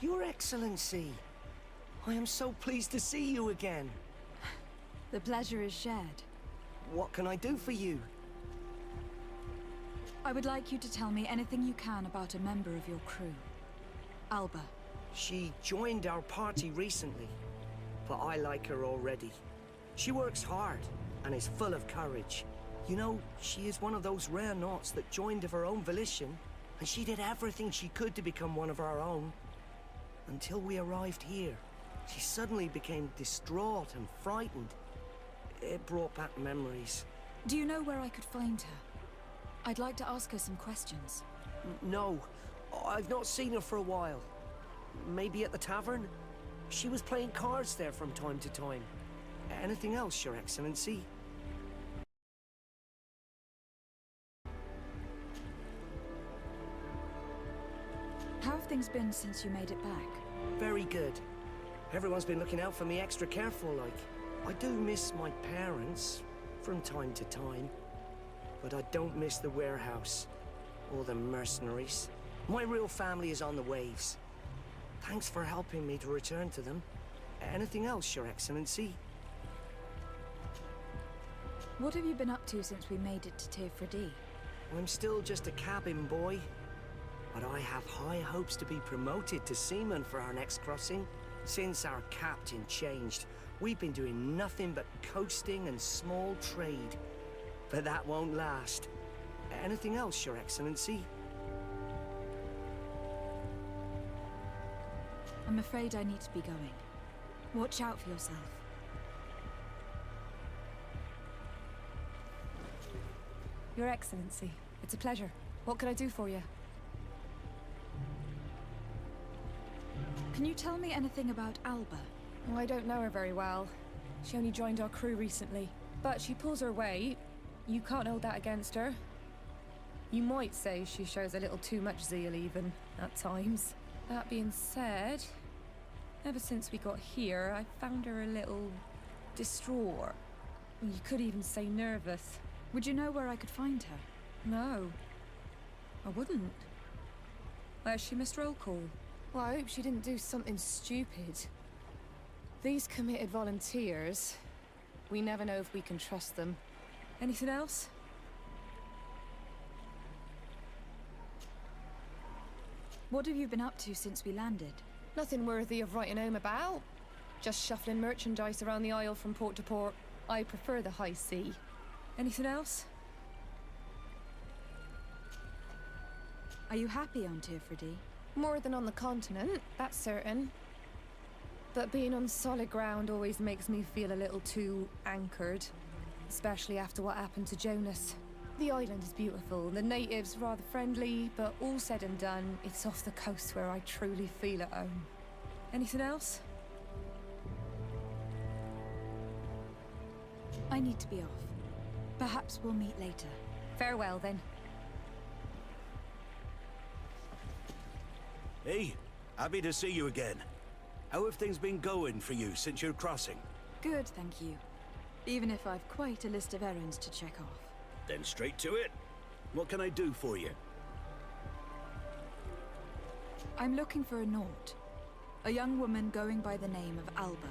Your Excellency, I am so pleased to see you again. The pleasure is shared. What can I do for you? I would like you to tell me anything you can about a member of your crew. Alba. She joined our party recently, but I like her already. She works hard and is full of courage. You know, she is one of those rare naughts that joined of her own volition, and she did everything she could to become one of our own. Until we arrived here, she suddenly became distraught and frightened. It brought back memories. Do you know where I could find her? I'd like to ask her some questions. No, I've not seen her for a while. Maybe at the tavern? She was playing cards there from time to time. Anything else, Your Excellency? How have things been since you made it back? Very good. Everyone's been looking out for me extra careful, like. I do miss my parents from time to time, but I don't miss the warehouse or the mercenaries. My real family is on the waves. Thanks for helping me to return to them. Anything else, Your Excellency? What have you been up to since we made it to Tirfredi? I'm still just a cabin boy, but I have high hopes to be promoted to seaman for our next crossing. Since our captain changed, we've been doing nothing but coasting and small trade. But that won't last. Anything else, Your Excellency? I'm afraid I need to be going. Watch out for yourself. Your Excellency, it's a pleasure. What can I do for you? Can you tell me anything about Alba? Oh, I don't know her very well. She only joined our crew recently. But she pulls her weight. You can't hold that against her. You might say she shows a little too much zeal even, at times. That being said, ever since we got here, I found her a little distraught. You could even say nervous. Would you know where I could find her? No, I wouldn't. Where's she missed roll call? Well, I hope she didn't do something stupid. These committed volunteers, we never know if we can trust them. Anything else? What have you been up to since we landed? Nothing worthy of writing home about. Just shuffling merchandise around the Isle from port to port. I prefer the high sea. Anything else? Are you happy on Tirfredi? More than on the continent, that's certain. But being on solid ground always makes me feel a little too anchored. Especially after what happened to Jonas. The island is beautiful, the natives rather friendly, but all said and done, it's off the coast where I truly feel at home. Anything else? I need to be off. Perhaps we'll meet later. Farewell, then. Hey, happy to see you again. How have things been going for you since your crossing? Good, thank you. Even if I've quite a list of errands to check off. Then straight to it. What can I do for you? I'm looking for a Naut. A young woman going by the name of Alba.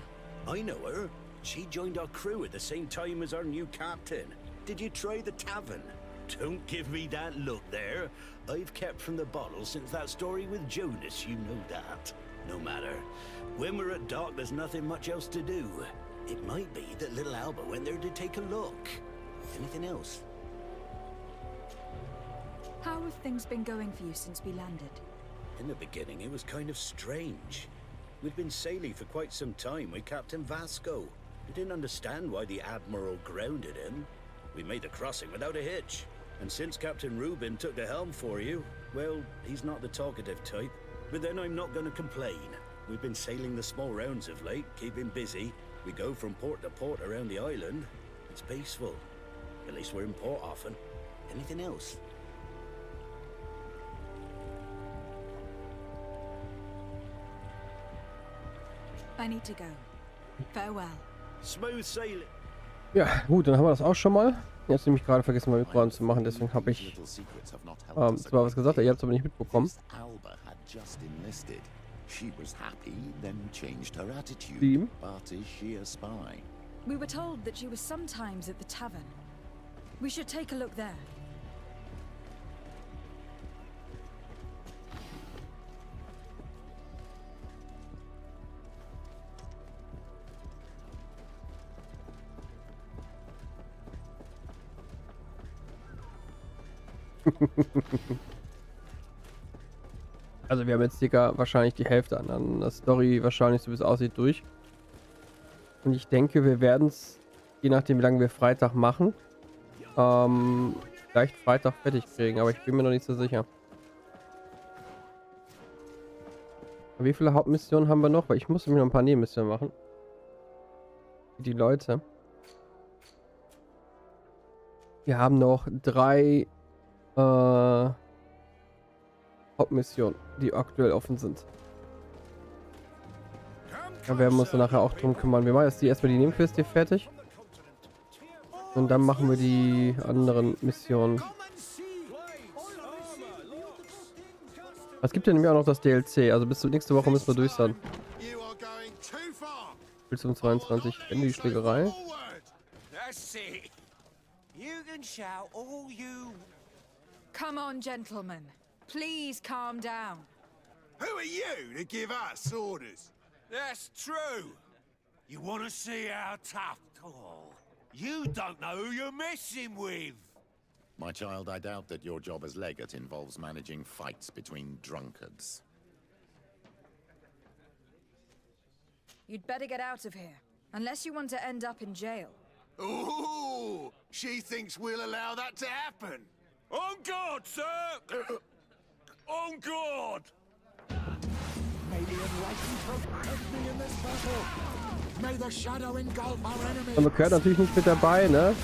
I know her. She joined our crew at the same time as our new captain. Did you try the tavern? Don't give me that look there. I've kept from the bottle since that story with Jonas, you know that. No matter. When we're at dock, there's nothing much else to do. It might be that little Alba went there to take a look. Anything else? How have things been going for you since we landed? In the beginning, it was kind of strange. We'd been sailing for quite some time with Captain Vasco. We didn't understand why the Admiral grounded him. We made the crossing without a hitch. And since Captain Rubin took the helm for you, well, he's not the talkative type. But then I'm not going to complain. We've been sailing the small rounds of late, keeping busy. We go from port to port around the island. It's peaceful. At least we're in port often. Anything else? I need to go. Farewell. Smooth sailing. Ja, gut, dann haben wir das auch schon mal. Jetzt nämlich gerade vergessen, mal Mikro anzumachen, deswegen habe ich zwar was gesagt, ihr habt es aber nicht mitbekommen. She was happy, then changed her attitude. Team. But is she a spy? We were told that she was sometimes at the tavern. We should take a look there. Also wir haben jetzt circa wahrscheinlich die Hälfte an der Story wahrscheinlich, so wie es aussieht, durch. Und ich denke, wir werden es, je nachdem wie lange wir Freitag machen, vielleicht Freitag fertig kriegen, aber ich bin mir noch nicht so sicher. Wie viele Hauptmissionen haben wir noch? Weil ich muss nämlich noch ein paar Nebenmissionen machen. Für die Leute. Wir haben noch 3 Hauptmissionen, die aktuell offen sind. Da werden wir uns dann nachher auch drum kümmern. Wir machen jetzt erstmal die Nebenquest hier fertig. Und dann machen wir die anderen Missionen. Es gibt ja nämlich auch noch das DLC. Also bis zur nächste Woche müssen wir durch sein. Bis zum 22 Ende die Schlägerei. Come on, gentlemen. Please calm down. Who are you to give us orders? That's true. You want to see how tough? Oh, you don't know who you're messing with. My child, I doubt that your job as legate involves managing fights between drunkards. You'd better get out of here. Unless you want to end up in jail. Ooh, she thinks we'll allow that to happen. On guard, sir! On guard! May the enlightened protect me in this battle. May the shadow engulf our enemy. Und wir gehört natürlich nicht mit dabei, ne?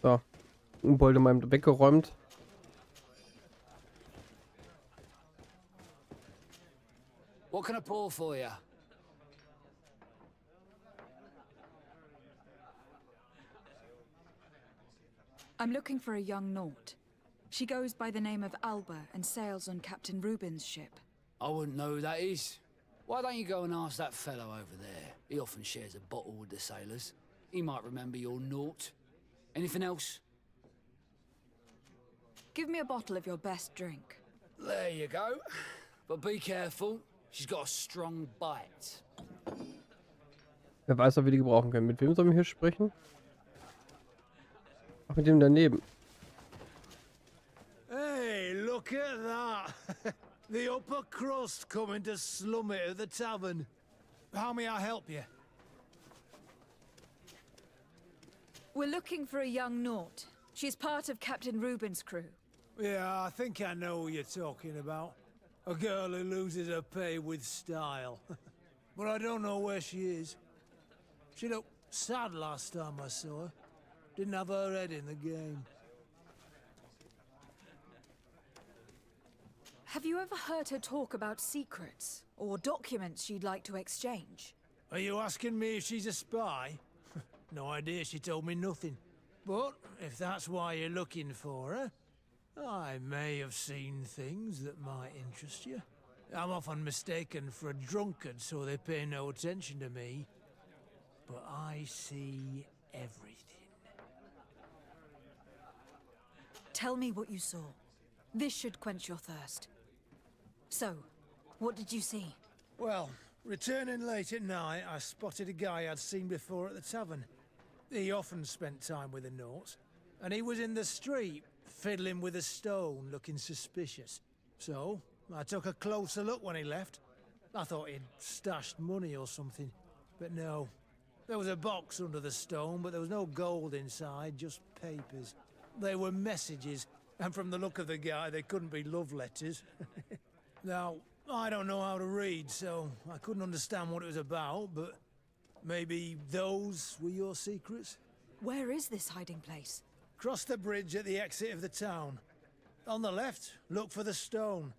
So. Unbolde mal weggeräumt. What can I pour for you? I'm looking for a young Naut. She goes by the name of Alba and sails on Captain Rubin's ship. I wouldn't know who that is. Why don't you go and ask that fellow over there? He often shares a bottle with the sailors. He might remember your Naut. Anything else? Give me a bottle of your best drink. There you go. But be careful. She's got a strong bite. Wer weiß, ob wir die gebrauchen können. Mit wem sollen wir hier sprechen? Ach, mit dem daneben. Hey, look at that. The upper crust coming to slum it at the tavern. How may I help you? We're looking for a young Naut. She's part of Captain Rubin's crew. Yeah, I think I know what you're talking about. A girl who loses her pay with style. But I don't know where she is. She looked sad last time I saw her. Didn't have her head in the game. Have you ever heard her talk about secrets or documents she'd like to exchange? Are you asking me if she's a spy? No idea, she told me nothing. But if that's why you're looking for her, I may have seen things that might interest you. I'm often mistaken for a drunkard, so they pay no attention to me. But I see everything. Tell me what you saw. This should quench your thirst. So, what did you see? Well, returning late at night, I spotted a guy I'd seen before at the tavern. He often spent time with the Nauts, and he was in the street, fiddling with a stone, looking suspicious. So, I took a closer look when he left. I thought he'd stashed money or something, but no. There was a box under the stone, but there was no gold inside, just papers. They were messages, and from the look of the guy, they couldn't be love letters. Now, I don't know how to read, so I couldn't understand what it was about, but maybe those were your secrets? Where is this hiding place? Cross the bridge at the exit of the town. On the left, look for the stone.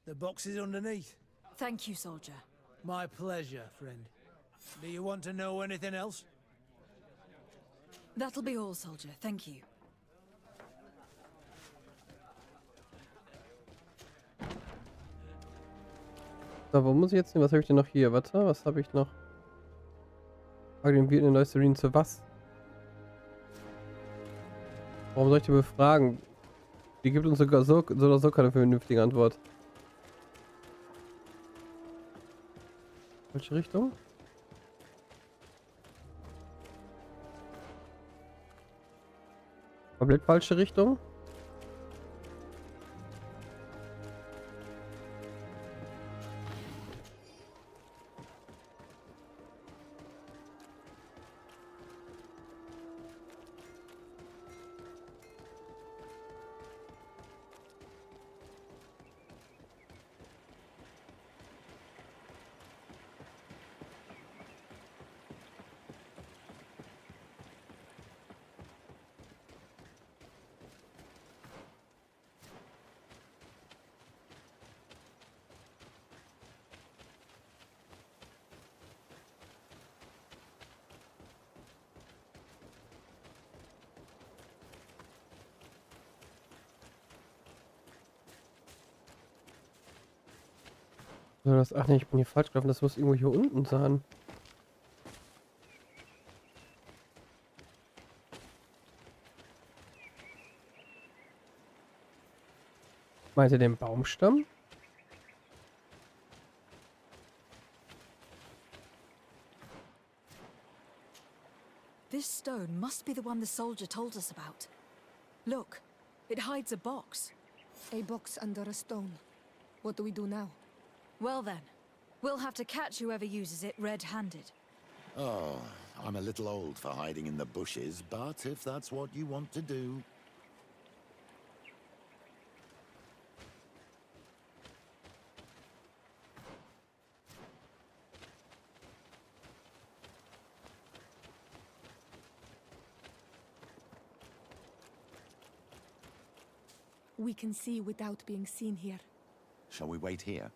The box is underneath. Thank you, soldier. My pleasure, friend. Do you want to know anything else? That'll be all, soldier. Thank you. So, wo muss ich jetzt hin? Was habe ich denn noch hier? Warte, was habe ich noch? Frage den Wirt in Neusterin zu was? Warum soll ich die befragen? Die gibt uns sogar so oder so keine vernünftige Antwort. Welche Richtung? Komplett falsche Richtung? So, das, ach nee, ich bin hier falsch gelaufen. Das muss irgendwo hier unten sein. Meint ihr den Baumstamm? This stone must be the one the soldier told us about. Look, it hides a box. A box under a stone. What do we do now? Well then, we'll have to catch whoever uses it red-handed. Oh, I'm a little old for hiding in the bushes, but if that's what you want to do... We can see without being seen here. Shall we wait here?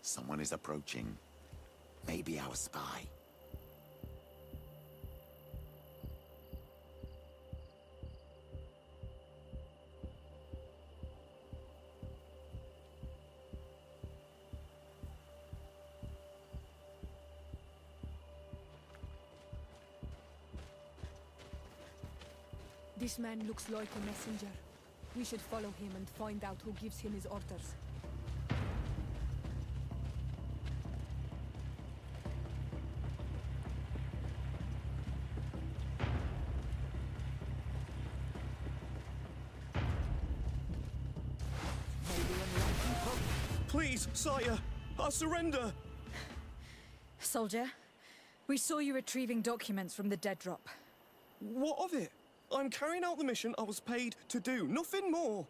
Someone is approaching. Maybe our spy. This man looks like a messenger. We should follow him and find out who gives him his orders. Please, sire, I surrender. Soldier, we saw you retrieving documents from the dead drop. What of it? I'm carrying out the mission I was paid to do, nothing more.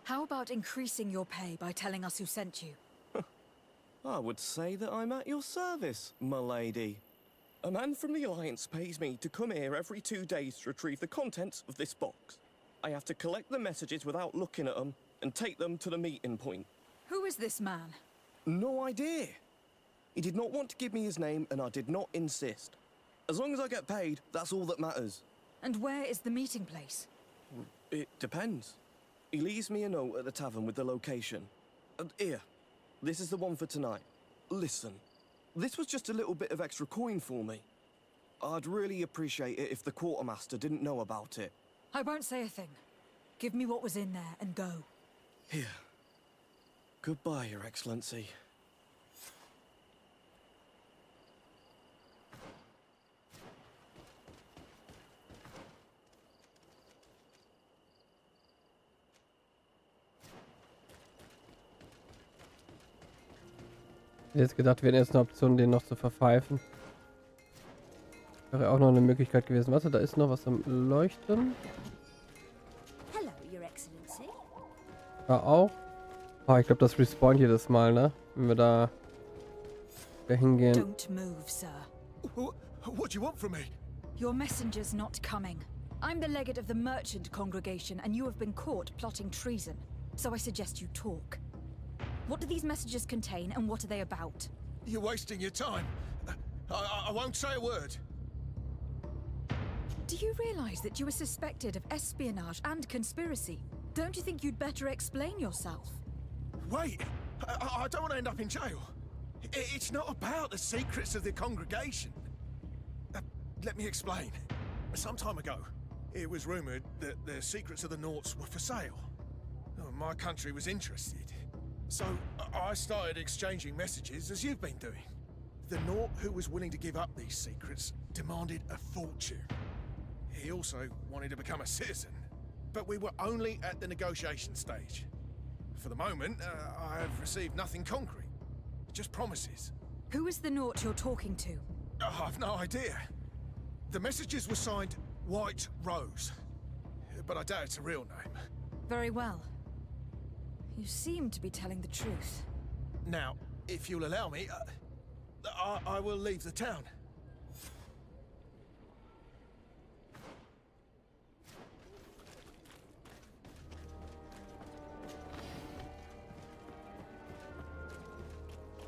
How about increasing your pay by telling us who sent you? I would say that I'm at your service, my lady. A man from the Alliance pays me to come here every 2 days to retrieve the contents of this box. I have to collect the messages without looking at them and take them to the meeting point. Who is this man? No idea. He did not want to give me his name, and I did not insist. As long as I get paid, that's all that matters. And where is the meeting place? It depends. He leaves me a note at the tavern with the location. And here, this is the one for tonight. Listen, this was just a little bit of extra coin for me. I'd really appreciate it if the quartermaster didn't know about it. I won't say a thing. Give me what was in there and go. Here. Goodbye, Your Excellency. Ich hätte jetzt gedacht, wäre jetzt eine Option, den noch zu verpfeifen. Wäre auch noch eine Möglichkeit gewesen. Warte, da ist noch was am Leuchten. Hello, Your Excellency. Da auch. Ah, ich glaube, das respawnt jedes Mal, ne? Wenn wir da hingehen. Don't move, sir. What do you want from me? Your messenger's not coming. I'm the legate of the merchant congregation, and you have been caught plotting treason. So I suggest you talk. What do these messages contain, and what are they about? You're wasting your time. I won't say a word. Do you realize that you are suspected of espionage and conspiracy? Don't you think you'd better explain yourself? Wait, I don't want to end up in jail. It's not about the secrets of the congregation. Let me explain. Some time ago, it was rumored that the secrets of the Naughts were for sale. My country was interested. So I started exchanging messages as you've been doing. The Naught who was willing to give up these secrets demanded a fortune. He also wanted to become a citizen. But we were only at the negotiation stage. For the moment, I have received nothing concrete. Just promises. Who is the Naught you're talking to? I've no idea. The messages were signed White Rose. But I doubt it's a real name. Very well. You seem to be telling the truth. Now, if you'll allow me, I will leave the town.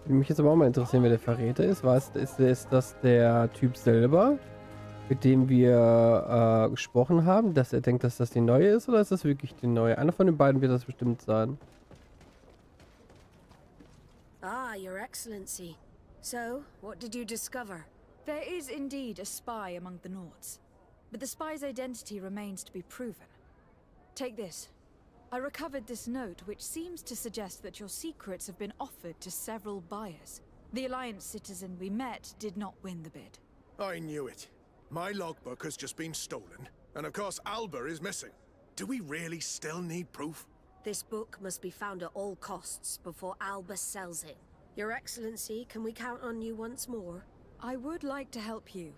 Würde mich jetzt aber auch mal interessieren, wer der Verräter ist. Ist das der Typ selber, mit dem wir gesprochen haben, dass er denkt, dass das die neue ist, oder ist das wirklich die neue? Einer von den beiden wird das bestimmt sein. Ah, Your Excellency. So, what did you discover? There is indeed a spy among the Naughts, but the spy's identity remains to be proven. Take this. I recovered this note, which seems to suggest that your secrets have been offered to several buyers. The Alliance citizen we met did not win the bid. I knew it. My logbook has just been stolen, and of course Alba is missing. Do we really still need proof? This book must be found at all costs before Alba sells it. Your Excellency, can we count on you once more? I would like to help you,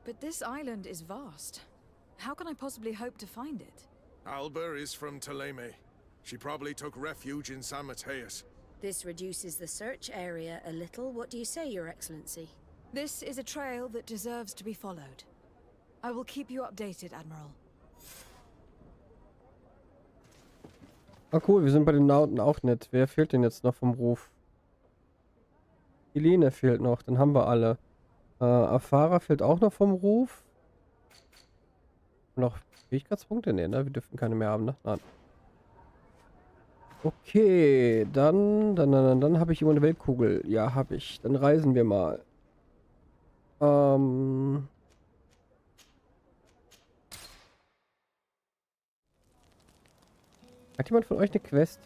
but this island is vast. How can I possibly hope to find it? Alba is from Teleme. She probably took refuge in San Mateus. This reduces the search area a little. What do you say, Your Excellency? This is a trail that deserves to be followed. I will keep you updated, Admiral. Ah cool, wir sind bei den Nauten auch nett. Wer fehlt denn jetzt noch vom Ruf? Helene fehlt noch, dann haben wir alle. Afara fehlt auch noch vom Ruf. Noch Fähigkeitspunkte? Ne, wir dürfen keine mehr haben, ne? Nein. Okay, dann habe ich immer eine Weltkugel. Ja, habe ich. Dann reisen wir mal. Hat jemand von euch eine Quest?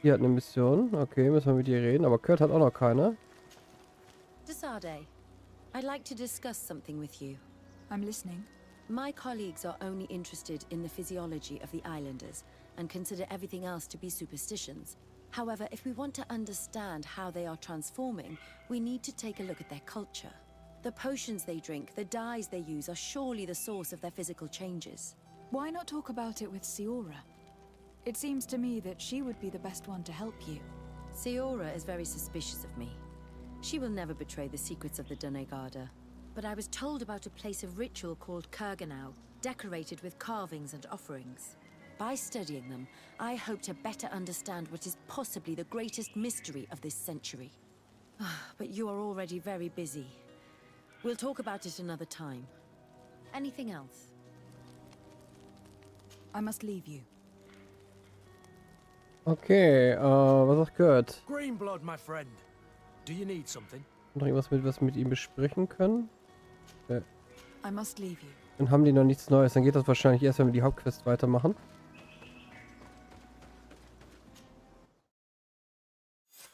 Die hat eine Mission. Okay, müssen wir mit ihr reden. Aber Kurt hat auch noch keine. Desade, I'd like to discuss something with you. I'm listening. My colleagues are only interested in the physiology of the islanders and consider everything else to be superstitions. However, if we want to understand how they are transforming, we need to take a look at their culture. The potions they drink, the dyes they use are surely the source of their physical changes. Why not talk about it with Siora? It seems to me that she would be the best one to help you. Siora is very suspicious of me. She will never betray the secrets of the Doneigada. But I was told about a place of ritual called Kurganau, decorated with carvings and offerings. By studying them, I hope to better understand what is possibly the greatest mystery of this century. But you are already very busy. We'll talk about it another time. Anything else? I must leave you. Okay, was sagt Kurt? Greenblood, my friend. Do you need something? Noch irgendwas was mit ihm besprechen können? I must leave you. Dann haben die noch nichts Neues. Dann geht das wahrscheinlich erst, wenn wir die Hauptquest weitermachen.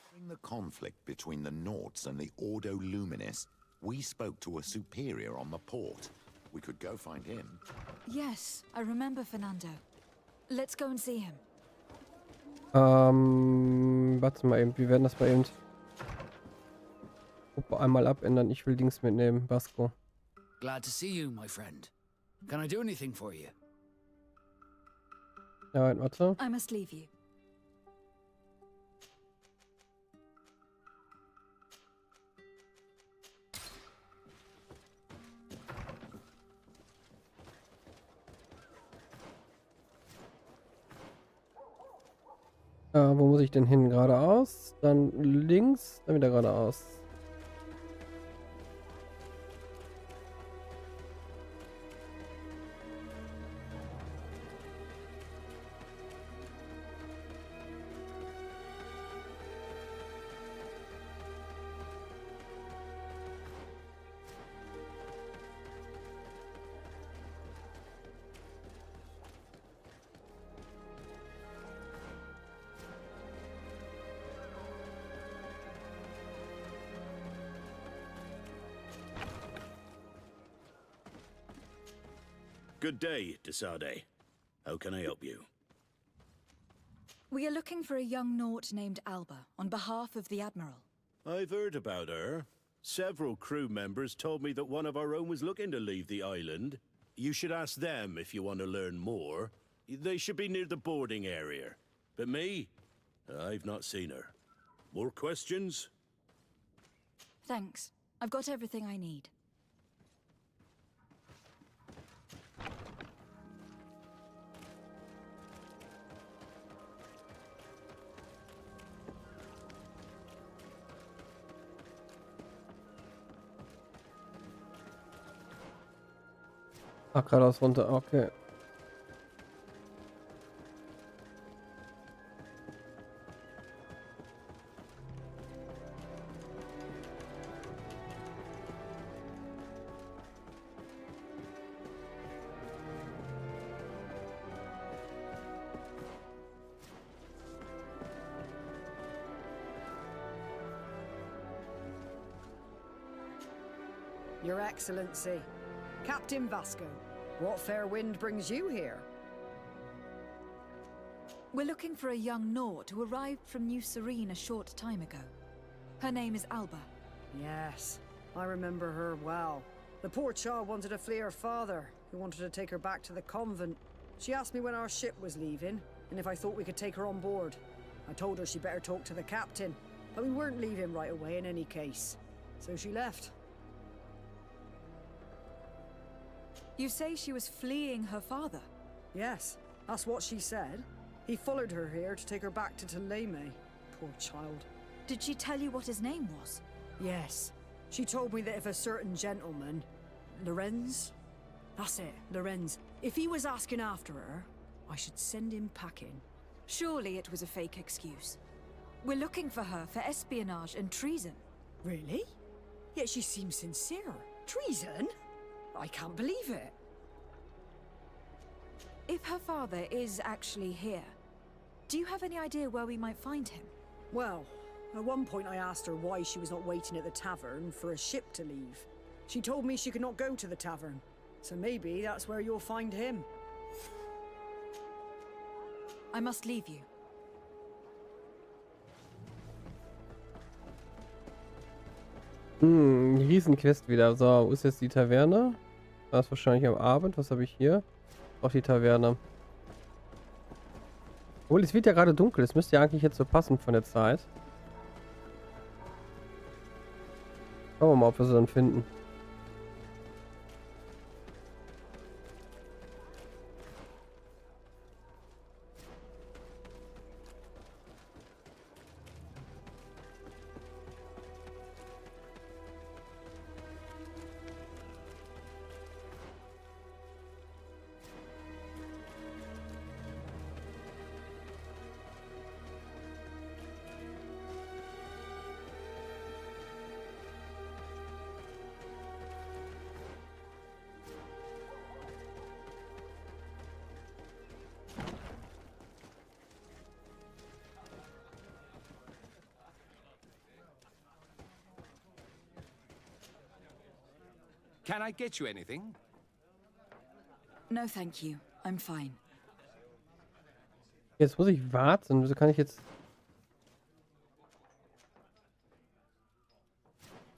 During the conflict between the Naughts and the Ordo Luminis, we spoke to a superior on the port. We could go find him. Yes, I remember Fernando. Let's go and see him. Warte mal eben. Wir werden das mal eben Gruppe einmal abändern. Ich will Dings mitnehmen. Vasco. Glad to see you, my friend. Can I do anything for you? Ja, warte. I must leave you. Wo muss ich denn hin? Geradeaus, dann links, dann wieder geradeaus. Good day, Desade. How can I help you? We are looking for a young Naut named Alba on behalf of the Admiral. I've heard about her. Several crew members told me that one of our own was looking to leave the island. You should ask them if you want to learn more. They should be near the boarding area. But me? I've not seen her. More questions? Thanks. I've got everything I need. Ach, geradeaus runter, okay. Your Excellency, Captain Vasco, what fair wind brings you here? We're looking for a young Naut who arrived from New Serene a short time ago. Her name is Alba. Yes, I remember her well. The poor child wanted to flee her father, who wanted to take her back to the convent. She asked me when our ship was leaving, and if I thought we could take her on board. I told her she better talk to the captain, but we weren't leaving right away in any case. So she left. You say she was fleeing her father? Yes, that's what she said. He followed her here to take her back to Teleme. Poor child. Did she tell you what his name was? Yes. She told me that if a certain gentleman, Lorenz? That's it, Lorenz. If he was asking after her, I should send him packing. Surely it was a fake excuse. We're looking for her for espionage and treason. Really? Yet she seems sincere. Treason? I can't believe it. If her father is actually here, do you have any idea where we might find him? Well, at one point I asked her why she was not waiting at the tavern for a ship to leave. She told me she could not go to the tavern, so maybe that's where you'll find him. I must leave you. Die Riesenquest wieder. So, wo ist jetzt die Taverne? Das ist wahrscheinlich am Abend. Was habe ich hier? Auch die Taverne. Obwohl, es wird ja gerade dunkel. Es müsste ja eigentlich jetzt so passen von der Zeit. Schauen wir mal, ob wir sie dann finden. Can I get you anything? No, thank you. I'm fine. Jetzt muss ich warten. Wieso kann ich jetzt...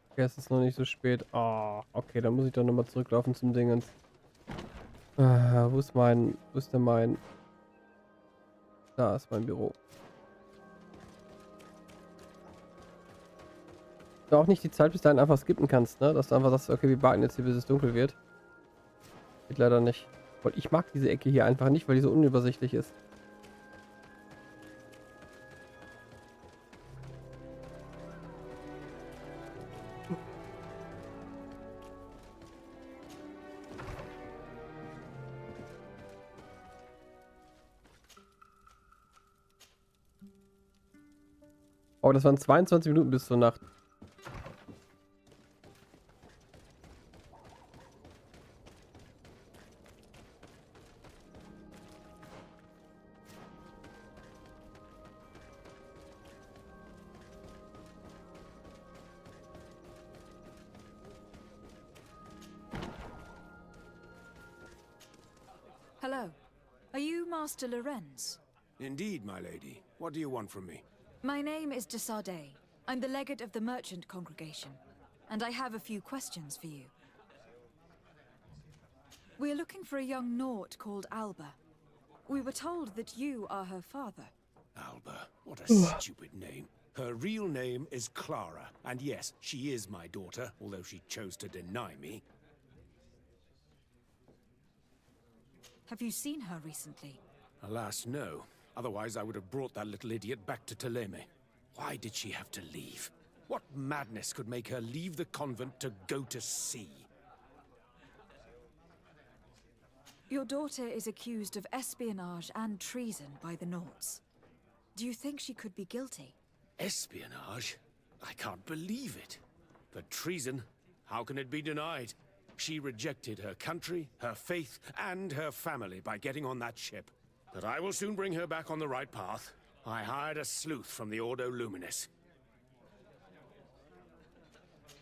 Okay, es ist noch nicht so spät. Ah, okay, dann muss ich doch nochmal zurücklaufen zum Dingens. Wo ist mein... Wo ist denn mein... Da ist mein Büro. Du auch nicht die Zeit bis dahin einfach skippen kannst, ne? Dass du einfach sagst, okay, wir warten jetzt hier, bis es dunkel wird. Geht leider nicht. Und ich mag diese Ecke hier einfach nicht, weil die so unübersichtlich ist. Oh, das waren 22 Minuten bis zur Nacht. Hello. Are you Master Lorenz? Indeed, my lady. What do you want from me? My name is de Sardet. I'm the legate of the merchant congregation, and I have a few questions for you. We're looking for a young Naut called Alba. We were told that you are her father. Alba. What a stupid name. Her real name is Clara, and yes, she is my daughter, although she chose to deny me. Have you seen her recently? Alas, no. Otherwise, I would have brought that little idiot back to Teleme. Why did she have to leave? What madness could make her leave the convent to go to sea? Your daughter is accused of espionage and treason by the Nauts. Do you think she could be guilty? Espionage? I can't believe it. But treason? How can it be denied? She rejected her country, her faith, and her family by getting on that ship. But I will soon bring her back on the right path. I hired a sleuth from the Ordo Luminis.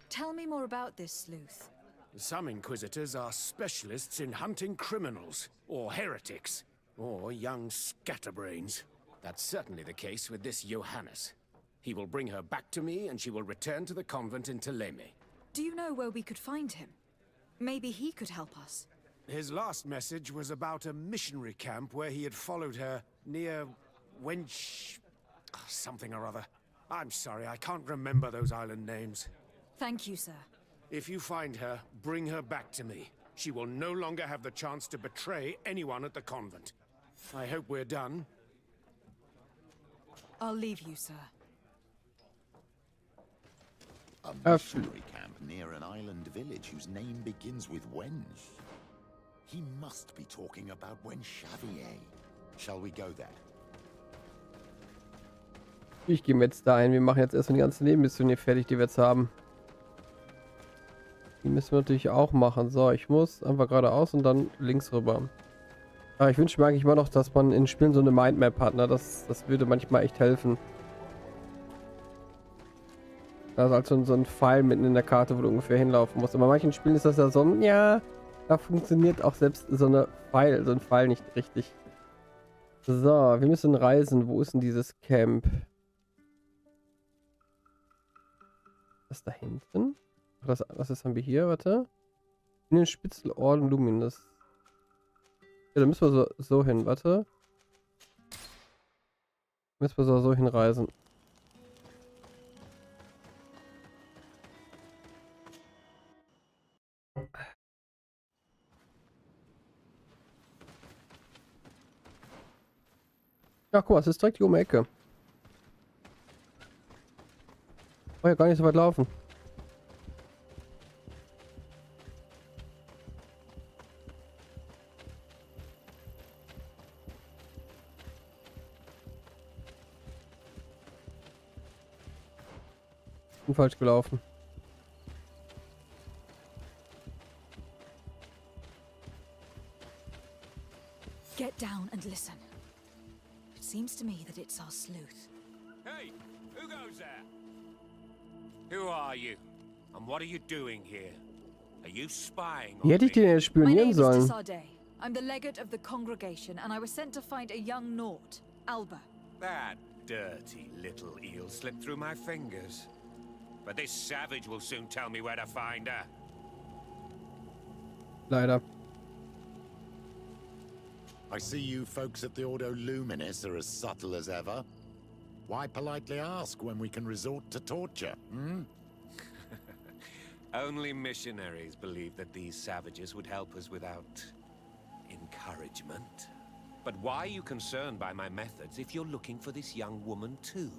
Tell me more about this sleuth. Some inquisitors are specialists in hunting criminals, or heretics, or young scatterbrains. That's certainly the case with this Johannes. He will bring her back to me, and she will return to the convent in Teleme. Do you know where we could find him? Maybe he could help us. His last message was about a missionary camp where he had followed her near Wench... something or other. I'm sorry, I can't remember those island names. Thank you, sir. If you find her, bring her back to me. She will no longer have the chance to betray anyone at the convent. I hope we're done. I'll leave you, sir. A missionary camp near an island village whose name begins with Wench. He must be talking about Wenchavier. Shall we go there? Ich gehe jetzt da ein. Wir machen jetzt erstmal die ganze Nebenmission hier fertig, die wir jetzt haben. Die müssen wir natürlich auch machen. So, ich muss einfach geradeaus und dann links rüber. Aber ich wünsche mir eigentlich immer noch, dass man in Spielen so eine Mindmap hat. Ne? Das würde manchmal echt helfen. Also halt so ein Pfeil mitten in der Karte, wo du ungefähr hinlaufen musst. Aber bei manchen Spielen ist das ja so ein, ja, da funktioniert auch selbst so ein Pfeil nicht richtig. So, wir müssen reisen. Wo ist denn dieses Camp? Was da hinten? Was haben wir hier? Warte. In den Spitzelorden Luminis. Ja, da müssen wir so hin. Warte. Müssen wir so hinreisen. Ja, guck mal, es ist direkt hier um die Ecke. Oh ja, gar nicht so weit laufen. Bin falsch gelaufen. Get down and listen. It seems to me that it's our sleuth. Hey, who goes there? Who are you? And what are you doing here? Are you spying on Wie hätte ich den denn spionieren sollen? I'm the legate of the congregation, and I was sent to find a young Naut, Alba. That dirty little eel slipped through my fingers. But this savage will soon tell me where to find her. Leider. I see you folks at the Ordo Luminis are as subtle as ever. Why politely ask when we can resort to torture, hmm? Only missionaries believe that these savages would help us without encouragement. But why are you concerned by my methods if you're looking for this young woman too?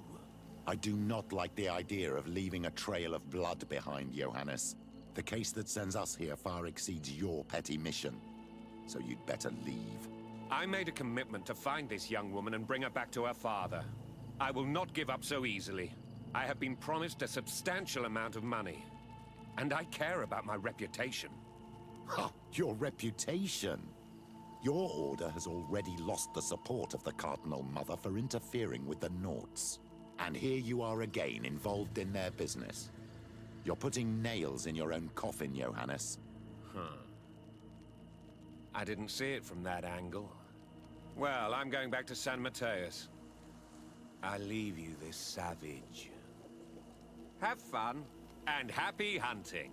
I do not like the idea of leaving a trail of blood behind, Johannes. The case that sends us here far exceeds your petty mission. So you'd better leave. I made a commitment to find this young woman and bring her back to her father. I will not give up so easily. I have been promised a substantial amount of money. And I care about my reputation. Ha! Your reputation? Your order has already lost the support of the Cardinal Mother for interfering with the Nauts. And here you are again, involved in their business. You're putting nails in your own coffin, Johannes. Huh. I didn't see it from that angle. Well, I'm going back to San Mateus. I leave you this savage. Have fun, and happy hunting.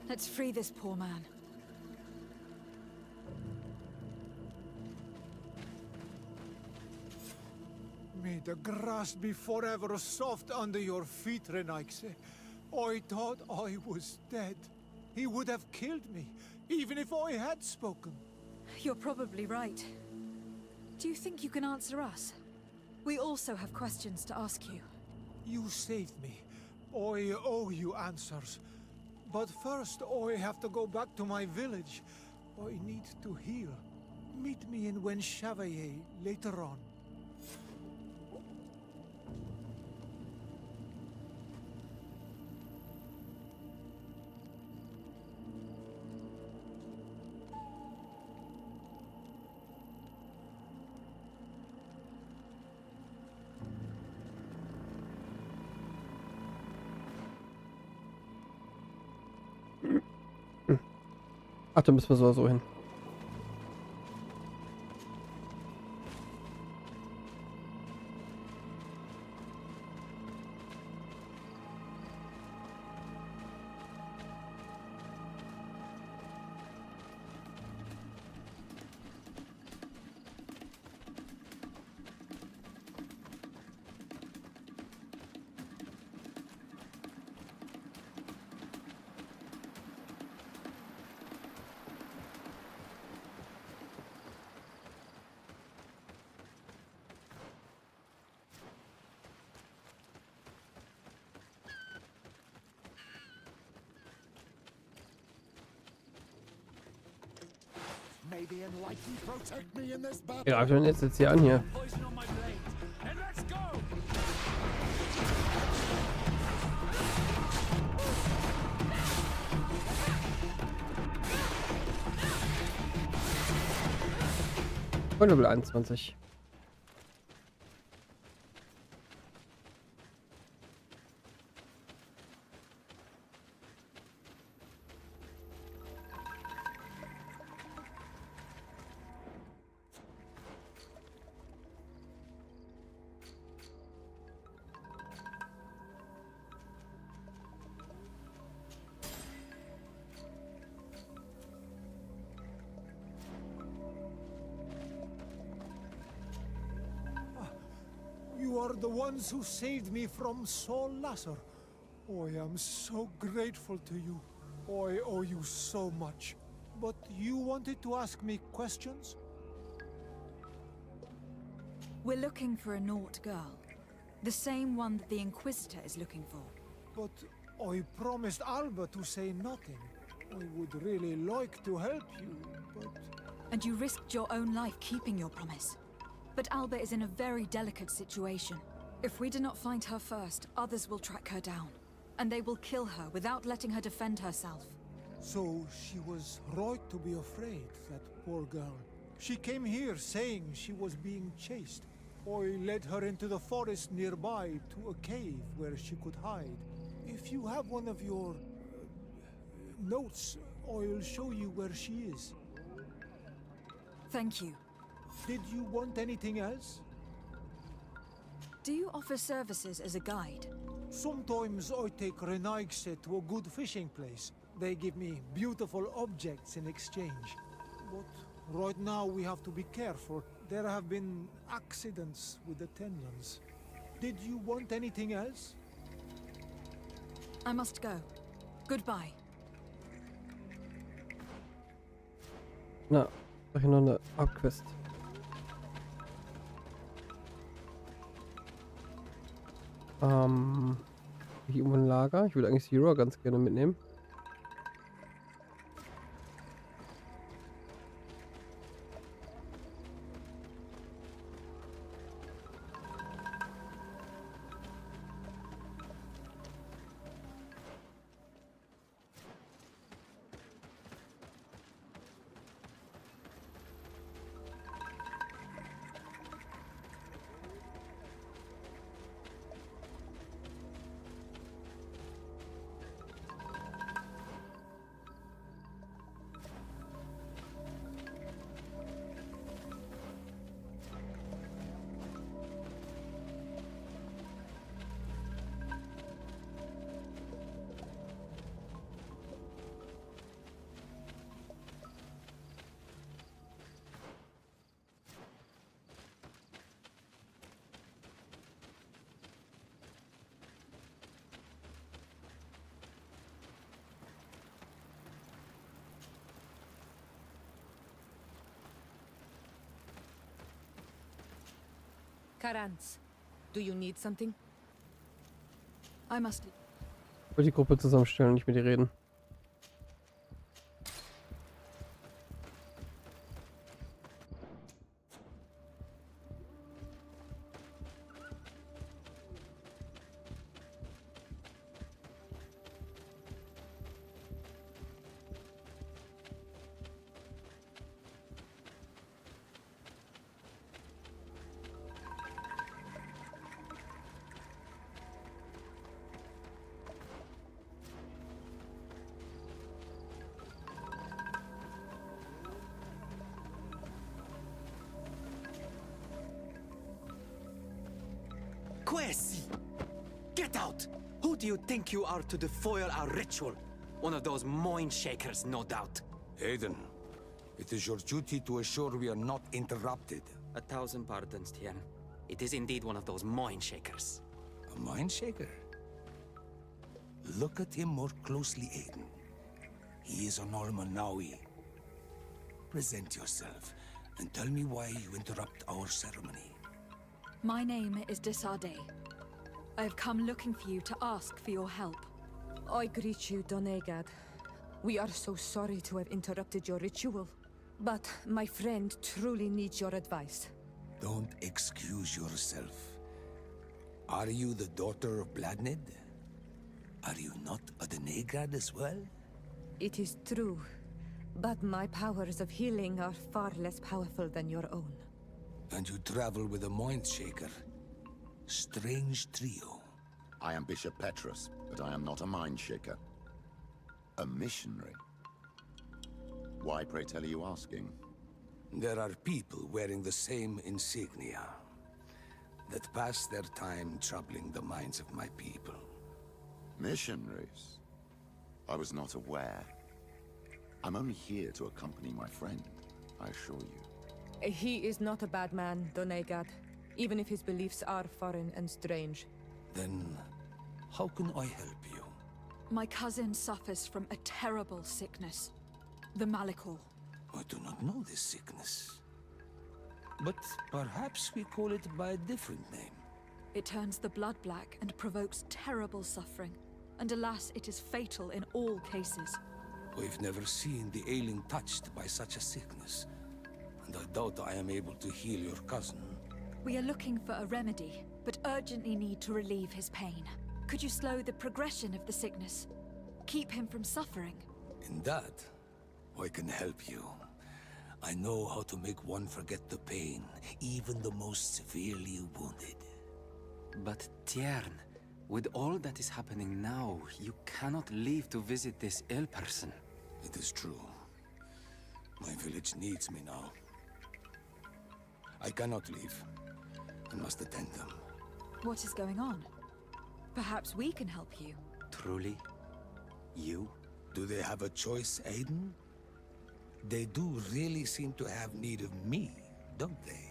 Let's free this poor man. May the grass be forever soft under your feet, Renaixe. I thought I was dead. He would have killed me, even if I had spoken. You're probably right. Do you think you can answer us? We also have questions to ask you. You saved me. I owe you answers. But first, I have to go back to my village. I need to heal. Meet me in Chevalier later on. Ach, da müssen wir so hin. May the enlightened protect me in this battle. Ja, greift jetzt hier an hier. Und Level 21. You are the ones who saved me from Saul Lasser. I am so grateful to you. I owe you so much. But you wanted to ask me questions? We're looking for a Naut girl. The same one that the Inquisitor is looking for. But I promised Alba to say nothing. I would really like to help you, but... And you risked your own life keeping your promise. But Alba is in a very delicate situation. If we do not find her first, others will track her down. And they will kill her without letting her defend herself. So she was right to be afraid, that poor girl. She came here saying she was being chased. I led her into the forest nearby to a cave where she could hide. If you have one of your... notes, I'll show you where she is. Thank you. Did you want anything else? Do you offer services as a guide? Sometimes I take Renaixe to a good fishing place. They give me beautiful objects in exchange. But right now we have to be careful. There have been accidents with the Tenlans. Did you want anything else? I must go. Goodbye. Na, mach ich noch eine Hauptquest. Hier irgendwo ein Lager. Ich würde eigentlich Zero ganz gerne mitnehmen. Karanz, do you need something? I must. Ich will die Gruppe zusammenstellen und nicht mit ihr reden. Quesi! Get out! Who do you think you are to defoil our ritual? One of those mind shakers, no doubt. Aiden, it is your duty to assure we are not interrupted. 1,000 pardons, Tien. It is indeed one of those mind shakers. A mind shaker? Look at him more closely, Aiden. He is an Almanawi. Present yourself and tell me why you interrupt our ceremony. My name is Desarde. I have come looking for you to ask for your help. I greet you, Donegad. We are so sorry to have interrupted your ritual. But my friend truly needs your advice. Don't excuse yourself. Are you the daughter of Bladnid? Are you not a Donegad as well? It is true, but my powers of healing are far less powerful than your own. And you travel with a mind shaker. Strange trio. I am Bishop Petrus, but I am not a mind shaker. A missionary. Why, pray tell, are you asking? There are people wearing the same insignia that pass their time troubling the minds of my people. Missionaries? I was not aware. I'm only here to accompany my friend, I assure you. He is not a bad man, Donegad, even if his beliefs are foreign and strange. Then, how can I help you? My cousin suffers from a terrible sickness. The Malikor. I do not know this sickness. But perhaps we call it by a different name. It turns the blood black and provokes terrible suffering. And alas, it is fatal in all cases. We've never seen the ailing touched by such a sickness. And I doubt I am able to heal your cousin. We are looking for a remedy, but urgently need to relieve his pain. Could you slow the progression of the sickness? Keep him from suffering? In that, I can help you. I know how to make one forget the pain, even the most severely wounded. But Tiern, with all that is happening now, you cannot leave to visit this ill person. It is true. My village needs me now. I cannot leave. I must attend them. What is going on? Perhaps we can help you. Truly? You? Do they have a choice, Aiden? They do really seem to have need of me, don't they?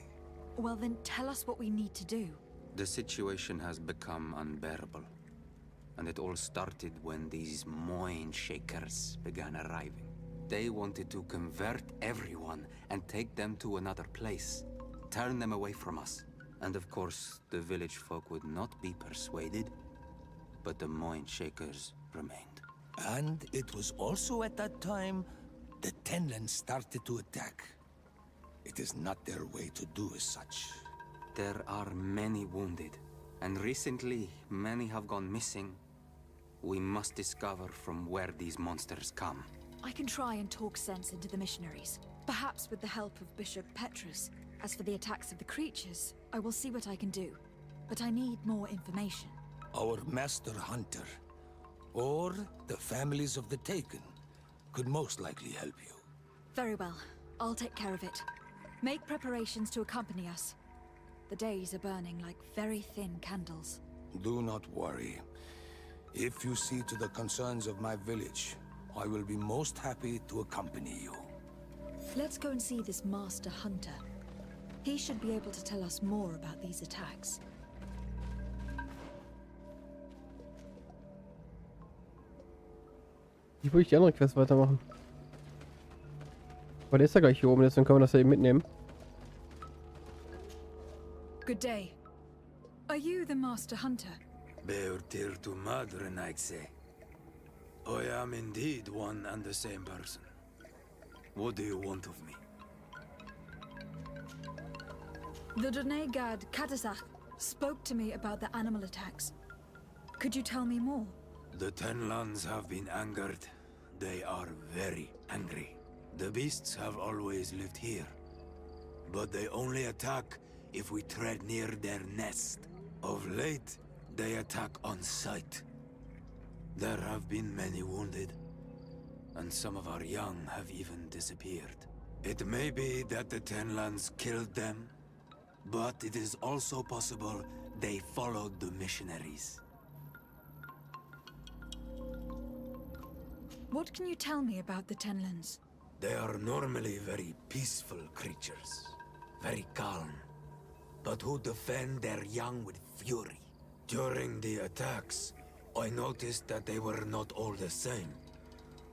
Well then, tell us what we need to do. The situation has become unbearable. And it all started when these mind shakers began arriving. They wanted to convert everyone and take them to another place. Turn them away from us. And of course, the village folk would not be persuaded. But the mind shakers remained. And it was also at that time the Tenland started to attack. It is not their way to do as such. There are many wounded, and recently many have gone missing. We must discover from where these monsters come. I can try and talk sense into the missionaries, perhaps with the help of Bishop Petrus. As for the attacks of the creatures, I will see what I can do, but I need more information. Our master hunter, or the families of the Taken, could most likely help you. Very well. I'll take care of it. Make preparations to accompany us. The days are burning like very thin candles. Do not worry. If you see to the concerns of my village, I will be most happy to accompany you. Let's go and see this master hunter. He should be able to tell us more about these attacks. Ich würde die andere Quest weitermachen. Aber der ist ja gleich hier oben, deswegen können wir das ja eben mitnehmen. Good day. Are you the Master Hunter? Beurtir tu madre, Naixe. I am indeed one and the same person. What do you want of me? The Donegad Katasach spoke to me about the animal attacks. Could you tell me more? The Tenlands have been angered. They are very angry. The beasts have always lived here, but they only attack if we tread near their nest. Of late, they attack on sight. There have been many wounded, and some of our young have even disappeared. It may be that the Tenlands killed them, but it is also possible they followed the missionaries. What can you tell me about the Tenlands? They are normally very peaceful creatures, very calm, but who defend their young with fury. During the attacks, I noticed that they were not all the same.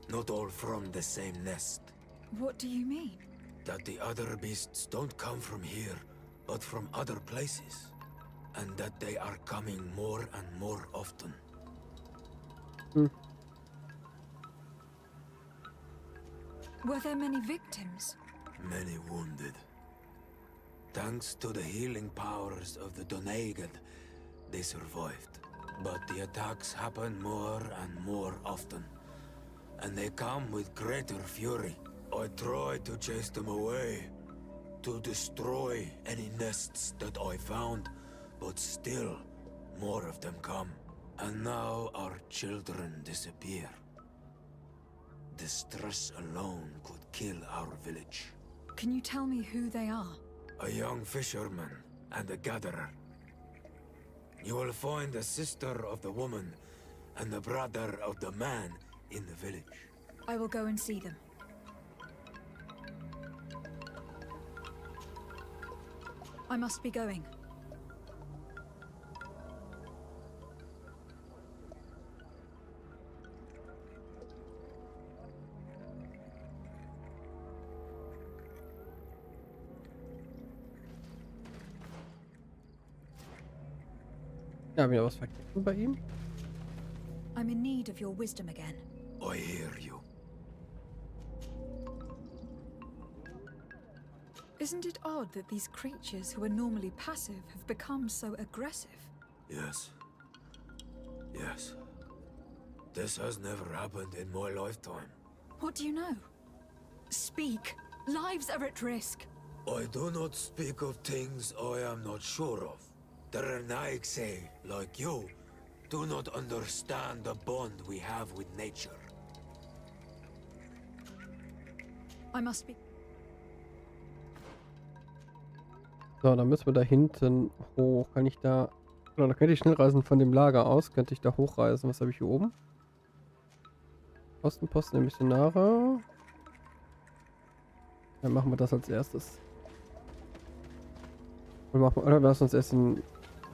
Not all from the same nest. What do you mean? That the other beasts don't come from here, but from other places. And that they are coming more and more often. Were there many victims? Many wounded. Thanks to the healing powers of the Donegad, they survived. But the attacks happen more and more often. And they come with greater fury. I try to chase them away, to destroy any nests that I found, but still, more of them come. And now our children disappear. The stress alone could kill our village. Can you tell me who they are? A young fisherman and a gatherer. You will find the sister of the woman and the brother of the man in the village. I will go and see them. I must be going. Ja, wieder was vergessen bei ihm? I'm in need of your wisdom again. I hear you. Isn't it odd that these creatures who are normally passive have become so aggressive? Yes. Yes. This has never happened in my lifetime. What do you know? Speak. Lives are at risk. I do not speak of things I am not sure of. The Renaigse, like you, do not understand the bond we have with nature. I must be... So, dann müssen wir da hinten hoch. Kann ich da... Oder da könnte ich schnell reisen von dem Lager aus. Könnte ich da hochreisen. Was habe ich hier oben? Außenposten ein bisschen nahe. Dann machen wir das als erstes. Oder lass uns erst in...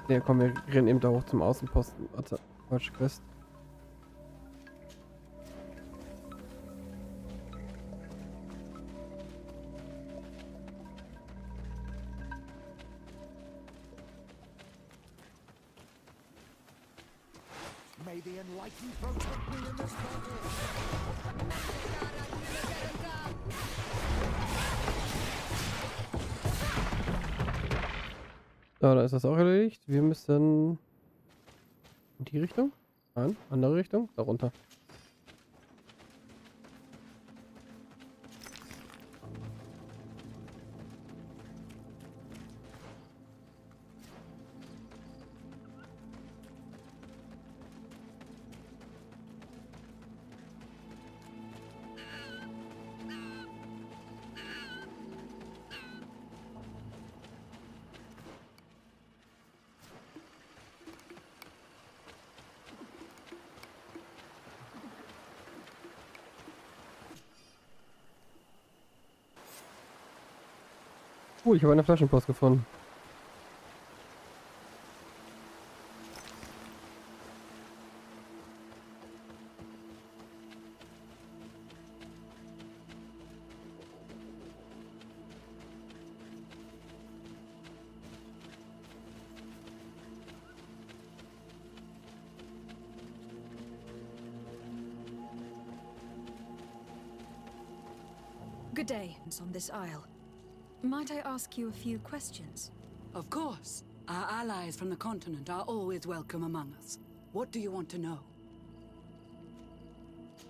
Ne, komm, wir rennen eben da hoch zum Außenposten. Warte, falsche Quest. May the enlightened protect me in this battle. So, da ist das auch erledigt. Wir müssen in die Richtung. Nein, andere Richtung. Da runter. Cool, ich habe eine Flaschenpost gefunden. Good day. It's on this isle. Might I ask you a few questions? Of course. Our allies from the continent are always welcome among us. What do you want to know?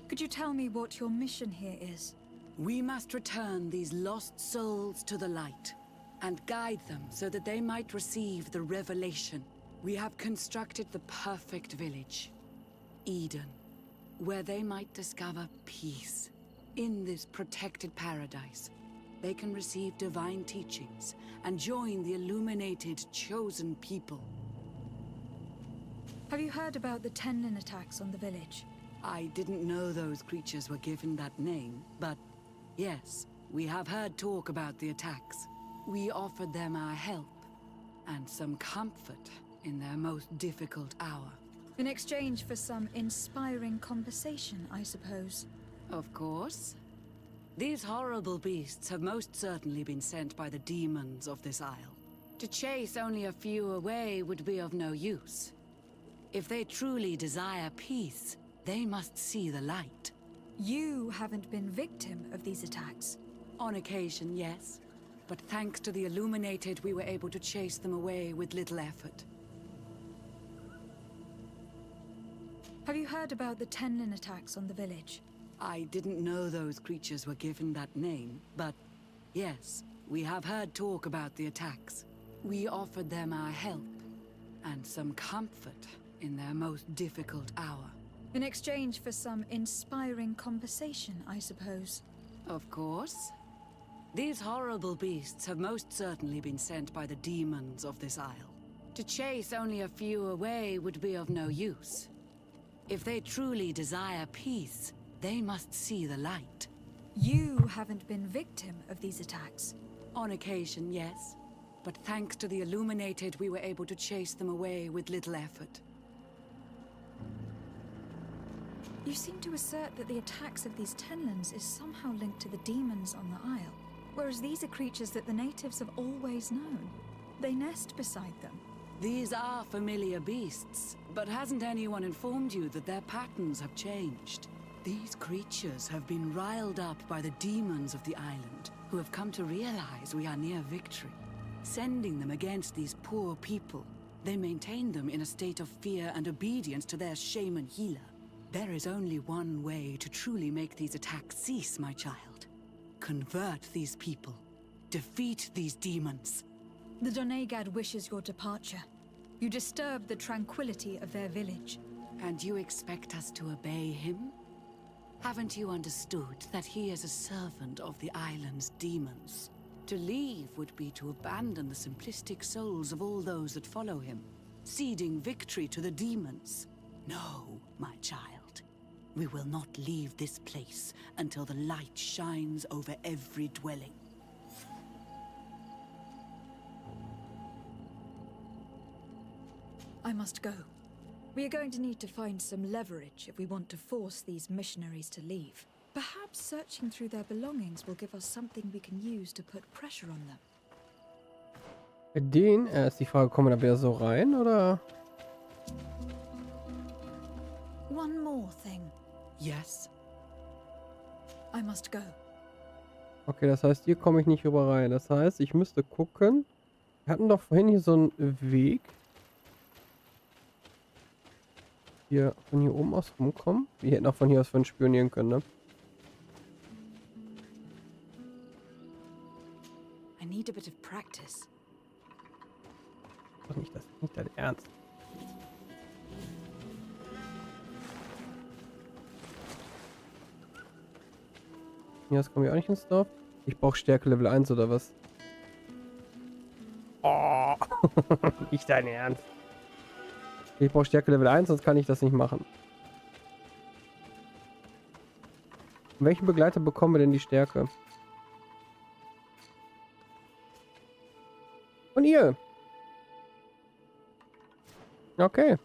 Could you tell me what your mission here is? We must return these lost souls to the light and guide them so that they might receive the revelation. We have constructed the perfect village, Eden, where they might discover peace. In this protected paradise, they can receive divine teachings and join the illuminated, chosen people. Have you heard about the Tenlin attacks on the village? I didn't know those creatures were given that name, but yes, we have heard talk about the attacks. We offered them our help and some comfort in their most difficult hour. In exchange for some inspiring conversation, I suppose. Of course. These horrible beasts have most certainly been sent by the demons of this isle. To chase only a few away would be of no use. If they truly desire peace, they must see the light. You haven't been victim of these attacks? On occasion, yes. But thanks to the Illuminated, we were able to chase them away with little effort. Have you heard about the Tenlin attacks on the village? I didn't know those creatures were given that name, but yes, we have heard talk about the attacks. We offered them our help and some comfort in their most difficult hour. In exchange for some inspiring conversation, I suppose. Of course. These horrible beasts have most certainly been sent by the demons of this isle. To chase only a few away would be of no use. If they truly desire peace, they must see the light. You haven't been victim of these attacks? On occasion, yes. But thanks to the Illuminated, we were able to chase them away with little effort. You seem to assert that the attacks of these Tenlins is somehow linked to the demons on the isle, whereas these are creatures that the natives have always known. They nest beside them. These are familiar beasts, but hasn't anyone informed you that their patterns have changed? These creatures have been riled up by the demons of the island, who have come to realize we are near victory. Sending them against these poor people, they maintain them in a state of fear and obedience to their shaman healer. There is only one way to truly make these attacks cease, my child. Convert these people. Defeat these demons. The Donegad wishes your departure. You disturb the tranquility of their village. And you expect us to obey him? Haven't you understood that he is a servant of the island's demons? To leave would be to abandon the simplistic souls of all those that follow him, ceding victory to the demons. No, my child. We will not leave this place until the light shines over every dwelling. I must go. We are going to need to find some leverage if we want to force these missionaries to leave. Perhaps searching through their belongings will give us something we can use to put pressure on them. Bei denen ist die Frage, kommen wir da wieder so rein, oder? One more thing. Yes? I must go. Okay, das heißt, hier komme ich nicht rüber rein. Das heißt, ich müsste gucken. Wir hatten doch vorhin hier so einen Weg. Hier von hier oben aus rumkommen. Wir hätten auch von hier aus von spionieren können, ne? I need a bit of practice. Das ist nicht dein Ernst. Hier aus kommen wir auch nicht ins Dorf. Ich brauche Stärke Level 1 oder was? Oh, nicht dein Ernst. Ich brauche Stärke Level 1, sonst kann ich das nicht machen. Von welchem Begleiter bekommen wir denn die Stärke? Von ihr. Okay.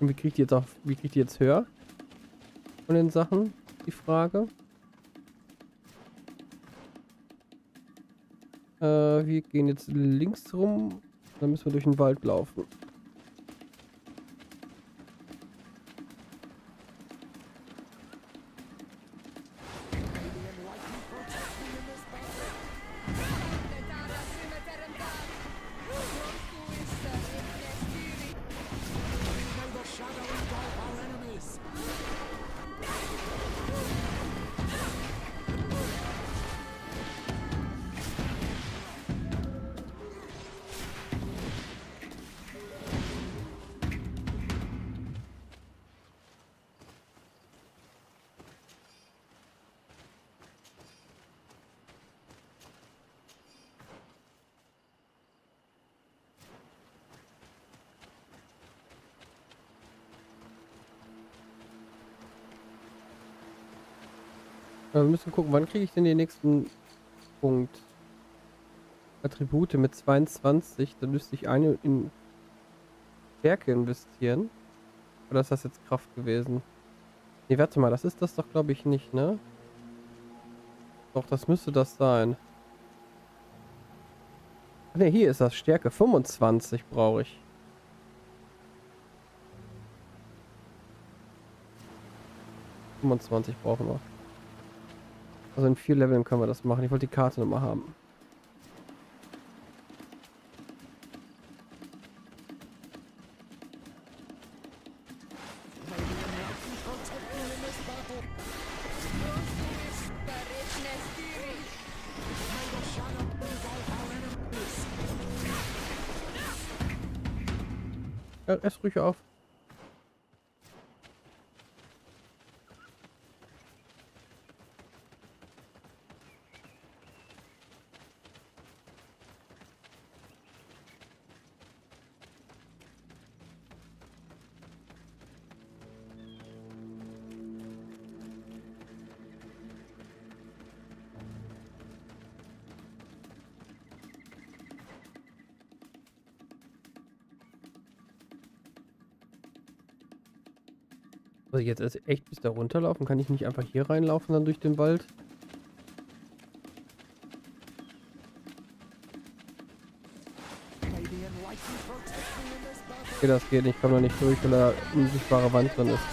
Und wie kriegt die jetzt höher? Von den Sachen, die Frage. Wir gehen jetzt links rum. Dann müssen wir durch den Wald laufen. Wir müssen gucken, wann kriege ich denn den nächsten Punkt? Attribute mit 22. Dann müsste ich eine in Stärke investieren. Oder ist das jetzt Kraft gewesen? Ne, warte mal, das ist das doch, glaube ich, nicht, ne? Doch, das müsste das sein. Ne, hier ist das. Stärke 25 brauche ich. Brauchen wir. Also in 4 Leveln können wir das machen. Ich wollte die Karte nochmal haben. Ja, ess ruhig auf. Also jetzt erst echt bis da runterlaufen? Kann ich nicht einfach hier reinlaufen dann durch den Wald? Okay, das geht nicht. Ich komme da nicht durch, weil da eine unsichtbare Wand drin ist.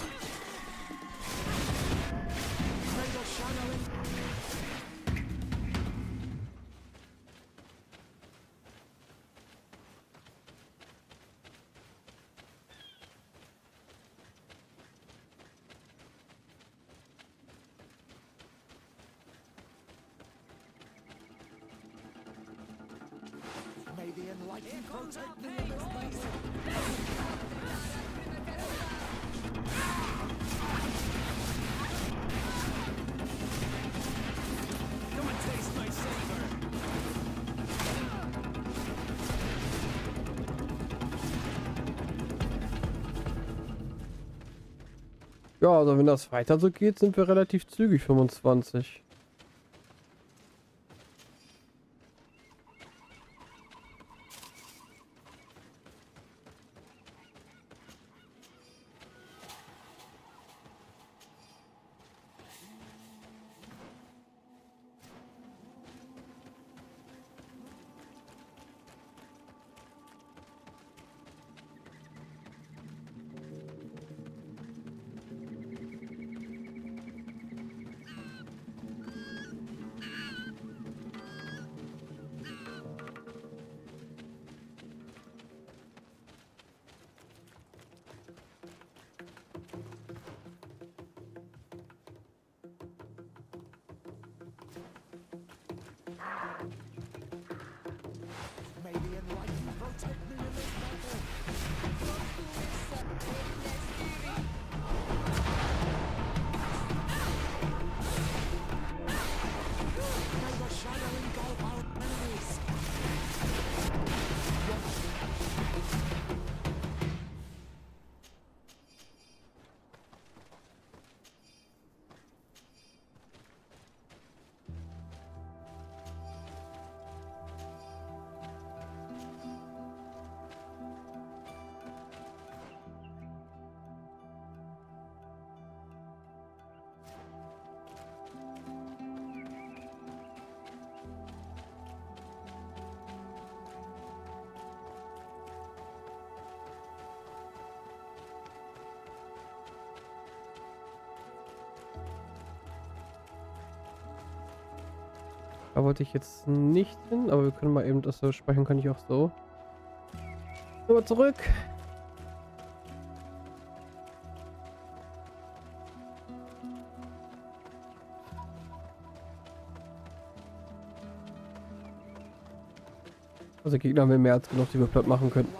Ja, also wenn das weiter so geht, sind wir relativ zügig 25. Da wollte ich jetzt nicht hin, aber wir können mal eben das so speichern, kann ich auch so. Aber zurück. Also Gegner haben wir mehr als genug, die wir platt machen können.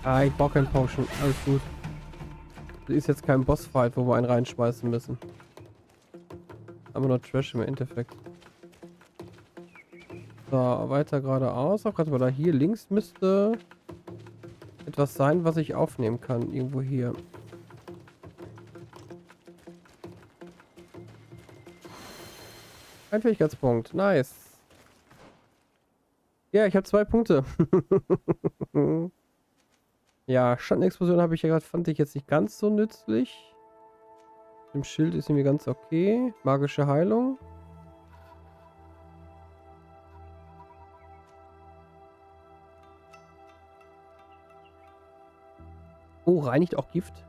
Ah, ich brauche kein Potion. Alles gut. Das ist jetzt kein Bossfight, wo wir einen reinschmeißen müssen. Aber nur Trash im Endeffekt. So, weiter geradeaus. Auch gerade mal da hier links müsste etwas sein, was ich aufnehmen kann. Irgendwo hier. Ein Fähigkeitspunkt. Nice. Ja, ich habe 2 Punkte. Ja, Schattenexplosion habe ich ja gerade, fand ich jetzt nicht ganz so nützlich. Im Schild ist mir ganz okay. Magische Heilung. Oh, reinigt auch Gift.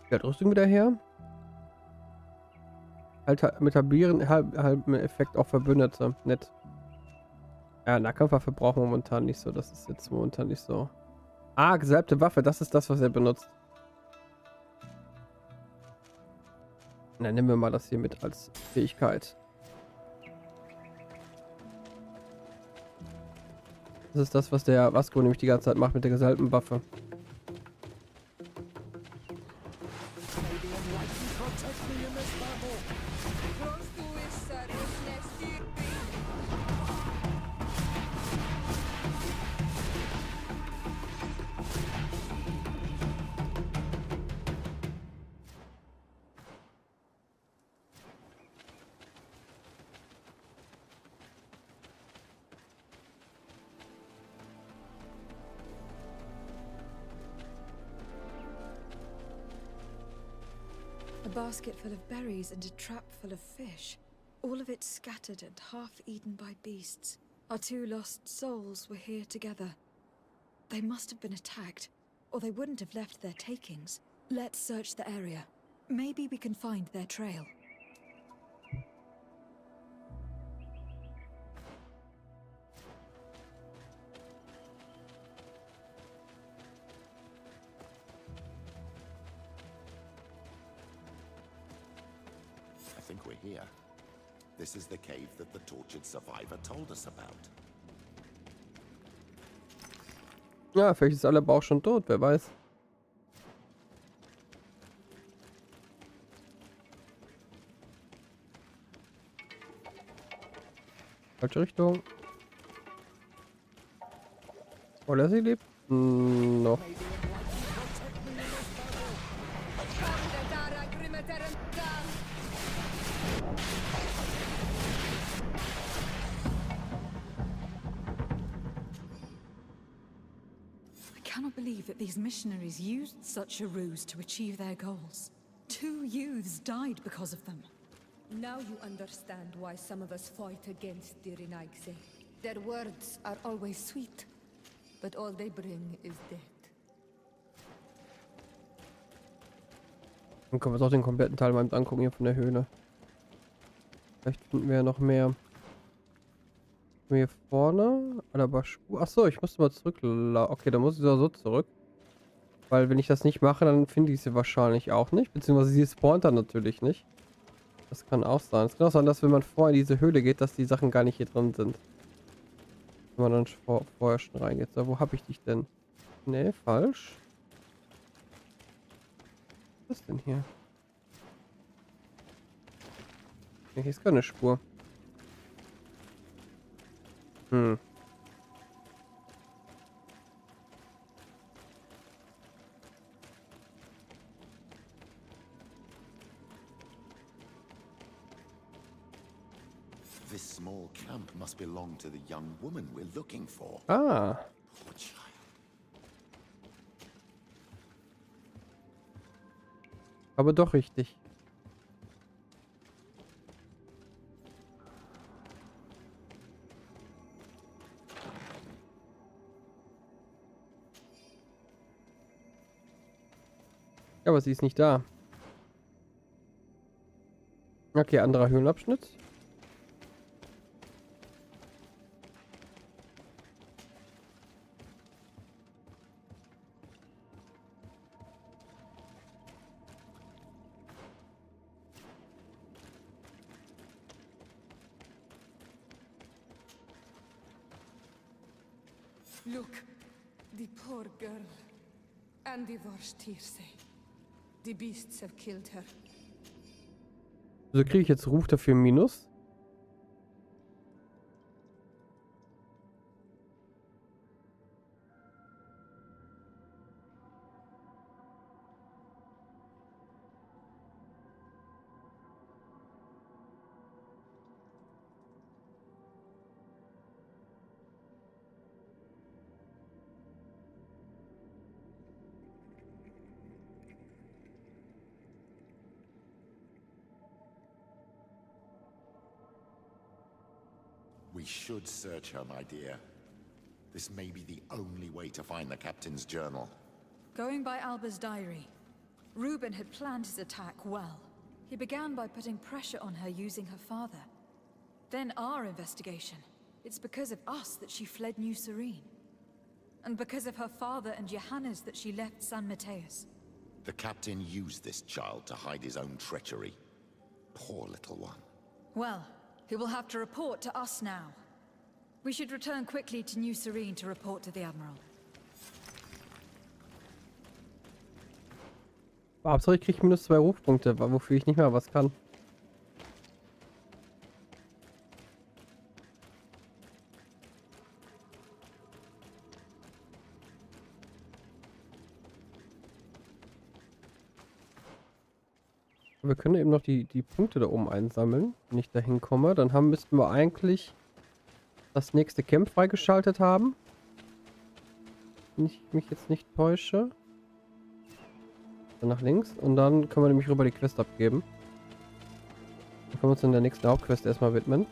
Ja, Rüstung wieder her. Halt mit halben Effekt auch Verbündete. Nett. Ja, Nahkampfwaffe brauchen wir momentan nicht so. Das ist jetzt momentan nicht so. Ah, gesalbte Waffe. Das ist das, was er benutzt. Na, nehmen wir mal das hier mit als Fähigkeit. Das ist das, was der Vasco nämlich die ganze Zeit macht mit der gesalbten Waffe. A basket full of berries and a trap full of fish. All of it scattered and half eaten by beasts. Our 2 lost souls were here together. They must have been attacked, or they wouldn't have left their takings. Let's search the area. Maybe we can find their trail. I think we're here. This is the cave that the tortured survivor told us about. Ja, vielleicht ist alle aber auch schon tot, wer weiß. Falsche Richtung. Oder sie lebt? Noch. I cannot believe that these missionaries used such a ruse to achieve their goals. 2 youths died because of them. Now you understand why some of us fight against the Renaigse. Their words are always sweet, but all they bring is death. Dann können wir uns auch den kompletten Teil mal angucken hier von der Höhle. Vielleicht finden wir ja noch mehr. Hier vorne. Achso, ich musste mal zurück. Okay, dann muss ich so zurück. Weil wenn ich das nicht mache, dann finde ich sie wahrscheinlich auch nicht. Beziehungsweise sie spawnt dann natürlich nicht. Das kann auch sein. Es kann auch sein, dass wenn man vorher in diese Höhle geht, dass die Sachen gar nicht hier drin sind. Wenn man dann vorher schon reingeht. So, wo habe ich dich denn? Nee, falsch. Was ist denn hier? Okay, hier ist keine Spur. Hm. This small camp must belong to the young woman we're looking for. Ah. Poor child. Aber doch richtig. Ja, aber sie ist nicht da. Okay, anderer Höhlenabschnitt. Look, the poor girl. And the Vorstirsee. The beasts have killed her. So kriege ich jetzt Ruf dafür Minus. We should search her, my dear. This may be the only way to find the captain's journal. Going by Alba's diary, Reuben had planned his attack well. He began by putting pressure on her using her father. Then our investigation. It's because of us that she fled New Serene. And because of her father and Johannes that she left San Mateus. The captain used this child to hide his own treachery. Poor little one. Well, he will have to report to us now. We should return quickly to New Serene to report to the Admiral. Hauptsache ich kriege minus 2 Rufpunkte, wofür ich nicht mehr was kann. Wir können eben noch die Punkte da oben einsammeln, wenn ich da hinkomme. Dann müssten wir eigentlich das nächste Camp freigeschaltet haben. Wenn ich mich jetzt nicht täusche. Dann nach links. Und dann können wir nämlich rüber die Quest abgeben. Dann können wir uns in der nächsten Hauptquest erstmal widmen.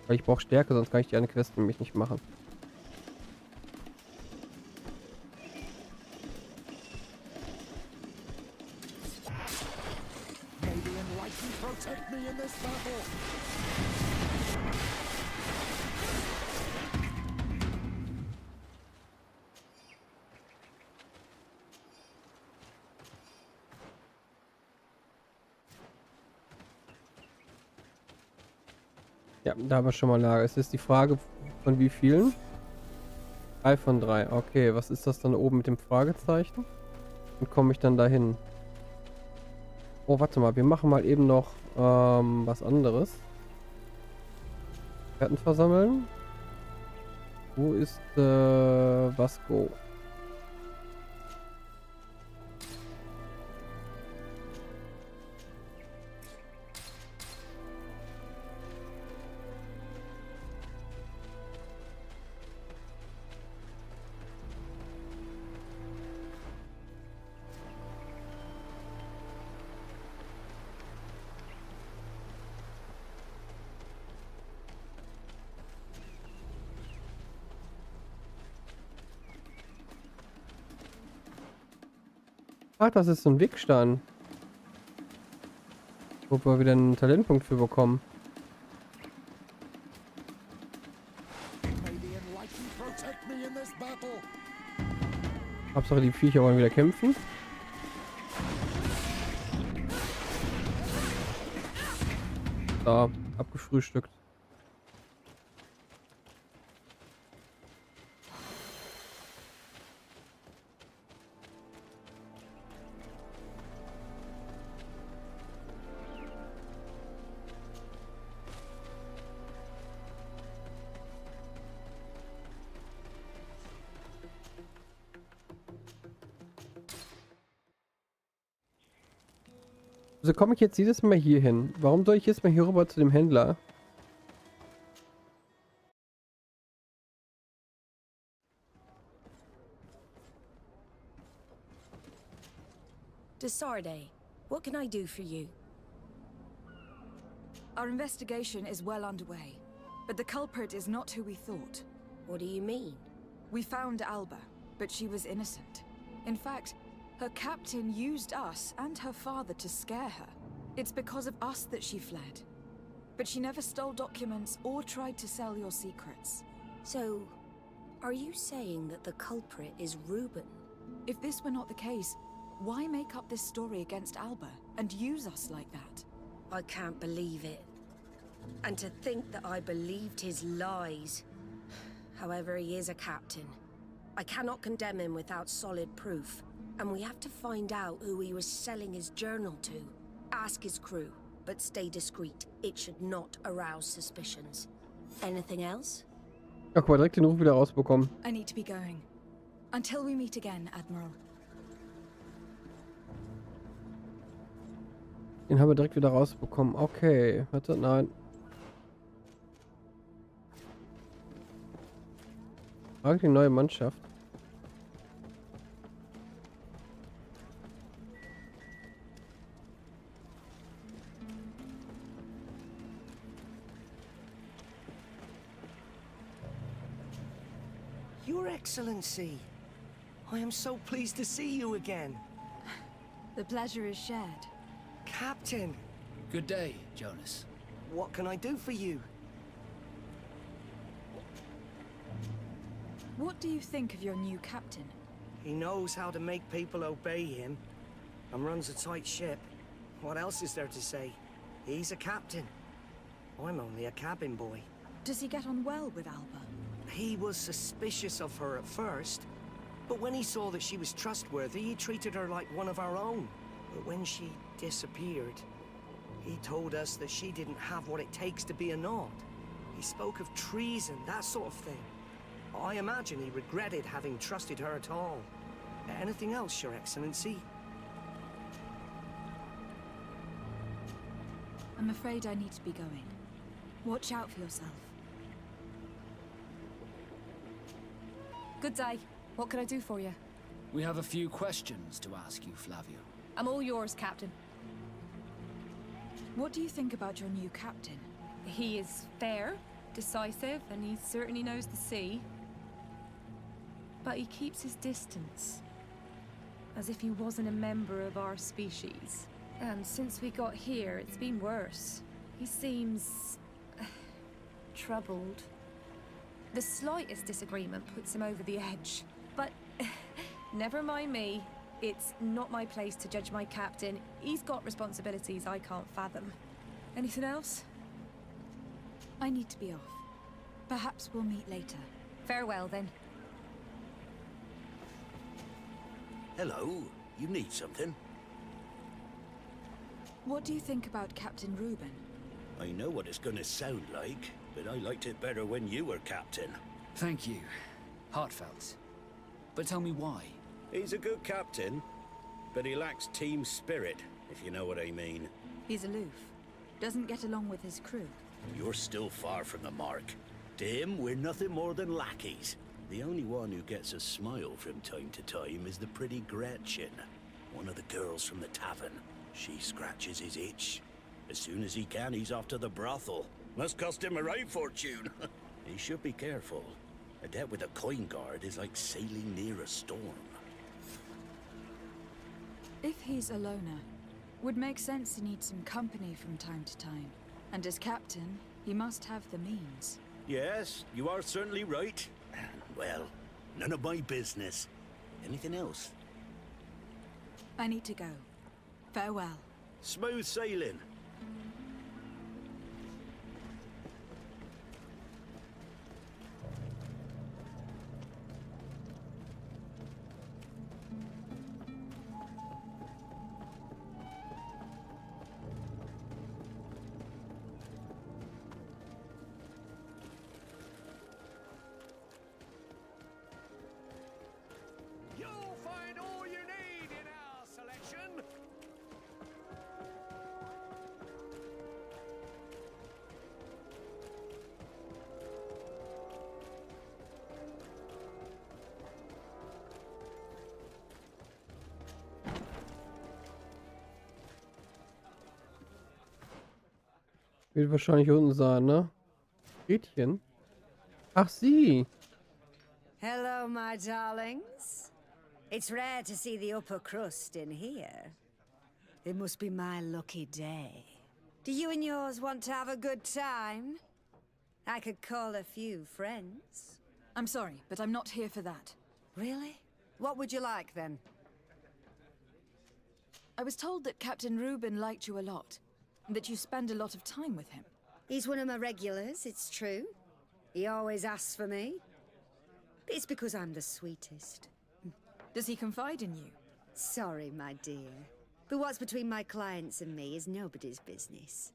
Weil ich brauche Stärke, sonst kann ich die eine Quest nämlich nicht machen. Ja, da haben wir schon mal Lager. Es ist die Frage von wie vielen? 3 von 3. Okay, was ist das dann oben mit dem Fragezeichen? Und komme ich dann dahin? Oh, warte mal. Wir machen mal eben noch was anderes. Karten versammeln. Wo ist Vasco? Ach, das ist so ein Wegstein. Wo wir wieder einen Talentpunkt für bekommen. Hauptsache die Viecher wollen wieder kämpfen. Da, abgefrühstückt. Also komme ich jetzt jedes Mal hier hin? Warum soll ich jetzt mal hier rüber zu dem Händler? Desarde, what can I do for you? Our investigation is well underway, but the culprit is not who we thought. What do you mean? We found Alba, but she was innocent. In fact, her captain used us and her father to scare her. It's because of us that she fled. But she never stole documents or tried to sell your secrets. So, are you saying that the culprit is Reuben? If this were not the case, why make up this story against Alba and use us like that? I can't believe it. And to think that I believed his lies. However, he is a captain. I cannot condemn him without solid proof, and we have to find out who he was selling his journal to. Ask his crew, but stay discreet. It should not arouse suspicions. Anything else? Ja, guck mal, direkt den Ruf wieder rausbekommen. I need to be going. Until we meet again, Admiral. Den haben wir direkt wieder rausbekommen. Okay, warte, nein. Frage die neue Mannschaft. Your Excellency, I am so pleased to see you again. The pleasure is shared. Captain, Good day, Jonas. what can I do for you? What do you think of your new captain? He knows how to make people obey him and runs a tight ship. What else is there to say? He's a captain. I'm only a cabin boy. Does he get on well with Alba? He was suspicious of her at first, but when he saw that she was trustworthy, he treated her like one of our own. But when she disappeared, he told us that she didn't have what it takes to be a Nord. He spoke of treason, that sort of thing. I imagine he regretted having trusted her at all. Anything else, Your Excellency? I'm afraid I need to be going. Watch out for yourself. Good day. What can I do for you? We have a few questions to ask you, Flavio. I'm all yours, Captain. What do you think about your new captain? He is fair, decisive, and he certainly knows the sea. But he keeps his distance. As if he wasn't a member of our species. And since we got here, it's been worse. He seems... troubled. The slightest disagreement puts him over the edge. But never mind me. It's not my place to judge my captain. He's got responsibilities I can't fathom. Anything else? I need to be off. Perhaps we'll meet later. Farewell, then. Hello, you need something? What do you think about Captain Reuben? I know what it's gonna sound like, but I liked it better when you were captain. Thank you. Heartfelt. But tell me why. He's a good captain, but he lacks team spirit, if you know what I mean. He's aloof. Doesn't get along with his crew. You're still far from the mark. To him, we're nothing more than lackeys. The only one who gets a smile from time to time is the pretty Gretchen, one of the girls from the tavern. She scratches his itch. As soon as he can, he's off to the brothel. Must cost him a right fortune. He should be careful. A debt with a coin guard is like sailing near a storm. If he's a loner, would make sense to need some company from time to time. And as captain, he must have the means. Yes, you are certainly right. Well, none of my business. Anything else? I need to go. Farewell. Smooth sailing. You'll find all you need in our selection. Wird wahrscheinlich unten sein, ne? Gretchen? Ach, sie! Hello, my darlings. It's rare to see the upper crust in here. It must be my lucky day. Do you and yours want to have a good time? I could call a few friends. I'm sorry, but I'm not here for that. Really? What would you like, then? I was told that Captain Reuben liked you a lot, and that you spend a lot of time with him. He's one of my regulars, it's true. He always asks for me. It's because I'm the sweetest. Does he confide in you? Sorry, my dear. But what's between my clients and me is nobody's business.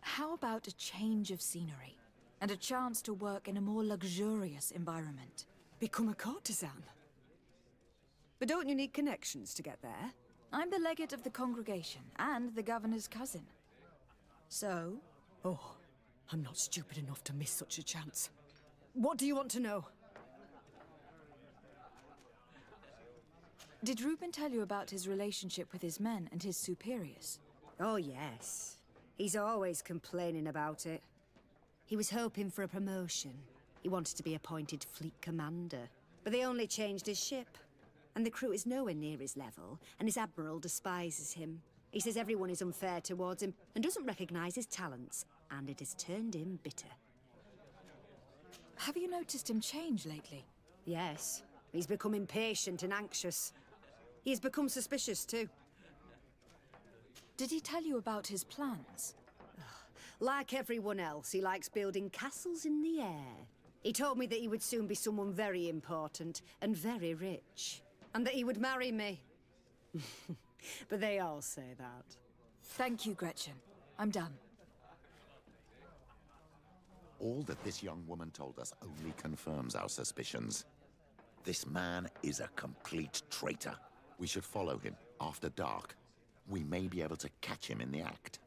How about a change of scenery? And a chance to work in a more luxurious environment? Become a courtesan? But don't you need connections to get there? I'm the legate of the congregation, and the governor's cousin. So? Oh, I'm not stupid enough to miss such a chance. What do you want to know? Did Reuben tell you about his relationship with his men and his superiors? Oh, yes. He's always complaining about it. He was hoping for a promotion. He wanted to be appointed fleet commander. But they only changed his ship. And the crew is nowhere near his level, and his admiral despises him. He says everyone is unfair towards him and doesn't recognize his talents, and it has turned him bitter. Have you noticed him change lately? Yes. He's become impatient and anxious. He has become suspicious too. Did he tell you about his plans? Like everyone else, he likes building castles in the air. He told me that he would soon be someone very important and very rich. And that he would marry me. But they all say that. Thank you, Gretchen. I'm done. All that this young woman told us only confirms our suspicions. This man is a complete traitor. We should follow him after dark. We may be able to catch him in the act.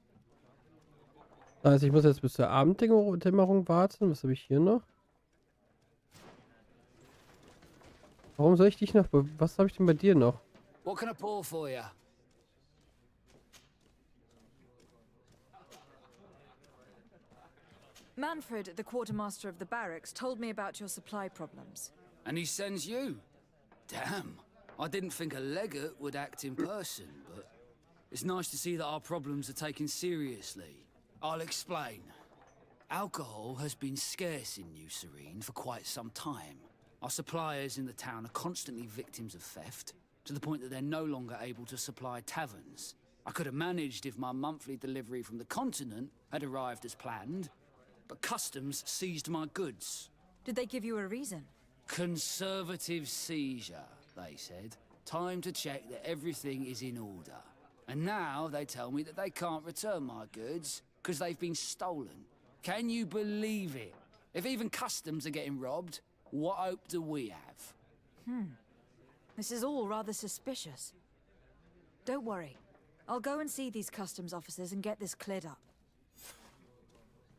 Also ich muss jetzt bis zur Abenddämmerung warten. Was habe ich hier noch? Warum soll ich dich noch... Was habe ich denn bei dir noch? What can I pour for you? Manfred, the quartermaster of the barracks, told me about your supply problems. And he sends you? Damn. I didn't think a legate would act in person, but it's nice to see that our problems are taken seriously. I'll explain. Alcohol has been scarce in New Serene for quite some time. Our suppliers in the town are constantly victims of theft, to the point that they're no longer able to supply taverns. I could have managed if my monthly delivery from the continent had arrived as planned, but customs seized my goods. Did they give you a reason? Conservative seizure, they said. Time to check that everything is in order. And now they tell me that they can't return my goods because they've been stolen. Can you believe it? If even customs are getting robbed, what hope do we have? This is all rather suspicious. Don't worry. I'll go and see these customs officers and get this cleared up.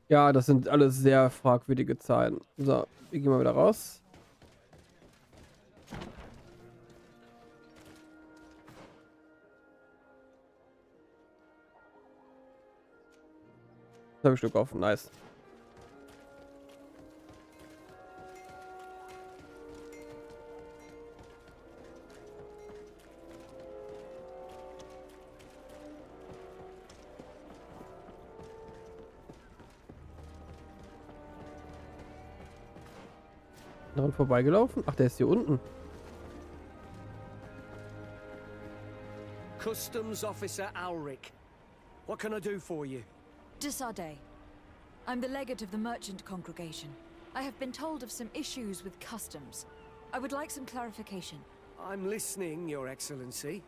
Ja, das sind alles sehr fragwürdige Zeiten. So, wir gehen mal wieder raus. Das habe ich Stück offen, nice. Daran vorbeigelaufen? Ach, der ist hier unten. Customs Officer Alric. What can I do for you? Desardet. I'm the legate of the merchant congregation. I have been told of some issues with customs. I would like some clarification. I'm listening, Your Excellency.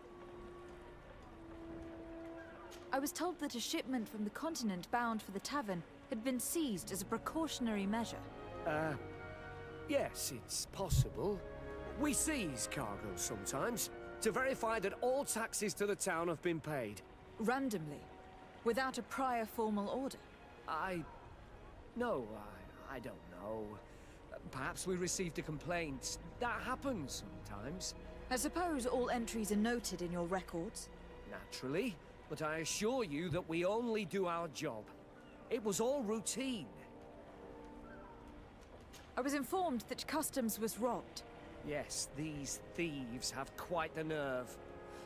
I was told that a shipment from the continent bound for the tavern had been seized as a precautionary measure. Yes, it's possible. We seize cargo sometimes to verify that all taxes to the town have been paid. Randomly, without a prior formal order. No, I don't know. Perhaps we received a complaint. That happens sometimes. I suppose all entries are noted in your records? Naturally, but I assure you that we only do our job. It was all routine. I was informed that customs was robbed. Yes, these thieves have quite the nerve.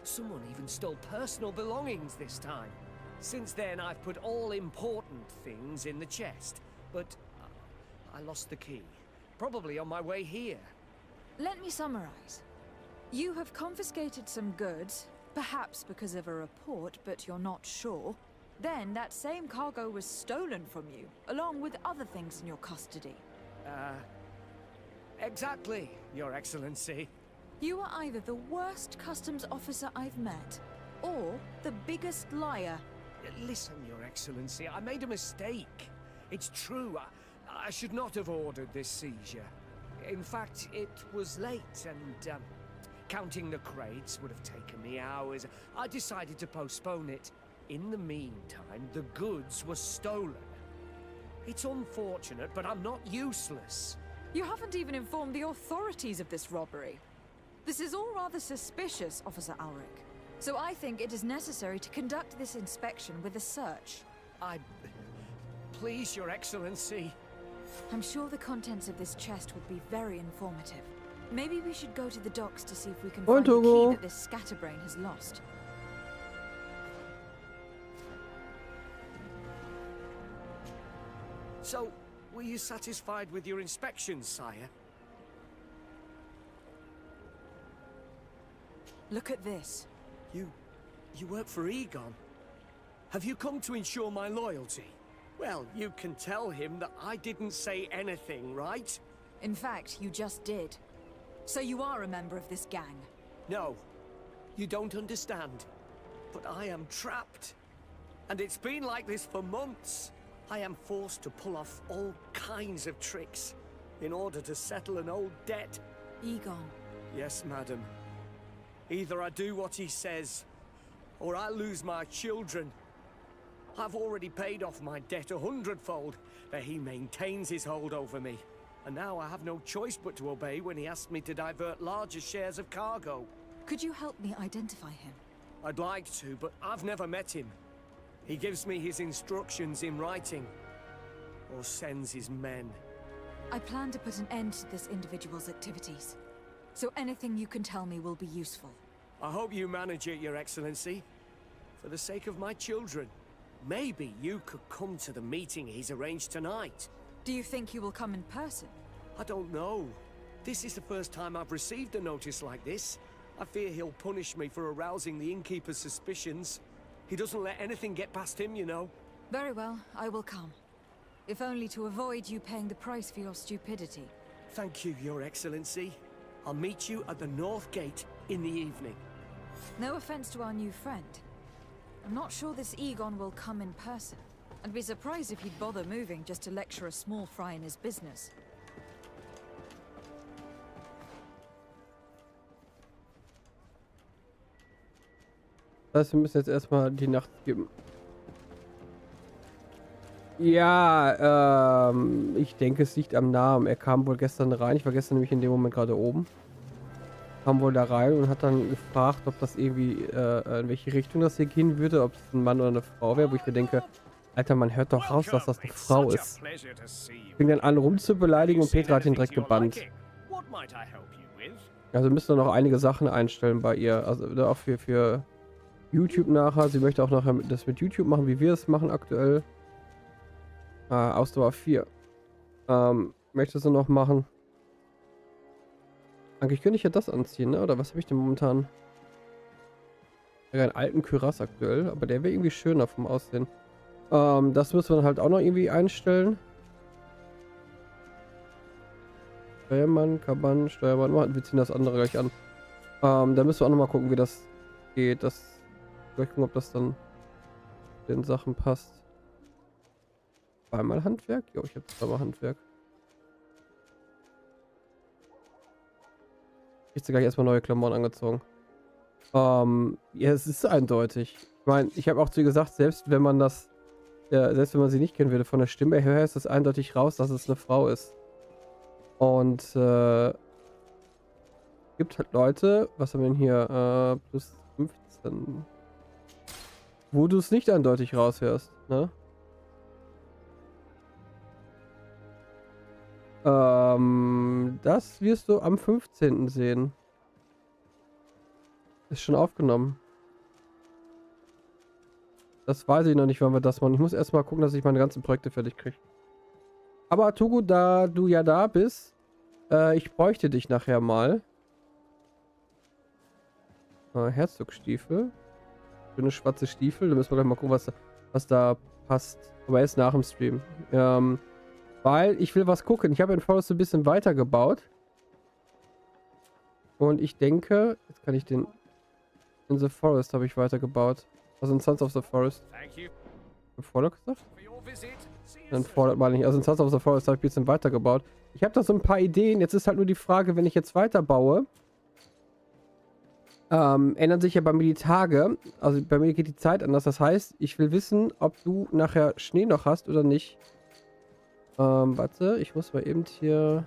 Someone even stole personal belongings this time. Since then, I've put all important things in the chest, but I lost the key. Probably on my way here. Let me summarize. You have confiscated some goods, perhaps because of a report, but you're not sure. Then that same cargo was stolen from you, along with other things in your custody. Exactly, Your Excellency. You are either the worst customs officer I've met, or the biggest liar. Listen, Your Excellency, I made a mistake. It's true, I should not have ordered this seizure. In fact, it was late and, counting the crates would have taken me hours. I decided to postpone it. In the meantime, the goods were stolen. It's unfortunate, but I'm not useless. You haven't even informed the authorities of this robbery. This is all rather suspicious, Officer Ulrich. So I think it is necessary to conduct this inspection with a search. Please, Your Excellency. I'm sure the contents of this chest would be very informative. Maybe we should go to the docks to see if we can find the key that this scatterbrain has lost. So, were you satisfied with your inspection, sire? Look at this. You work for Egon? Have you come to ensure my loyalty? Well, you can tell him that I didn't say anything, right? In fact, you just did. So you are a member of this gang? No, you don't understand. But I am trapped. And it's been like this for months. I am forced to pull off all kinds of tricks in order to settle an old debt. Egon. Yes, madam. Either I do what he says, or I lose my children. I've already paid off my debt 100-fold, but he maintains his hold over me. And now I have no choice but to obey when he asks me to divert larger shares of cargo. Could you help me identify him? I'd like to, but I've never met him. He gives me his instructions in writing, or sends his men. I plan to put an end to this individual's activities, so anything you can tell me will be useful. I hope you manage it, Your Excellency. For the sake of my children, maybe you could come to the meeting he's arranged tonight. Do you think he will come in person? I don't know. This is the first time I've received a notice like this. I fear he'll punish me for arousing the innkeeper's suspicions. He doesn't let anything get past him, you know. Very well, I will come. If only to avoid you paying the price for your stupidity. Thank you, Your Excellency. I'll meet you at the North Gate in the evening. No offense to our new friend. I'm not sure this Egon will come in person. I'd be surprised if he'd bother moving just to lecture a small fry in his business. Das heißt, wir müssen jetzt erstmal die Nacht geben. Ja, ich denke, es liegt am Namen. Er kam wohl gestern rein. Ich war gestern nämlich in dem Moment gerade oben. Kam wohl da rein und hat dann gefragt, ob das irgendwie, in welche Richtung das hier gehen würde, ob es ein Mann oder eine Frau wäre, wo ich mir denke, Alter, man hört doch raus, dass das eine Frau ist. Fing dann an rumzubeleidigen und Petra hat ihn direkt gebannt. Also müssen wir noch einige Sachen einstellen bei ihr. Also auch für YouTube nachher. Sie möchte auch nachher das mit YouTube machen, wie wir es machen aktuell. Ausdauer 4. Möchte sie noch machen. Eigentlich könnte ich ja das anziehen, ne? Oder was habe ich denn momentan? Ja, einen alten Kürass aktuell, aber der wäre irgendwie schöner vom Aussehen. Das müssen wir dann halt auch noch irgendwie einstellen. Steuermann, Kaban, Steuermann. Wir ziehen das andere gleich an. Da müssen wir auch nochmal gucken, wie das geht. Vielleicht gucken, ob das dann den Sachen passt. Zweimal Handwerk? Jo, ich habe zweimal Handwerk. Ich habe gleich erstmal neue Klamotten angezogen. Ja, es ist eindeutig. Ich meine, ich habe auch zu ihr gesagt, selbst wenn man das, selbst wenn man sie nicht kennen würde, von der Stimme her ist es eindeutig raus, dass es eine Frau ist. Und gibt halt Leute, was haben wir denn hier? Plus 15. Wo du es nicht eindeutig raushörst, ne? Das wirst du am 15. sehen. Ist schon aufgenommen. Das weiß ich noch nicht, wann wir das machen. Ich muss erstmal gucken, dass ich meine ganzen Projekte fertig kriege. Aber Togo, da du ja da bist, ich bräuchte dich nachher mal. Herzogstiefel. Schöne schwarze Stiefel. Da müssen wir gleich mal gucken, was was da passt. Aber erst nach dem Stream. Weil ich will was gucken. Ich habe in Forest ein bisschen weitergebaut. Und ich denke, jetzt kann ich den in the Forest habe ich weitergebaut. Also in Sons of the Forest. Fallout gesagt? Dann Fallout mal nicht. Also in Sons of the Forest habe ich ein bisschen weitergebaut. Ich habe da so ein paar Ideen. Jetzt ist halt nur die Frage, wenn ich jetzt weiterbaue, ändern sich ja bei mir die Tage. Also bei mir geht die Zeit anders. Das heißt, ich will wissen, ob du nachher Schnee noch hast oder nicht. Warte, ich muss mal eben hier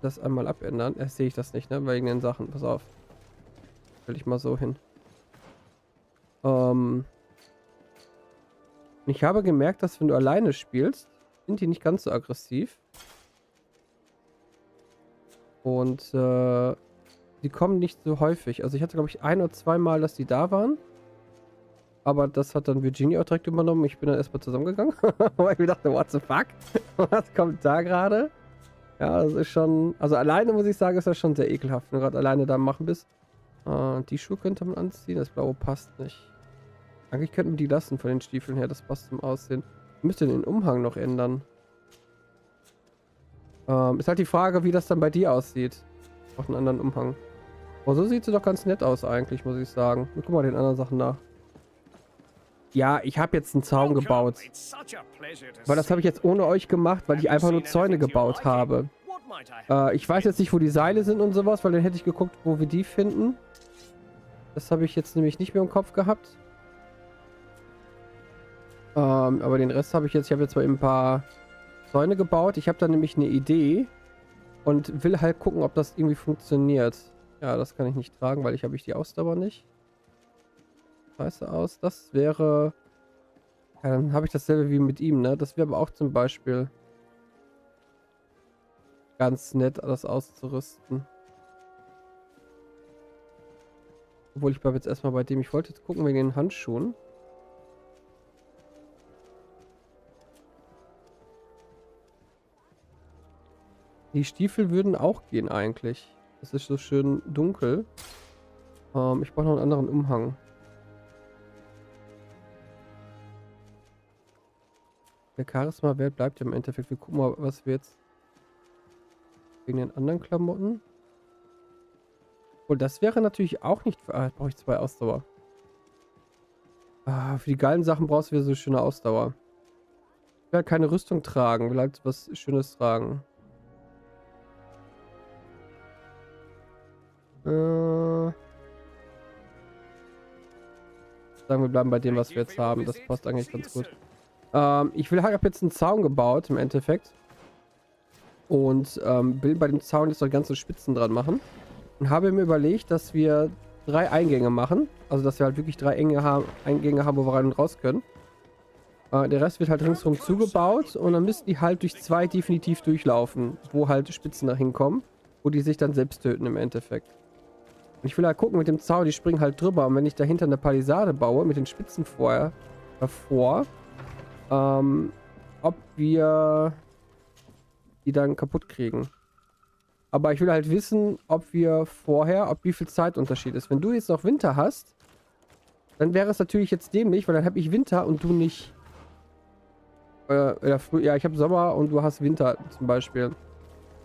das einmal abändern. Erst sehe ich das nicht, ne? Wegen den Sachen. Pass auf. Will ich mal so hin. Ich habe gemerkt, dass wenn du alleine spielst, sind die nicht ganz so aggressiv. Und die kommen nicht so häufig. Also ich hatte, glaube ich, 1 oder 2 Mal, dass die da waren. Aber das hat dann Virginia auch direkt übernommen. Ich bin dann erstmal zusammengegangen. Weil ich mir dachte, what the fuck? Was kommt da gerade? Ja, das ist schon... Also alleine, muss ich sagen, ist das schon sehr ekelhaft, wenn du gerade alleine da am Machen bist. Die Schuhe könnte man anziehen. Das Blaue passt nicht. Eigentlich könnten wir die lassen von den Stiefeln her. Das passt zum Aussehen. Ich müsste den Umhang noch ändern. Ist halt die Frage, wie das dann bei dir aussieht. Auf einen anderen Umhang. Aber so sieht sie doch ganz nett aus eigentlich, muss ich sagen. Wir gucken mal den anderen Sachen nach. Ja, ich habe jetzt einen Zaun gebaut. Weil das habe ich jetzt ohne euch gemacht, weil ich einfach nur Zäune gebaut habe. Ich weiß jetzt nicht, wo die Seile sind und sowas, weil dann hätte ich geguckt, wo wir die finden. Das habe ich jetzt nämlich nicht mehr im Kopf gehabt. Aber den Rest habe ich jetzt... Ich habe jetzt mal eben ein paar Zäune gebaut. Ich habe da nämlich eine Idee und will halt gucken, ob das irgendwie funktioniert. Ja, das kann ich nicht tragen, weil habe ich die Ausdauer nicht. Scheiße aus. Das wäre... Ja, dann habe ich dasselbe wie mit ihm, ne? Das wäre aber auch zum Beispiel ganz nett, das auszurüsten. Obwohl, ich bleibe jetzt erstmal bei dem. Ich wollte jetzt gucken wegen den Handschuhen. Die Stiefel würden auch gehen eigentlich. Es ist so schön dunkel. Ich brauche noch einen anderen Umhang. Der Charisma-Wert bleibt im Endeffekt. Wir gucken mal, was wir jetzt wegen den anderen Klamotten. Und das wäre natürlich auch nicht... brauche ich 2 Ausdauer. Für die geilen Sachen brauchst du wieder so schöne Ausdauer. Ich will halt keine Rüstung tragen. Ich will halt was Schönes tragen. Sagen wir bleiben bei dem, was wir jetzt haben. Das passt eigentlich ganz gut. Ich will halt, habe jetzt einen Zaun gebaut im Endeffekt. Und will bei dem Zaun jetzt noch ganze Spitzen dran machen. Und habe mir überlegt, dass wir 3 Eingänge machen. Also dass wir halt wirklich 3 Eingänge haben, wo wir rein und raus können. Der Rest wird halt ringsherum zugebaut. Und dann müssen die halt durch 2 definitiv durchlaufen. Wo halt Spitzen da hinkommen. Wo die sich dann selbst töten im Endeffekt. Und ich will halt gucken mit dem Zaun, die springen halt drüber. Und wenn ich dahinter eine Palisade baue, mit den Spitzen vorher davor, ob wir die dann kaputt kriegen. Aber ich will halt wissen, ob wie viel Zeitunterschied ist. Wenn du jetzt noch Winter hast, dann wäre es natürlich jetzt dämlich, weil dann habe ich Winter und du nicht. Ja, ich habe Sommer und du hast Winter zum Beispiel.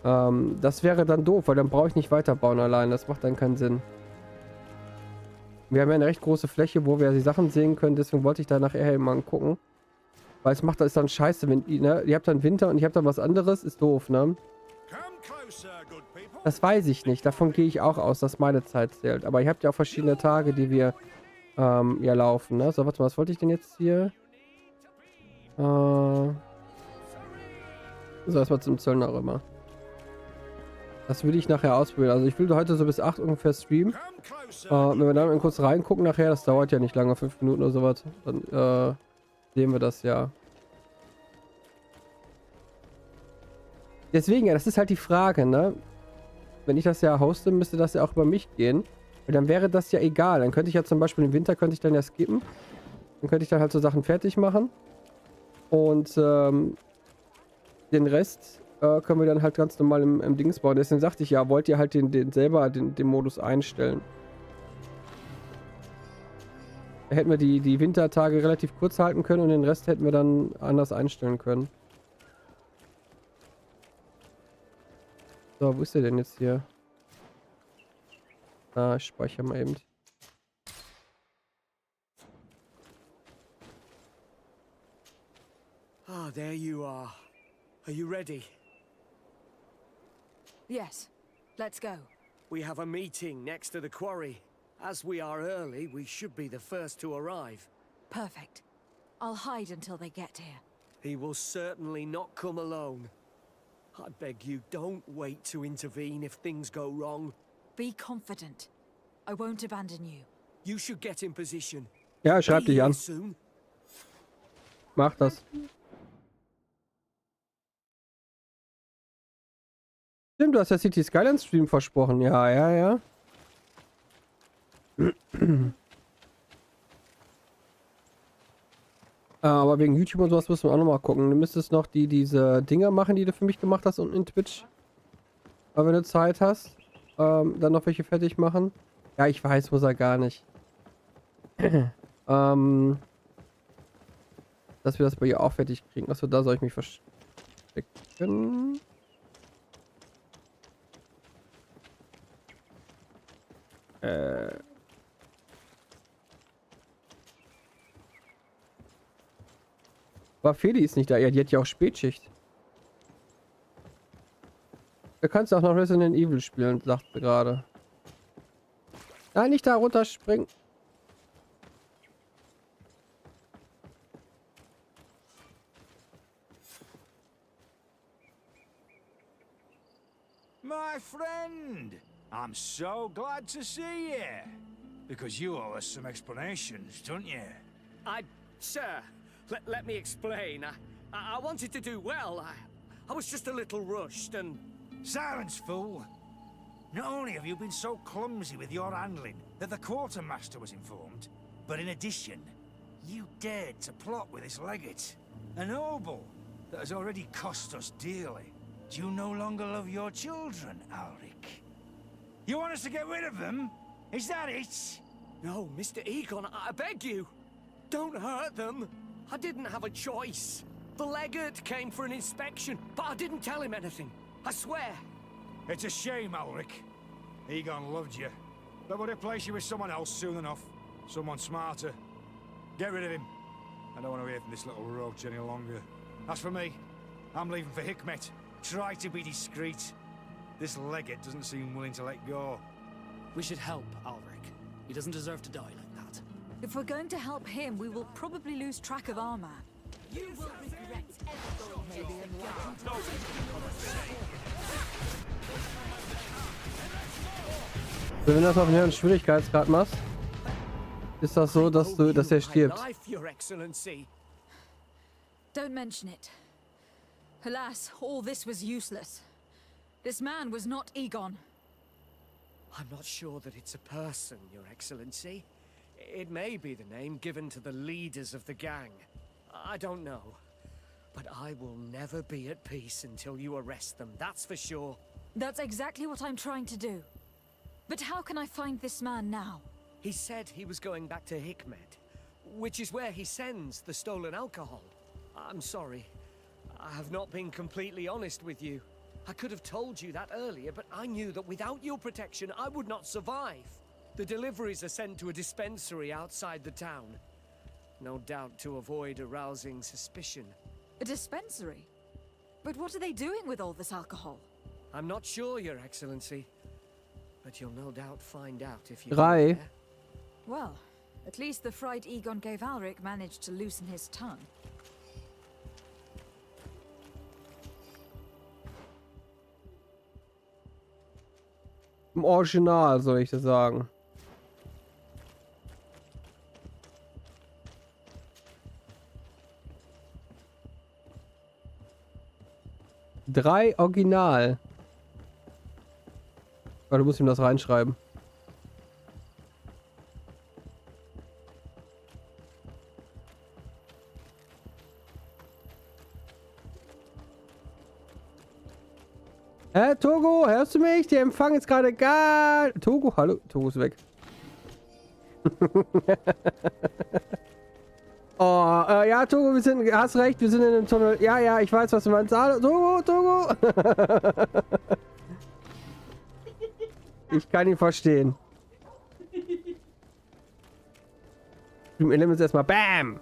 Das wäre dann doof, weil dann brauche ich nicht weiterbauen allein. Das macht dann keinen Sinn. Wir haben ja eine recht große Fläche, wo wir die Sachen sehen können. Deswegen wollte ich da nachher mal gucken. Weil es macht, das ist dann scheiße, wenn ihr habt dann Winter und ich habe dann was anderes. Ist doof, ne? Das weiß ich nicht. Davon gehe ich auch aus, dass meine Zeit zählt. Aber ihr habt ja auch verschiedene Tage, die wir ja laufen, ne? So, warte mal, was wollte ich denn jetzt hier? So, erstmal zum Zöllner immer. Das will ich nachher ausprobieren. Also ich will heute so bis 8 ungefähr streamen. Wenn wir dann kurz reingucken nachher, das dauert ja nicht lange, 5 Minuten oder sowas, dann sehen wir das ja. Deswegen, ja, das ist halt die Frage, ne? Wenn ich das ja hoste, müsste das ja auch über mich gehen. Weil dann wäre das ja egal. Dann könnte ich ja zum Beispiel im Winter könnte ich dann ja skippen. Dann könnte ich dann halt so Sachen fertig machen. Und den Rest können wir dann halt ganz normal im Dings bauen. Deswegen sagte ich ja, wollt ihr halt den Modus einstellen. Da hätten wir die Wintertage relativ kurz halten können und den Rest hätten wir dann anders einstellen können. So, wo ist der denn jetzt hier? Ich speichere mal eben. Ah, there you are. Are you ready? Yes, let's go. We have a meeting next to the quarry. As we are early, we should be the first to arrive. Perfect. I'll hide until they get here. He will certainly not come alone. I beg you, don't wait to intervene if things go wrong. Be confident. I won't abandon you. You should get in position. Ja, schreib dich an. Mach das. Stimmt, du hast ja City Skylines Stream versprochen. Ja, ja, ja. Aber wegen YouTube und sowas müssen wir auch nochmal gucken. Du müsstest noch diese Dinger machen, die du für mich gemacht hast unten in Twitch. Aber wenn du Zeit hast, dann noch welche fertig machen. Ja, ich weiß, muss er gar nicht. Dass wir das bei ihr auch fertig kriegen. Achso, da soll ich mich verstecken. Aber Feli ist nicht da. Ja, die hat ja auch Spätschicht. Da kannst du auch noch Resident Evil spielen, sagt sie gerade. Nein, nicht da runterspringen. My friend, I'm so glad to see you. Because you owe us some explanations, don't you? Sir, let me explain. I wanted to do well. I was just a little rushed and... Silence, fool! Not only have you been so clumsy with your handling that the quartermaster was informed, but in addition, you dared to plot with this legate, a noble that has already cost us dearly. Do you no longer love your children, Alric? You want us to get rid of them? Is that it? No, Mr. Egon, I beg you. Don't hurt them. I didn't have a choice. The legate came for an inspection, but I didn't tell him anything. I swear. It's a shame, Alric. Egon loved you, but would replace you with someone else soon enough. Someone smarter. Get rid of him. I don't want to hear from this little roach any longer. As for me, I'm leaving for Hikmet. Try to be discreet. This legate doesn't seem willing to let go. We should help Alric. He doesn't deserve to die like that. If we're going to help him, we will probably lose track of our man. You will regret ever going to the enlightened. Wenn du das auf einen höheren Schwierigkeitsgrad machst, ist das so, dass er stirbt. Don't mention it. Alas, all this was useless. This man was not Egon. I'm not sure that it's a person, Your Excellency. It may be the name given to the leaders of the gang. I don't know. But I will never be at peace until you arrest them, that's for sure. That's exactly what I'm trying to do. But how can I find this man now? He said he was going back to Hikmet, which is where he sends the stolen alcohol. I'm sorry. I have not been completely honest with you. I could have told you that earlier, but I knew that without your protection, I would not survive. The deliveries are sent to a dispensary outside the town. No doubt to avoid arousing suspicion. A dispensary? But what are they doing with all this alcohol? I'm not sure, Your Excellency. But you'll no doubt find out if you... 3. Well, at least the fright Egon gave Alric managed to loosen his tongue. Im Original, soll ich das sagen. Drei Original. Aber du musst ihm das reinschreiben. Hä, Togo, hörst du mich? Der Empfang ist gerade gar... Togo, hallo? Togo ist weg. Oh, ja, Togo, hast recht, wir sind in einem Tunnel. Ja, ja, ich weiß, was du meinst. Ah, Togo, Togo. Ich kann ihn verstehen. Stream Elements erstmal. Bam!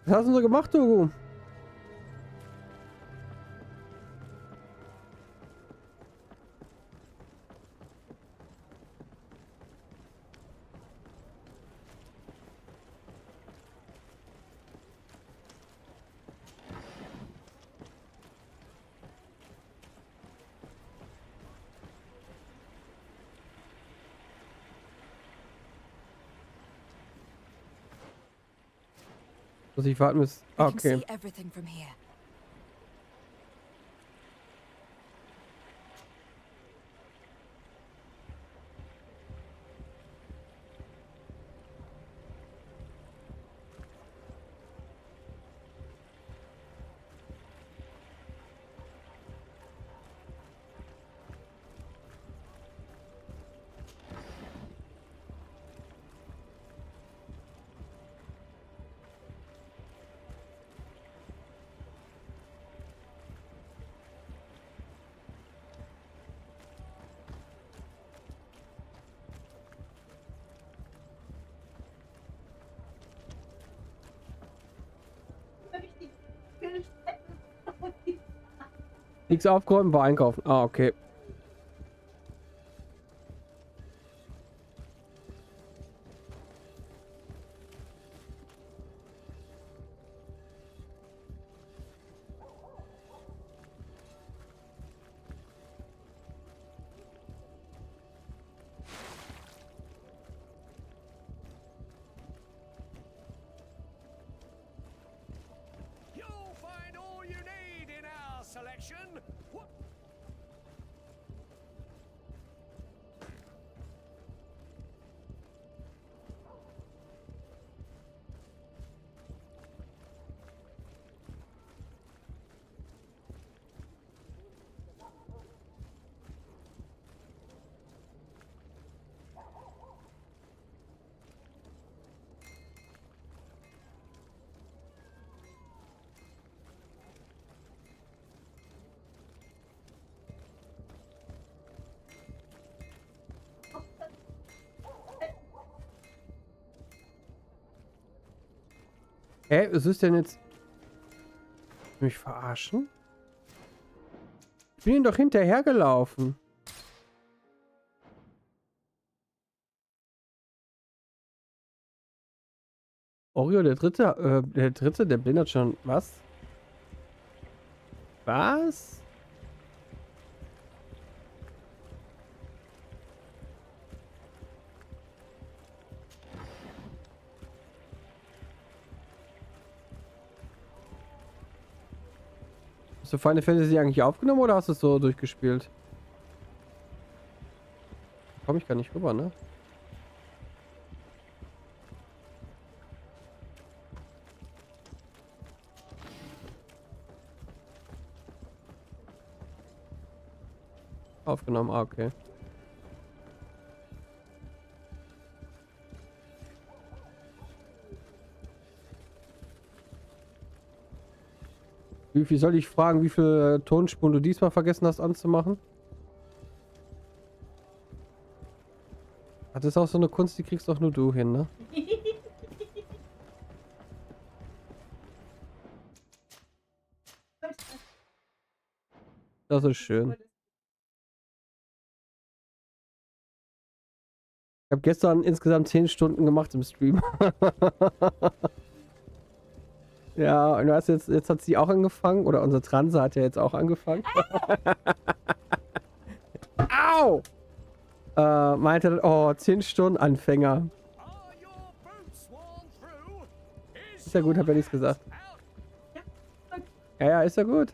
Was hast du denn so gemacht, Togo? Muss ich warten bis... Ah, okay. Nichts aufgeräumt, war einkaufen. Ah, okay. Hä, was ist denn jetzt? Mich verarschen? Ich bin ihm doch hinterhergelaufen. Oreo, der dritte, der blendet schon. Was? Was? Hast du Final Fantasy eigentlich aufgenommen oder hast du es so durchgespielt? Komm ich gar nicht rüber, ne? Aufgenommen, ah, okay. Wie viel soll ich fragen, wie viele Tonspuren du diesmal vergessen hast anzumachen? Das ist auch so eine Kunst, die kriegst doch nur du hin, ne? Das ist schön. Ich habe gestern insgesamt 10 Stunden gemacht im Stream. Ja, und du hast jetzt hat sie auch angefangen, oder unser Transe hat ja jetzt auch angefangen. Au! Meinte dann, oh, 10 Stunden Anfänger. Ist ja gut, hab ja nichts gesagt. Ja, ja, ist ja gut.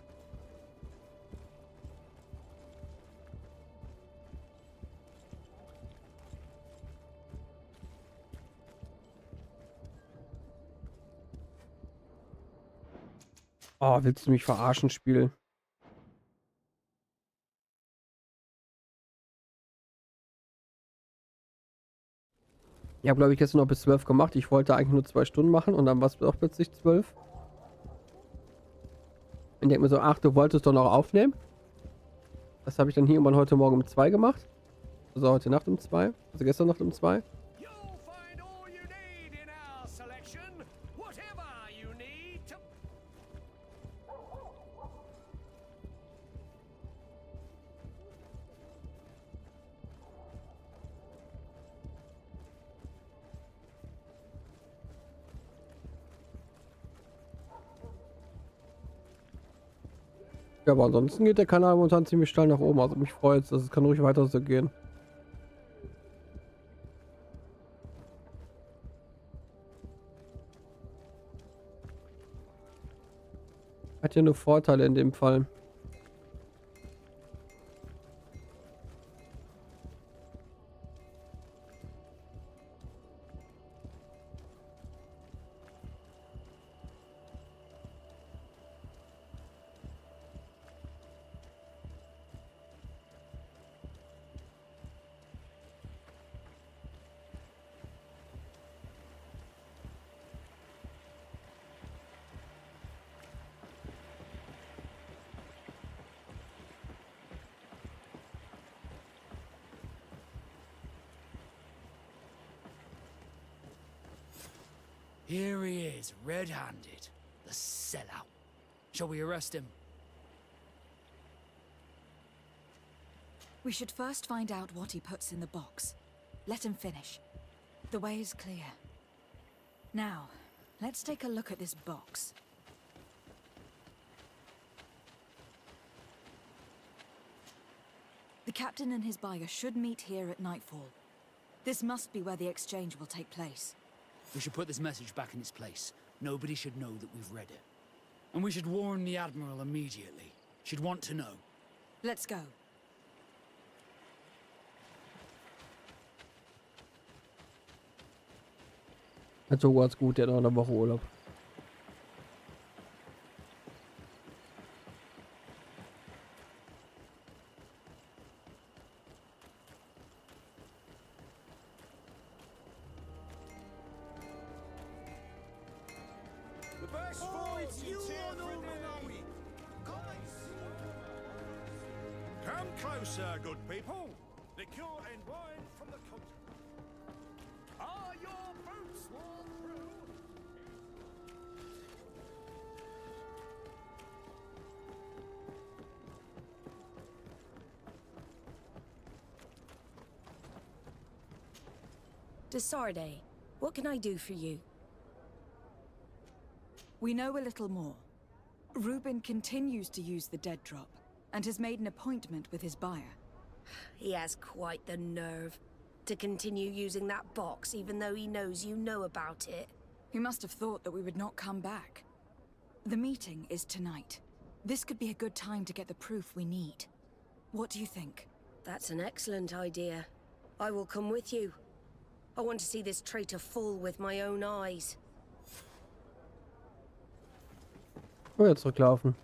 Oh, willst du mich verarschen, Spiel? Ich habe, glaube ich, gestern noch bis 12 gemacht. Ich wollte eigentlich nur 2 Stunden machen und dann war es auch plötzlich 12. Ich denke mir so, ach, du wolltest doch noch aufnehmen. Das habe ich dann hier irgendwann heute Morgen um 2 gemacht. Also heute Nacht um 2. Also gestern Nacht um 2. Ja, aber ansonsten geht der Kanal momentan ziemlich steil nach oben. Also mich freut es, es kann ruhig weiter so gehen. Hat ja nur Vorteile in dem Fall. Here he is, red-handed. The sellout. Shall we arrest him? We should first find out what he puts in the box. Let him finish. The way is clear. Now, let's take a look at this box. The captain and his buyer should meet here at nightfall. This must be where the exchange will take place. We should put this message back in its place. Nobody should know that we've read it. And we should warn the Admiral immediately. She'd want to know. Let's go. Hat so ganz gut, der hat noch eine Woche Urlaub. Come closer, good people. Liqueur and wine from the continent. Are your boots worn through? Desarde, what can I do for you? We know a little more. Reuben continues to use the dead drop, and has made an appointment with his buyer. He has quite the nerve to continue using that box even though he knows you know about it. He must have thought that we would not come back. The meeting is tonight. This could be a good time to get the proof we need. What do you think? That's an excellent idea. I will come with you. I want to see this traitor fall with my own eyes. Oh, jetzt zurücklaufen.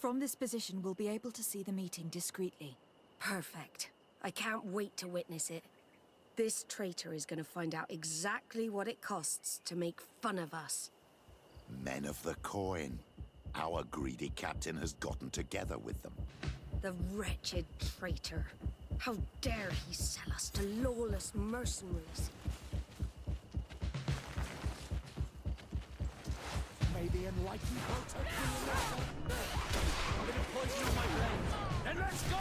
From this position, we'll be able to see the meeting discreetly. Perfect. I can't wait to witness it. This traitor is going to find out exactly what it costs to make fun of us. Men of the coin. Our greedy captain has gotten together with them. The wretched traitor. How dare he sell us to lawless mercenaries? May the enlightened protect me. A little poison on my blade. Then let's go!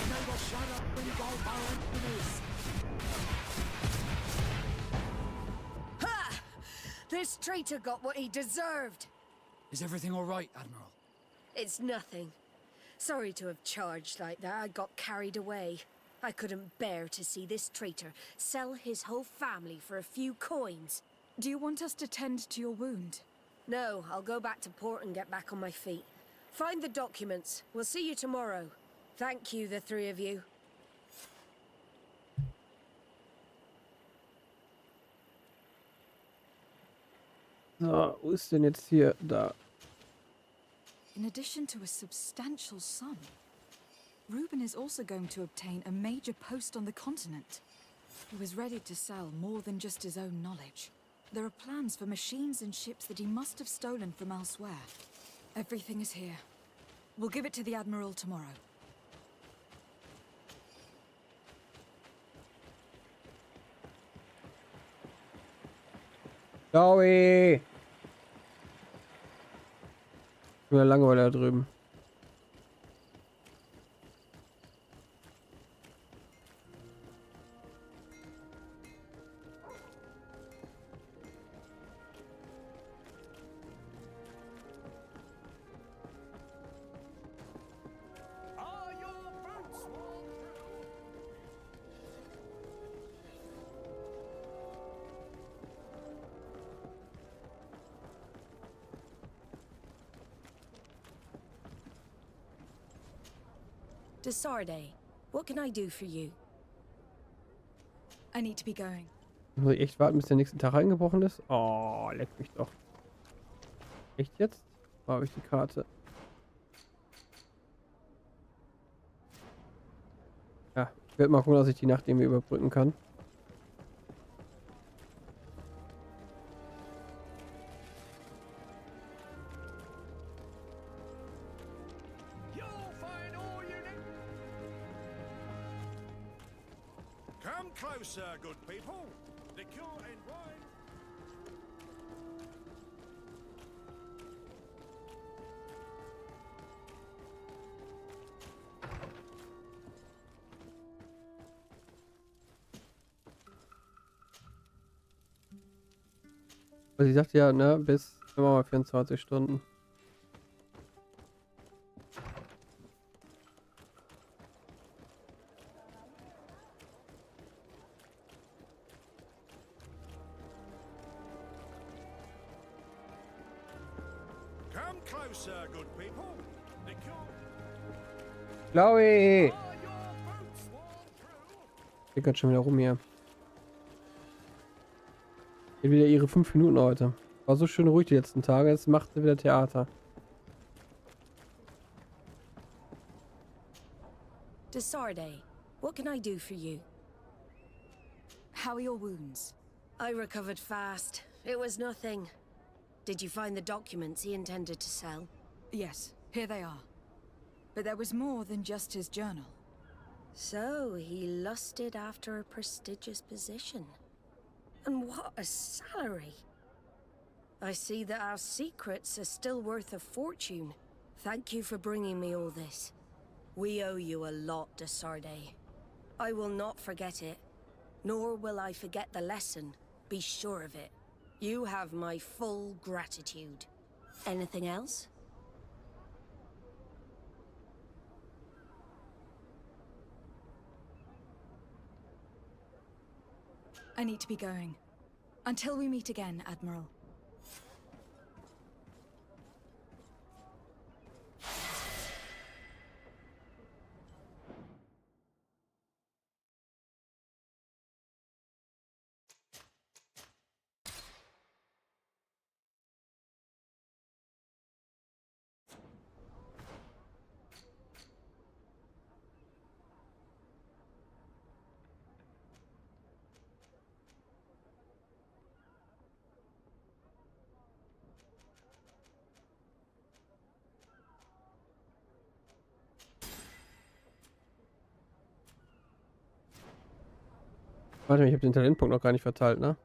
And I will shut up and engulf our enemies. Ha! This traitor got what he deserved. Is everything all right, Admiral? It's nothing. Sorry to have charged like that. I got carried away. I couldn't bear to see this traitor sell his whole family for a few coins. Do you want us to tend to your wound? No, I'll go back to port and get back on my feet. Find the documents. We'll see you tomorrow. Thank you, the three of you. So, wo ist denn jetzt hier? Da. In addition to a substantial sum, Reuben is also going to obtain a major post on the continent. He was ready to sell more than just his own knowledge. There are plans for machines and ships that he must have stolen from elsewhere. Everything is here. We'll give it to the Admiral tomorrow. Chloe! Wieder Langeweile da drüben. Desarde, what can I do for you? I need to be going. Muss ich echt warten, bis der nächste Tag eingebrochen ist? Oh, leck mich doch. Echt jetzt? Wo habe ich die Karte? Ja, ich werde mal gucken, dass ich die Nacht irgendwie überbrücken kann. Come closer, good people. Liqueur and wine. Also ich dachte ja, ne, bis immer mal 24 Stunden. Come closer, good people. Liqueur. Chloe! Dickert schon wieder rum hier. Geht wieder ihre 5 Minuten heute. War so schön ruhig die letzten Tage, jetzt macht sie wieder Theater. Desarde, what can I do for you? How are your wounds? I recovered fast. It was nothing. Did you find the documents he intended to sell? Yes, here they are. But there was more than just his journal. So, he lusted after a prestigious position. And what a salary! I see that our secrets are still worth a fortune. Thank you for bringing me all this. We owe you a lot, Desarde. I will not forget it, nor will I forget the lesson. Be sure of it. You have my full gratitude. Anything else? I need to be going. Until we meet again, Admiral. Warte mal, ich habe den Talentpunkt noch gar nicht verteilt, ne?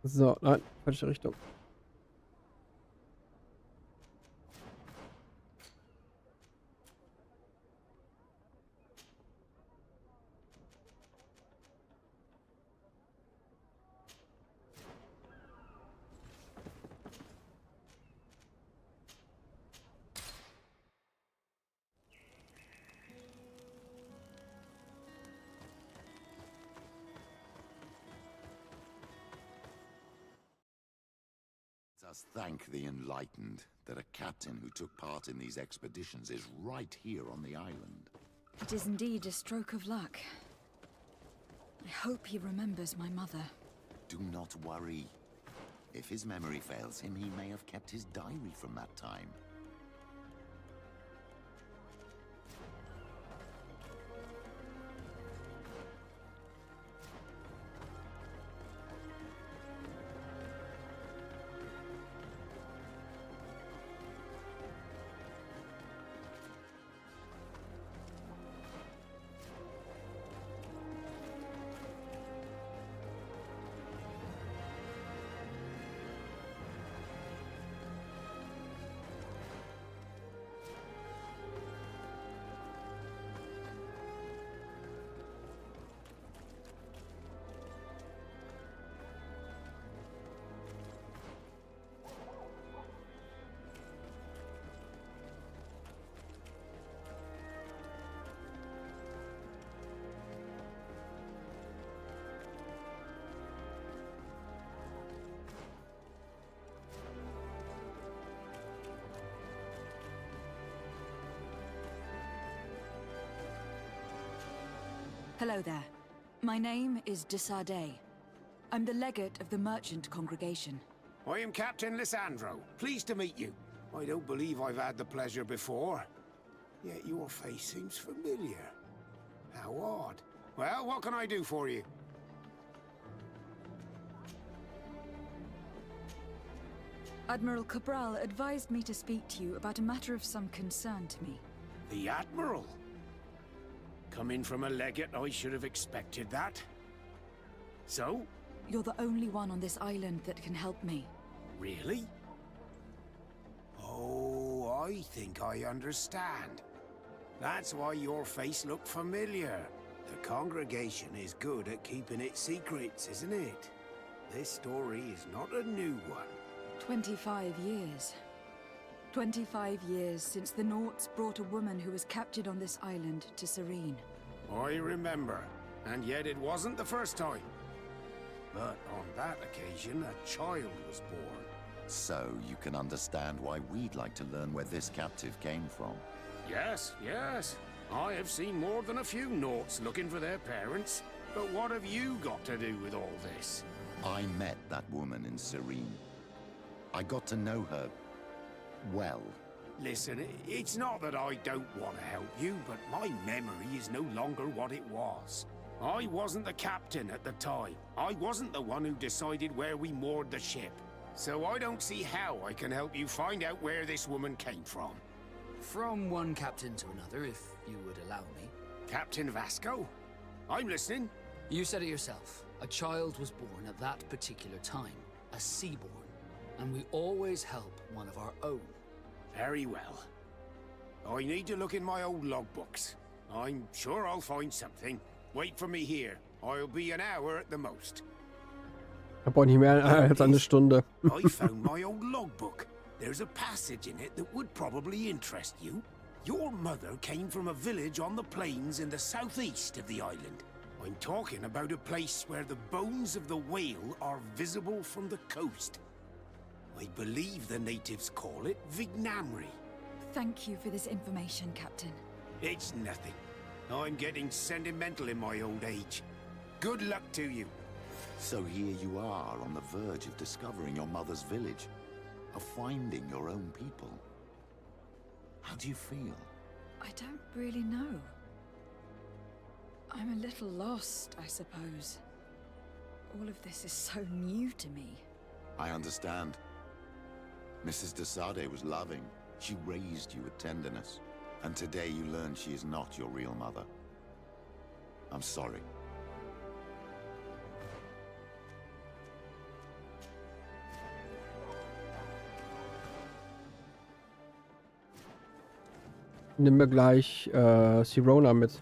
So, nein, falsche Richtung. Let us thank the enlightened that a captain who took part in these expeditions is right here on the island. It is indeed a stroke of luck. I hope he remembers my mother. Do not worry. If his memory fails him, he may have kept his diary from that time. Hello there. My name is de Sardet. I'm the legate of the merchant congregation. I am Captain Lysandro. Pleased to meet you. I don't believe I've had the pleasure before. Yet your face seems familiar. How odd. Well, what can I do for you? Admiral Cabral advised me to speak to you about a matter of some concern to me. The Admiral? Coming from a legate, I should have expected that. So? You're the only one on this island that can help me. Really? Oh, I think I understand. That's why your face looked familiar. The congregation is good at keeping its secrets, isn't it? This story is not a new one. 25 years. 25 years since the Nauts brought a woman who was captured on this island to Serene. I remember, and yet it wasn't the first time. But on that occasion, a child was born. So you can understand why we'd like to learn where this captive came from. Yes, yes. I have seen more than a few Nauts looking for their parents. But what have you got to do with all this? I met that woman in Serene. I got to know her well. Listen, it's not that I don't want to help you, but my memory is no longer what it was. I wasn't the captain at the time. I wasn't the one who decided where we moored the ship. So I don't see how I can help you find out where this woman came from. From one captain to another, if you would allow me. Captain Vasco? I'm listening. You said it yourself. A child was born at that particular time. A seaborn. And we always help one of our own. Very well. I need to look in my old logbooks. I'm sure I'll find something. Wait for me here. I'll be an hour at the most. Ich brauche nicht mehr als eine Stunde. I found my old logbook. There's a passage in it that would probably interest you. Your mother came from a village on the plains in the southeast of the island. I'm talking about a place where the bones of the whale are visible from the coast. I believe the natives call it Vignamri. Thank you for this information, Captain. It's nothing. I'm getting sentimental in my old age. Good luck to you. So here you are on the verge of discovering your mother's village, of finding your own people. How do you feel? I don't really know. I'm a little lost, I suppose. All of this is so new to me. I understand. Mrs. de Sardet was loving, She raised you with tenderness, and today you learn she is not your real mother. I'm sorry. Nimm mir gleich Sirona mit.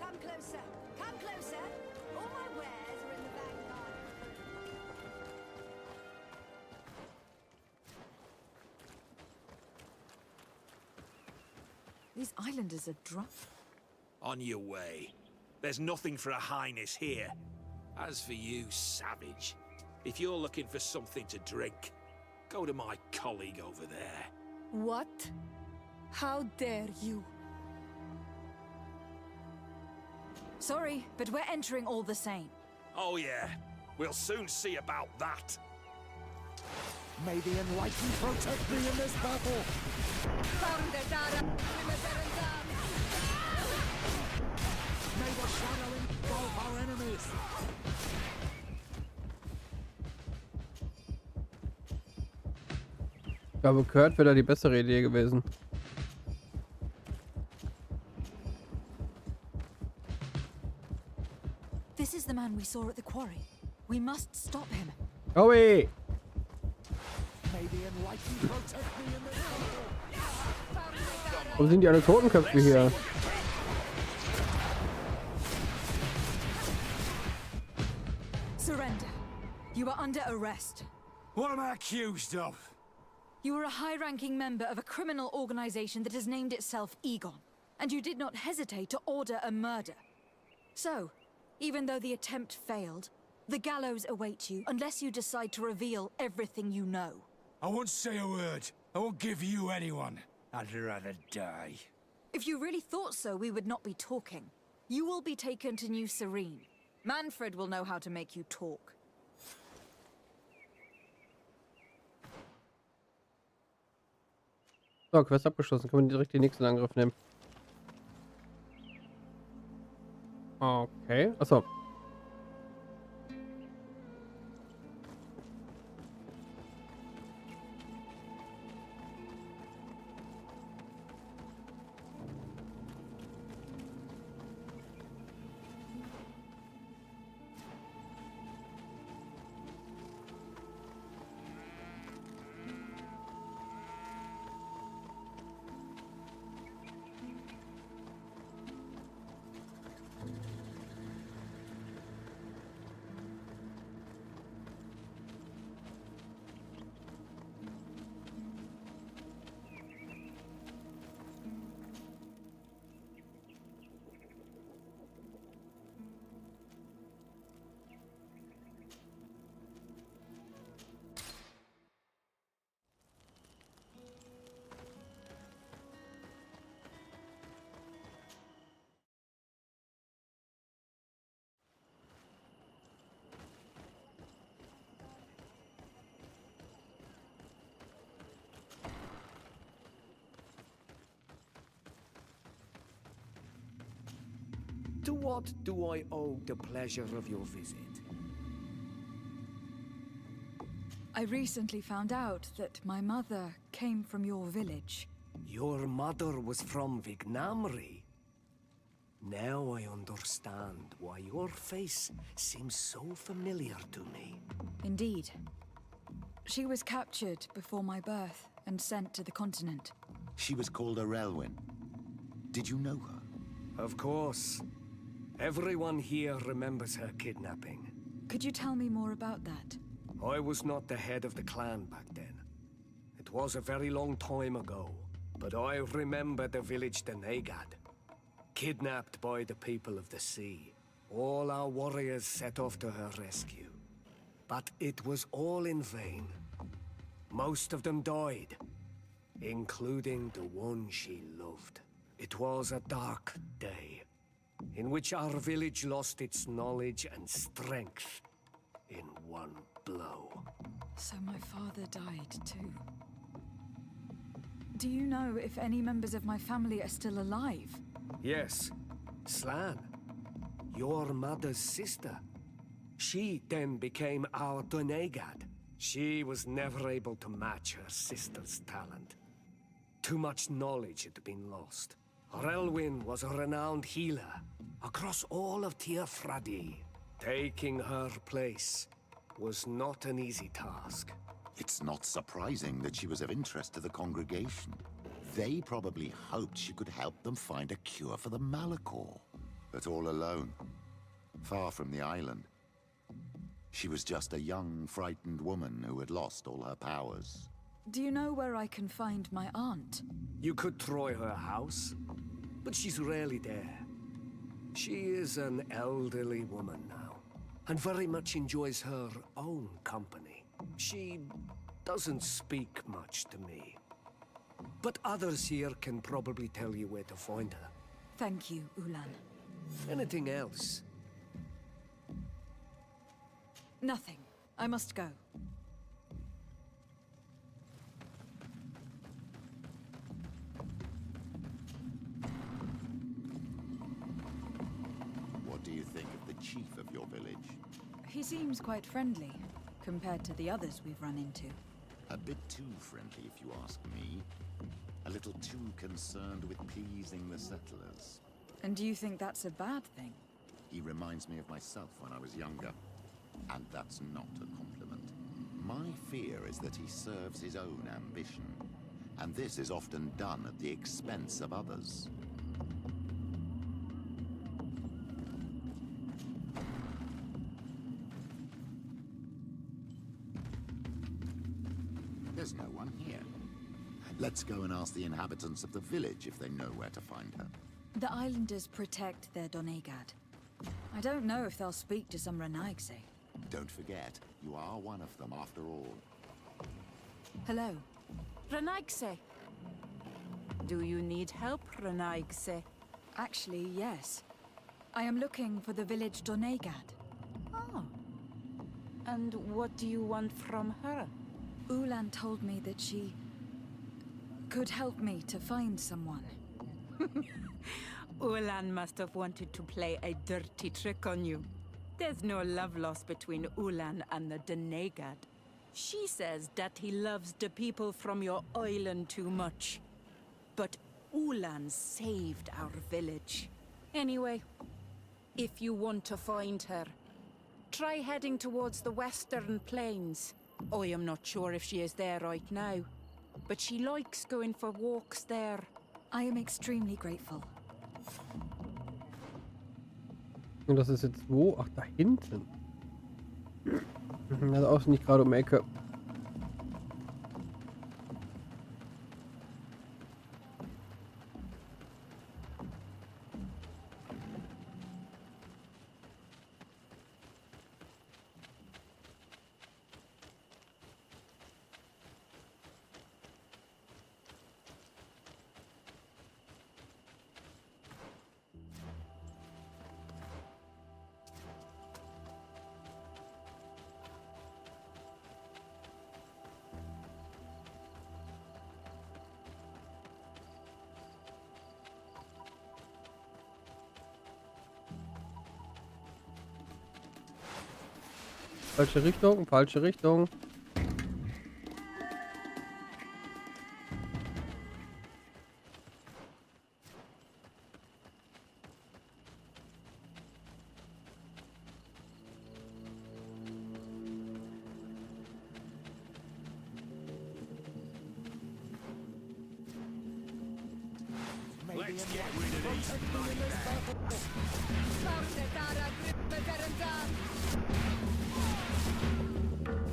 Come closer. Come closer. All my wares are in the vanguard. These islanders are drunk. On your way. There's nothing for a highness here. As for you, savage, if you're looking for something to drink, go to my colleague over there. What? How dare you? Sorry, but we're entering all the same. Oh yeah, we'll soon see about that. May the Enlightened protect me in this battle! May the shadow engulf our enemies! Ich glaube, Kurt wäre da die bessere Idee gewesen. This is the man we saw at the quarry. We must stop him. Joey! May the Enlightened protect me in this battle! Wo sind die alle Totenköpfe hier? Surrender. You are under arrest. What am I accused of? You are a high-ranking member of a criminal organization that has named itself Egon, and you did not hesitate to order a murder. So, even though the attempt failed, the gallows await you unless you decide to reveal everything you know. I won't say a word. I won't give you anyone. I'd rather die. If you really thought so, we would not be talking. You will be taken to New Serene. Manfred will know how to make you talk. So, Quest abgeschlossen. Können wir direkt den nächsten Angriff nehmen. Okay. Achso. To what do I owe the pleasure of your visit? I recently found out that my mother came from your village. Your mother was from Vignamri. Now I understand why your face seems so familiar to me. Indeed. She was captured before my birth and sent to the continent. She was called Arelwyn. Did you know her? Of course. Everyone here remembers her kidnapping. Could you tell me more about that? I was not the head of the clan back then. It was a very long time ago, but I remember the village Denegad. Kidnapped by the people of the sea. All our warriors set off to her rescue. But it was all in vain. Most of them died, including the one she loved. It was a dark day, in which our village lost its knowledge and strength in one blow. So my father died too. Do you know if any members of my family are still alive? Yes, Slan, your mother's sister. She then became our Donegad. She was never able to match her sister's talent. Too much knowledge had been lost. Relwyn was a renowned healer across all of Tirfradi. Taking her place was not an easy task. It's not surprising that she was of interest to the congregation. They probably hoped she could help them find a cure for the Malachor. But all alone, far from the island. She was just a young, frightened woman who had lost all her powers. Do you know where I can find my aunt? You could try her house, but she's rarely there. She is an elderly woman now, and very much enjoys her own company. She doesn't speak much to me. But others here can probably tell you where to find her. Thank you, Ulan. Anything else? Nothing. I must go. What do you think of the chief of your village? He seems quite friendly, compared to the others we've run into. A bit too friendly, if you ask me. A little too concerned with pleasing the settlers. And do you think that's a bad thing? He reminds me of myself when I was younger. And that's not a compliment. My fear is that he serves his own ambition. And this is often done at the expense of others. There's no one here. Let's go and ask the inhabitants of the village if they know where to find her. The islanders protect their Donegad. I don't know if they'll speak to some Renaigse. Don't forget, you are one of them after all. Hello. Renaigse. Do you need help, Renaigse? Actually, yes. I am looking for the village Donegad. Oh. And what do you want from her? Ulan told me that she could help me to find someone. Ulan must have wanted to play a dirty trick on you. There's no love lost between Ulan and the Donegad. She says that he loves the people from your island too much. But Ulan saved our village. Anyway, if you want to find her, try heading towards the western plains. I am not sure if she is there right now, but she likes going for walks there. I am extremely grateful. Und das ist jetzt wo? Ach, da hinten. Also auch nicht gerade um die Ecke. Falsche Richtung, falsche Richtung.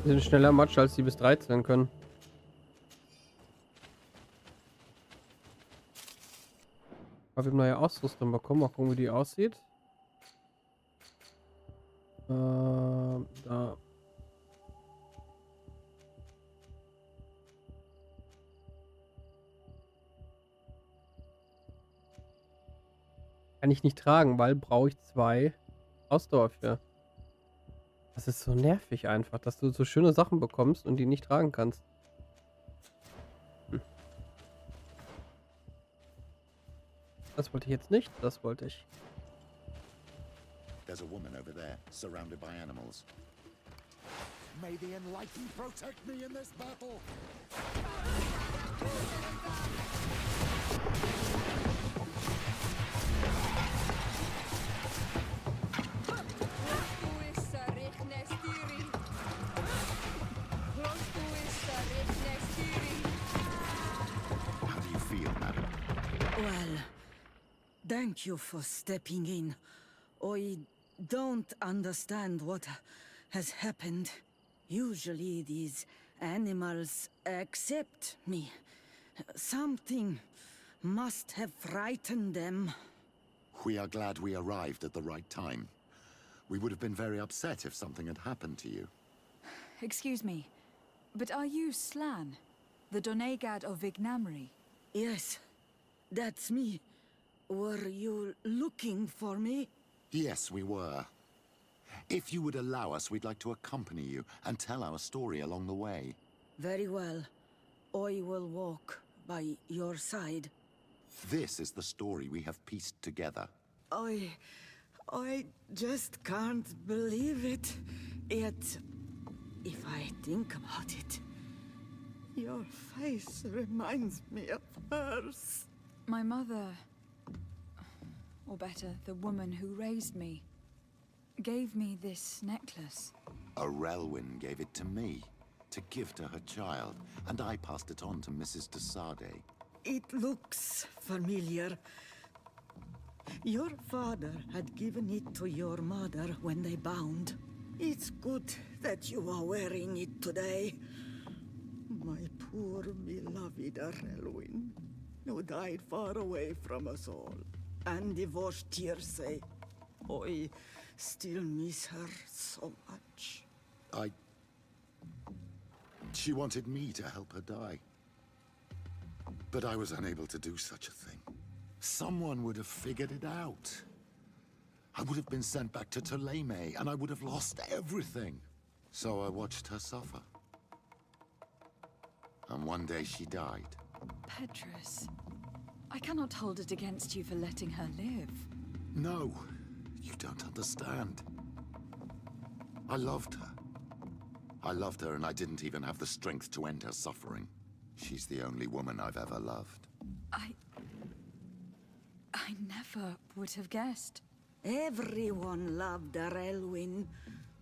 Wir sind schneller Matsch, als die bis 13 können. Aber wir haben neue Ausrüstung bekommen. Mal gucken, wie die aussieht. Da. Kann ich nicht tragen, weil brauche ich 2 Ausdauer für. Das ist so nervig einfach, dass du so schöne Sachen bekommst und die nicht tragen kannst. Das wollte ich jetzt nicht, das wollte ich. There's a woman over there, surrounded by animals. May the Enlightened protect me in this battle! How do you feel, madam? Well, thank you for stepping in. I don't understand what has happened. Usually these animals accept me. Something must have frightened them. We are glad we arrived at the right time. We would have been very upset if something had happened to you. Excuse me, but are you Slan, the Donegad of Vignamri? Yes, that's me. Were you looking for me? Yes, we were. If you would allow us, we'd like to accompany you and tell our story along the way. Very well. I will walk by your side. This is the story we have pieced together. I just can't believe it. Yet, if I think about it, your face reminds me of hers. My mother, or better, the woman who raised me, gave me this necklace. A Relwyn gave it to me, to give to her child, and I passed it on to Mrs. de Sade. It looks familiar. Your father had given it to your mother when they bound. It's good that you are wearing it today. My poor beloved Relwyn, who died far away from us all, and divorced Tirce. I still miss her so much. She wanted me to help her die. But I was unable to do such a thing. Someone would have figured it out. I would have been sent back to Ptolemy, and I would have lost everything. So I watched her suffer. And one day she died. Petrus, I cannot hold it against you for letting her live. No, you don't understand. I loved her. I loved her, and I didn't even have the strength to end her suffering. She's the only woman I've ever loved. I never would have guessed. Everyone loved Relwyn.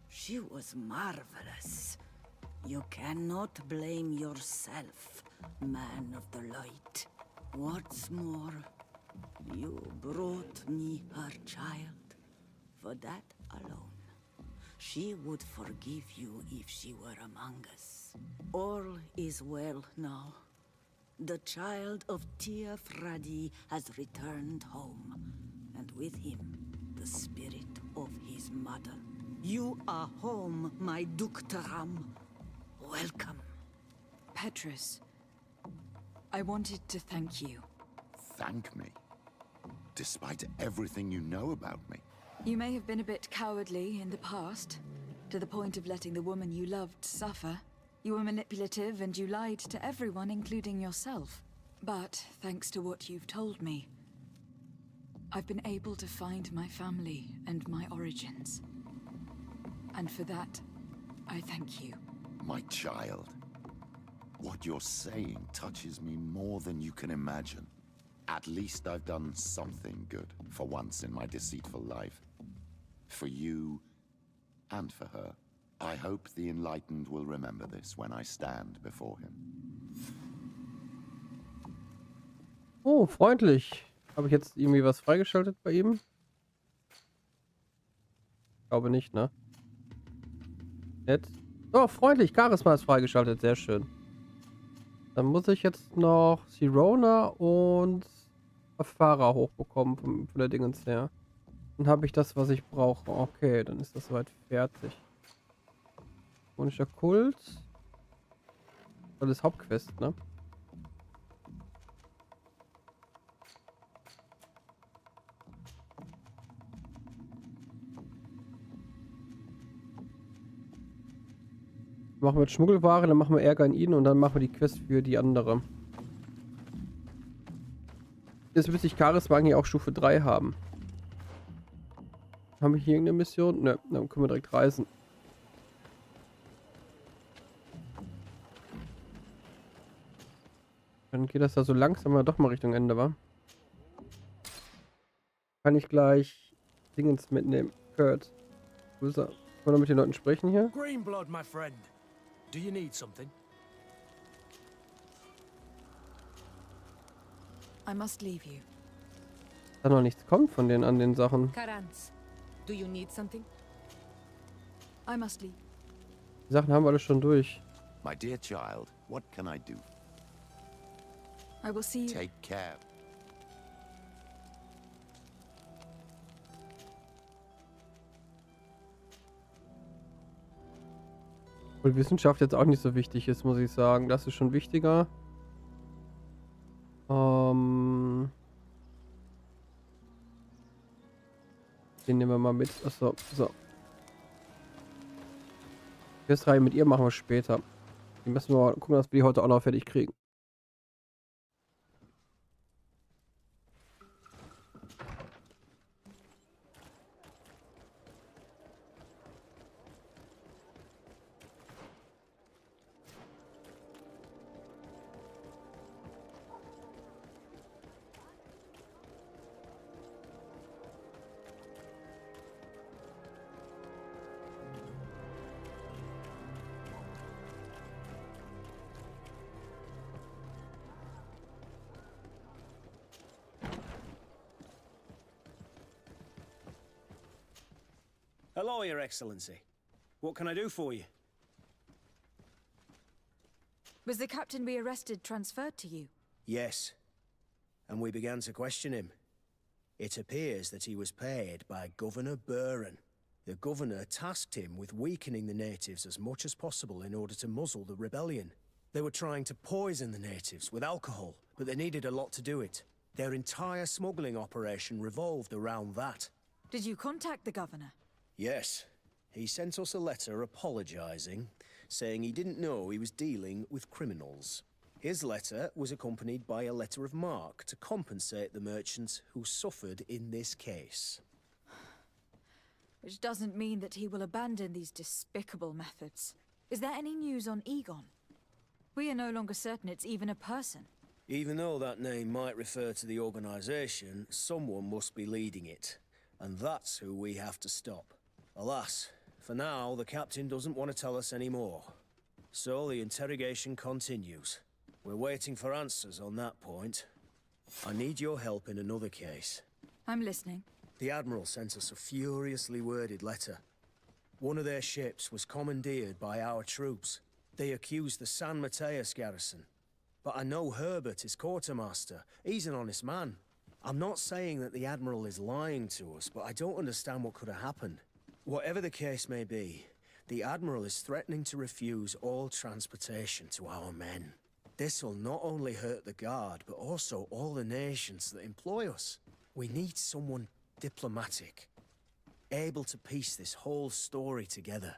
She was marvelous. You cannot blame yourself, man of the light. What's more, you brought me her child. For that alone, she would forgive you if she were among us. All is well now. The child of Tia Fradi has returned home, and with him, the spirit of his mother. You are home, my Duktaram. Welcome. Petrus, I wanted to thank you. Thank me? Despite everything you know about me? You may have been a bit cowardly in the past, to the point of letting the woman you loved suffer. You were manipulative and you lied to everyone, including yourself. But thanks to what you've told me, I've been able to find my family and my origins. And for that, I thank you. My child. What you're saying touches me more than you can imagine. At least I've done something good for once in my deceitful life. For you and for her. I hope the Enlightened will remember this when I stand before him. Oh, freundlich. Habe ich jetzt irgendwie was freigeschaltet bei ihm? Ich glaube nicht, ne? Nett. Oh, freundlich. Charisma ist freigeschaltet. Sehr schön. Dann muss ich jetzt noch Sirona und Fahrer hochbekommen von der Dingens her. Dann habe ich das, was ich brauche. Okay, dann ist das soweit fertig. Monischer Kult. Alles Hauptquest, ne? Machen wir jetzt Schmuggelware, dann machen wir Ärger an ihn und dann machen wir die Quest für die andere. Jetzt müsste ich Charisma hier auch Stufe 3 haben. Haben wir hier irgendeine Mission? Ne, dann können wir direkt reisen. Dann geht das da so langsam mal doch mal Richtung Ende, wa? Kann ich gleich Dingens mitnehmen. Kurt. Wo ist er? Können wir noch mit den Leuten sprechen hier? Greenblood, my friend. Do you need something? I must leave you. Da noch nichts kommt von denen an den Sachen. Karanz, do you need something? I must leave. Die Sachen haben wir alle schon durch. My dear child, what can I do? I will see you. Take care. Obwohl Wissenschaft jetzt auch nicht so wichtig ist, muss ich sagen. Das ist schon wichtiger. Den nehmen wir mal mit. Achso, so. Questreihe mit ihr machen wir später. Die müssen wir mal gucken, dass wir die heute auch noch fertig kriegen. Hello, Your Excellency. What can I do for you? Was the captain we arrested transferred to you? Yes. And we began to question him. It appears that he was paid by Governor Buren. The governor tasked him with weakening the natives as much as possible in order to muzzle the rebellion. They were trying to poison the natives with alcohol, but they needed a lot to do it. Their entire smuggling operation revolved around that. Did you contact the governor? Yes. He sent us a letter apologizing, saying he didn't know he was dealing with criminals. His letter was accompanied by a letter of marque to compensate the merchants who suffered in this case. Which doesn't mean that he will abandon these despicable methods. Is there any news on Egon? We are no longer certain it's even a person. Even though that name might refer to the organization, someone must be leading it. And that's who we have to stop. Alas, for now, the captain doesn't want to tell us any more. So the interrogation continues. We're waiting for answers on that point. I need your help in another case. I'm listening. The Admiral sent us a furiously worded letter. One of their ships was commandeered by our troops. They accused the San Mateus garrison. But I know Herbert is quartermaster. He's an honest man. I'm not saying that the Admiral is lying to us, but I don't understand what could have happened. Whatever the case may be, the Admiral is threatening to refuse all transportation to our men. This will not only hurt the Guard, but also all the nations that employ us. We need someone diplomatic, able to piece this whole story together.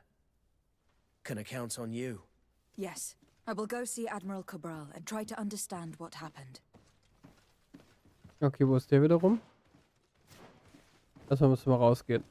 Can I count on you? Yes. I will go see Admiral Cabral and try to understand what happened. Okay, wo ist der wiederum? Erstmal müssen wir rausgehen.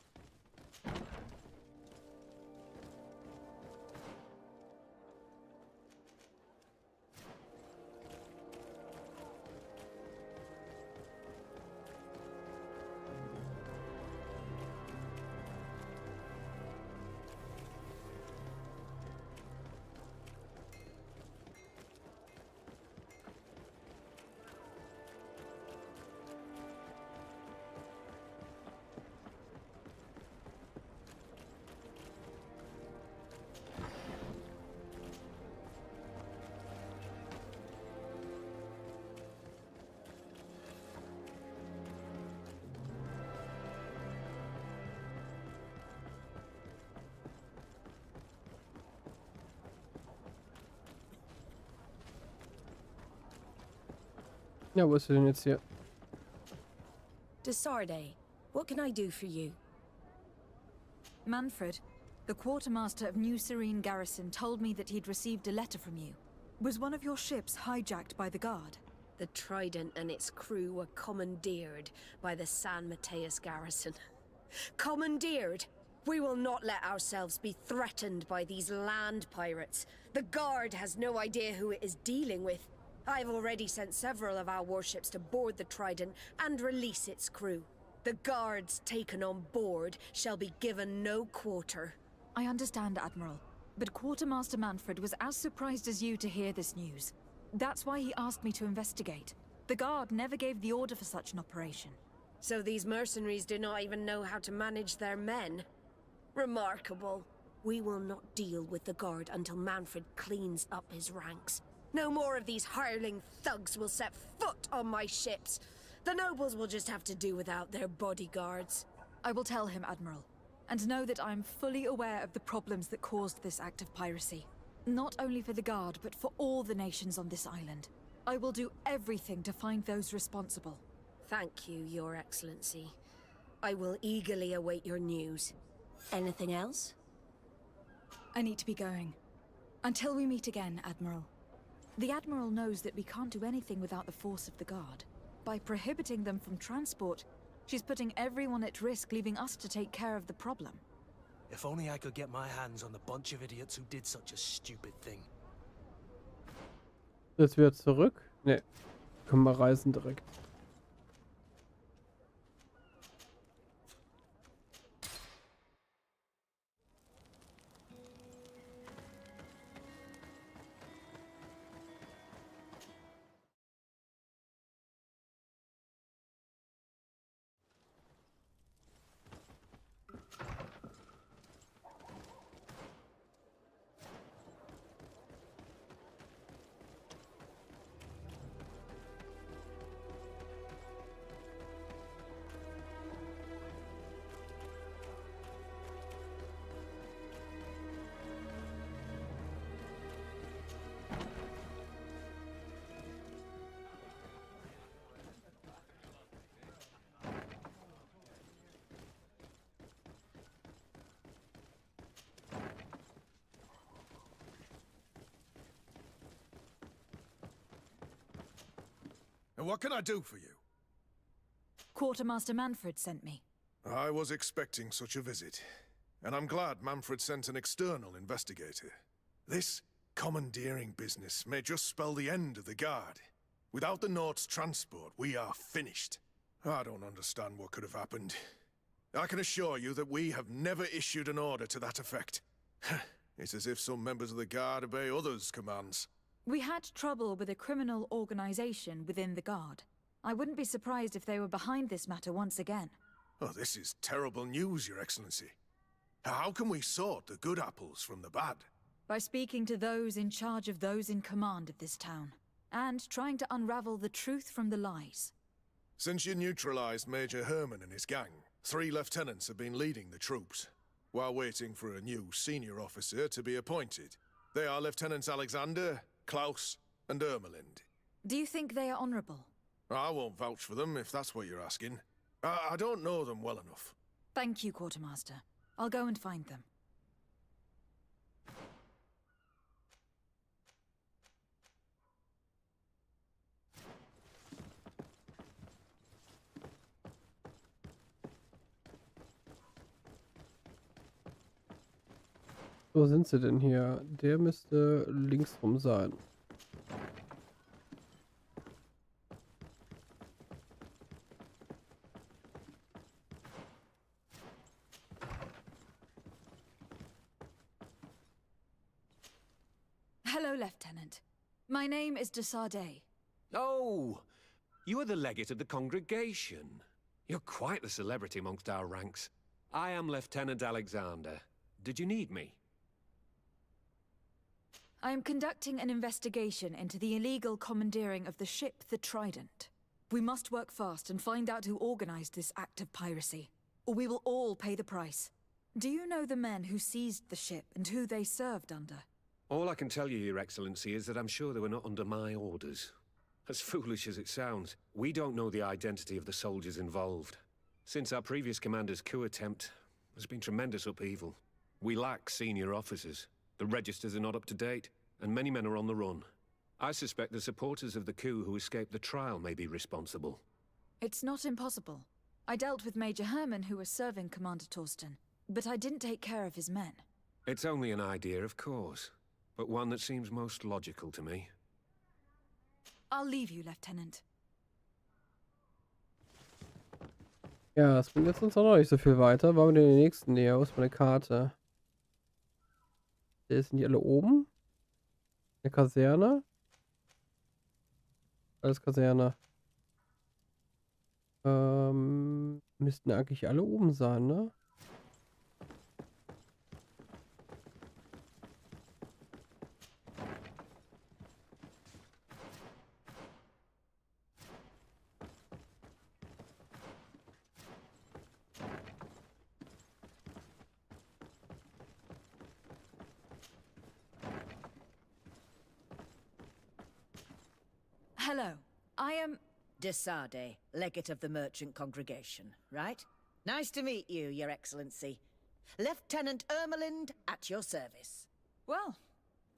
Ja, wo ist sie denn jetzt hier? Desarde, what can I do for you? Manfred, the quartermaster of New Serene Garrison, told me that he'd received a letter from you. Was one of your ships hijacked by the guard? The Trident and its crew were commandeered by the San Mateus garrison. Commandeered? We will not let ourselves be threatened by these land pirates. The Guard has no idea who it is dealing with. I've already sent several of our warships to board the Trident and release its crew. The Guards taken on board shall be given no quarter. I understand, Admiral, but Quartermaster Manfred was as surprised as you to hear this news. That's why he asked me to investigate. The Guard never gave the order for such an operation. So these mercenaries do not even know how to manage their men? Remarkable. We will not deal with the Guard until Manfred cleans up his ranks. No more of these hireling thugs will set foot on my ships. The nobles will just have to do without their bodyguards. I will tell him, Admiral, and know that I am fully aware of the problems that caused this act of piracy. Not only for the Guard, but for all the nations on this island. I will do everything to find those responsible. Thank you, Your Excellency. I will eagerly await your news. Anything else? I need to be going. Until we meet again, Admiral. The Admiral knows that we can't do anything without the force of the Guard. By prohibiting them from transport, she's putting everyone at risk, leaving us to take care of the problem. If only I could get my hands on the bunch of idiots who did such a stupid thing. Jetzt wieder zurück? Ne. Können wir reisen direkt. And what can I do for you? Quartermaster Manfred sent me. I was expecting such a visit, and I'm glad Manfred sent an external investigator. This commandeering business may just spell the end of the Guard. Without the Nort's transport, we are finished. I don't understand what could have happened. I can assure you that we have never issued an order to that effect. It's as if some members of the Guard obey others' commands. We had trouble with a criminal organization within the Guard. I wouldn't be surprised if they were behind this matter once again. Oh, this is terrible news, Your Excellency. How can we sort the good apples from the bad? By speaking to those in charge of those in command of this town, and trying to unravel the truth from the lies. Since you neutralized Major Herman and his gang, 3 lieutenants have been leading the troops, while waiting for a new senior officer to be appointed. They are Lieutenants Alexander, Klaus, and Ermelind. Do you think they are honorable? I won't vouch for them, if that's what you're asking. I don't know them well enough. Thank you, Quartermaster. I'll go and find them. Wo sind sie denn hier? Der müsste links rum sein. Hello, Lieutenant. My name is Desarde. Oh, you are the legate of the congregation. You're quite the celebrity amongst our ranks. I am Lieutenant Alexander. Did you need me? I am conducting an investigation into the illegal commandeering of the ship, the Trident. We must work fast and find out who organized this act of piracy, or we will all pay the price. Do you know the men who seized the ship and who they served under? All I can tell you, Your Excellency, is that I'm sure they were not under my orders. As foolish as it sounds, we don't know the identity of the soldiers involved. Since our previous commander's coup attempt, there's been tremendous upheaval. We lack senior officers. The registers are not up to date, and many men are on the run. I suspect the supporters of the coup who escaped the trial may be responsible. It's not impossible. I dealt with Major Herman, who was serving Commander Torsten, but I didn't take care of his men. It's only an idea, of course, but one that seems most logical to me. I'll leave you, Lieutenant. Ja, das bringt jetzt uns auch noch nicht so viel weiter. Wollen wir den nächsten näher? Wo ist meine Karte? Sind die alle oben? Eine Kaserne? Alles Kaserne. Müssten eigentlich alle oben sein, ne? Hello, I am... Desade, legate of the merchant congregation, right? Nice to meet you, Your Excellency. Lieutenant Ermelind, at your service. Well,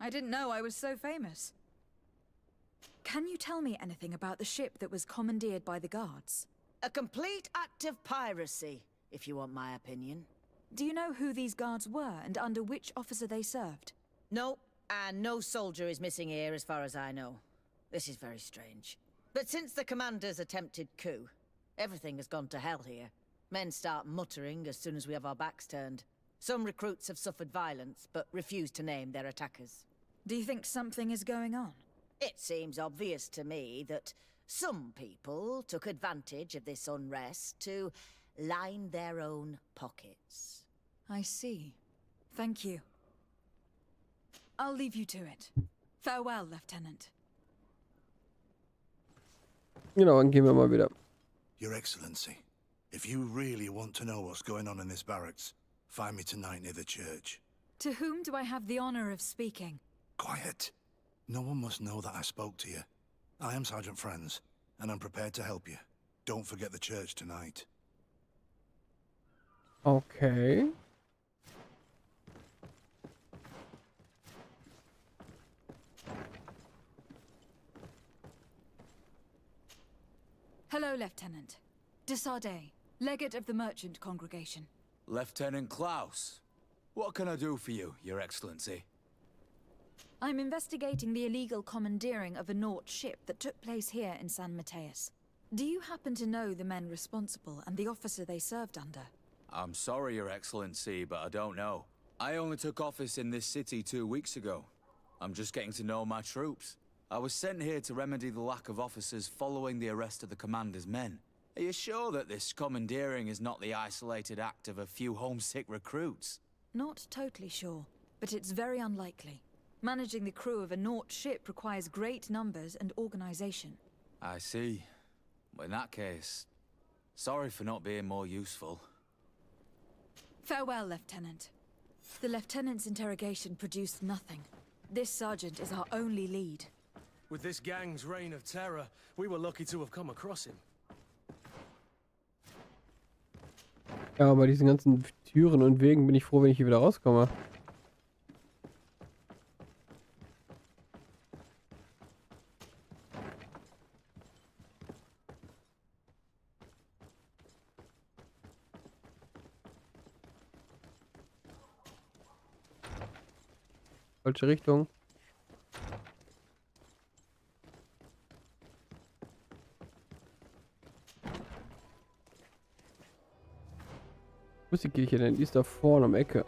I didn't know I was so famous. Can you tell me anything about the ship that was commandeered by the guards? A complete act of piracy, if you want my opinion. Do you know who these guards were and under which officer they served? No, and no soldier is missing here as far as I know. This is very strange. But since the commander's attempted coup, everything has gone to hell here. Men start muttering as soon as we have our backs turned. Some recruits have suffered violence, but refuse to name their attackers. Do you think something is going on? It seems obvious to me that some people took advantage of this unrest to line their own pockets. I see. Thank you. I'll leave you to it. Farewell, Lieutenant. Genau, dann gehen wir mal wieder. Your Excellency, if you really want to know what's going on in this barracks, find me tonight near the church. To whom do I have the honor of speaking? Quiet. No one must know that I spoke to you. I am Sergeant Franz, and I'm prepared to help you. Don't forget the church tonight. Okay. Hello, Lieutenant. Desade, legate of the merchant congregation. Lieutenant Klaus. What can I do for you, Your Excellency? I'm investigating the illegal commandeering of a Nort ship that took place here in San Mateus. Do you happen to know the men responsible and the officer they served under? I'm sorry, Your Excellency, but I don't know. I only took office in this city 2 weeks ago. I'm just getting to know my troops. I was sent here to remedy the lack of officers following the arrest of the commander's men. Are you sure that this commandeering is not the isolated act of a few homesick recruits? Not totally sure, but it's very unlikely. Managing the crew of a Nort ship requires great numbers and organization. I see. Well, in that case, sorry for not being more useful. Farewell, Lieutenant. The Lieutenant's interrogation produced nothing. This sergeant is our only lead. With this gang's reign of terror, we were lucky to have come across him. Ja, bei diesen ganzen Türen und Wegen bin ich froh, wenn ich hier wieder rauskomme. Falsche Richtung. Wo ist die Kirche denn? Die ist da vorne am Ecke.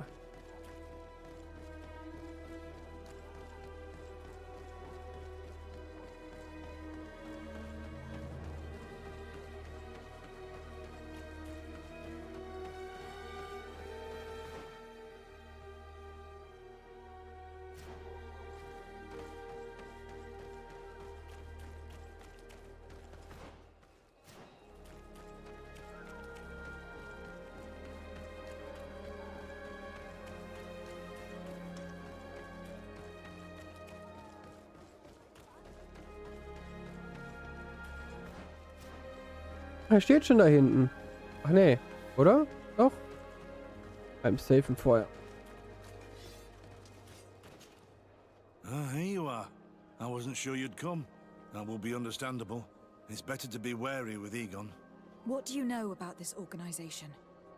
Er steht schon da hinten. Ach nee, oder? Doch. I'm safe im Feuer. Ah, here you are. I wasn't sure you'd come. That will be understandable. It's better to be wary with Egon. What do you know about this organization?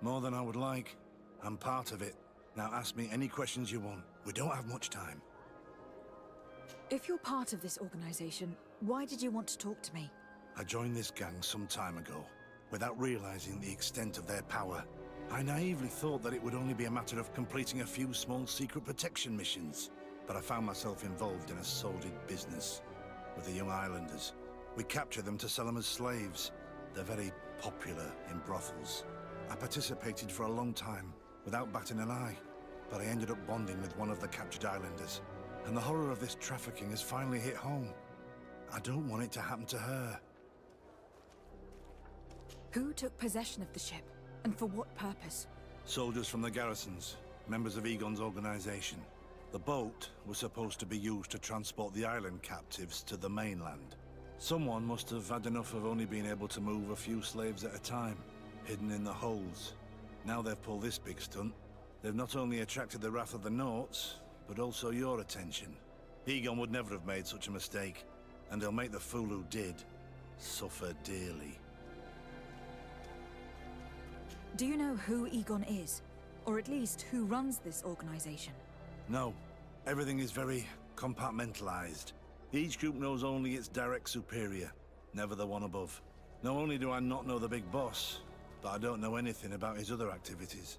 More than I would like. I'm part of it. Now ask me any questions you want. We don't have much time. If you're part of this organization, why did you want to talk to me? I joined this gang some time ago, without realizing the extent of their power. I naively thought that it would only be a matter of completing a few small secret protection missions, but I found myself involved in a sordid business with the young islanders. We capture them to sell them as slaves. They're very popular in brothels. I participated for a long time, without batting an eye, but I ended up bonding with one of the captured islanders, and the horror of this trafficking has finally hit home. I don't want it to happen to her. Who took possession of the ship, and for what purpose? Soldiers from the garrisons, members of Egon's organization. The boat was supposed to be used to transport the island captives to the mainland. Someone must have had enough of only being able to move a few slaves at a time, hidden in the holds. Now they've pulled this big stunt. They've not only attracted the wrath of the Nauts, but also your attention. Egon would never have made such a mistake, and he'll make the fool who did suffer dearly. Do you know who Egon is? Or at least who runs this organization? No. Everything is very compartmentalized. Each group knows only its direct superior, never the one above. Not only do I not know the big boss, but I don't know anything about his other activities.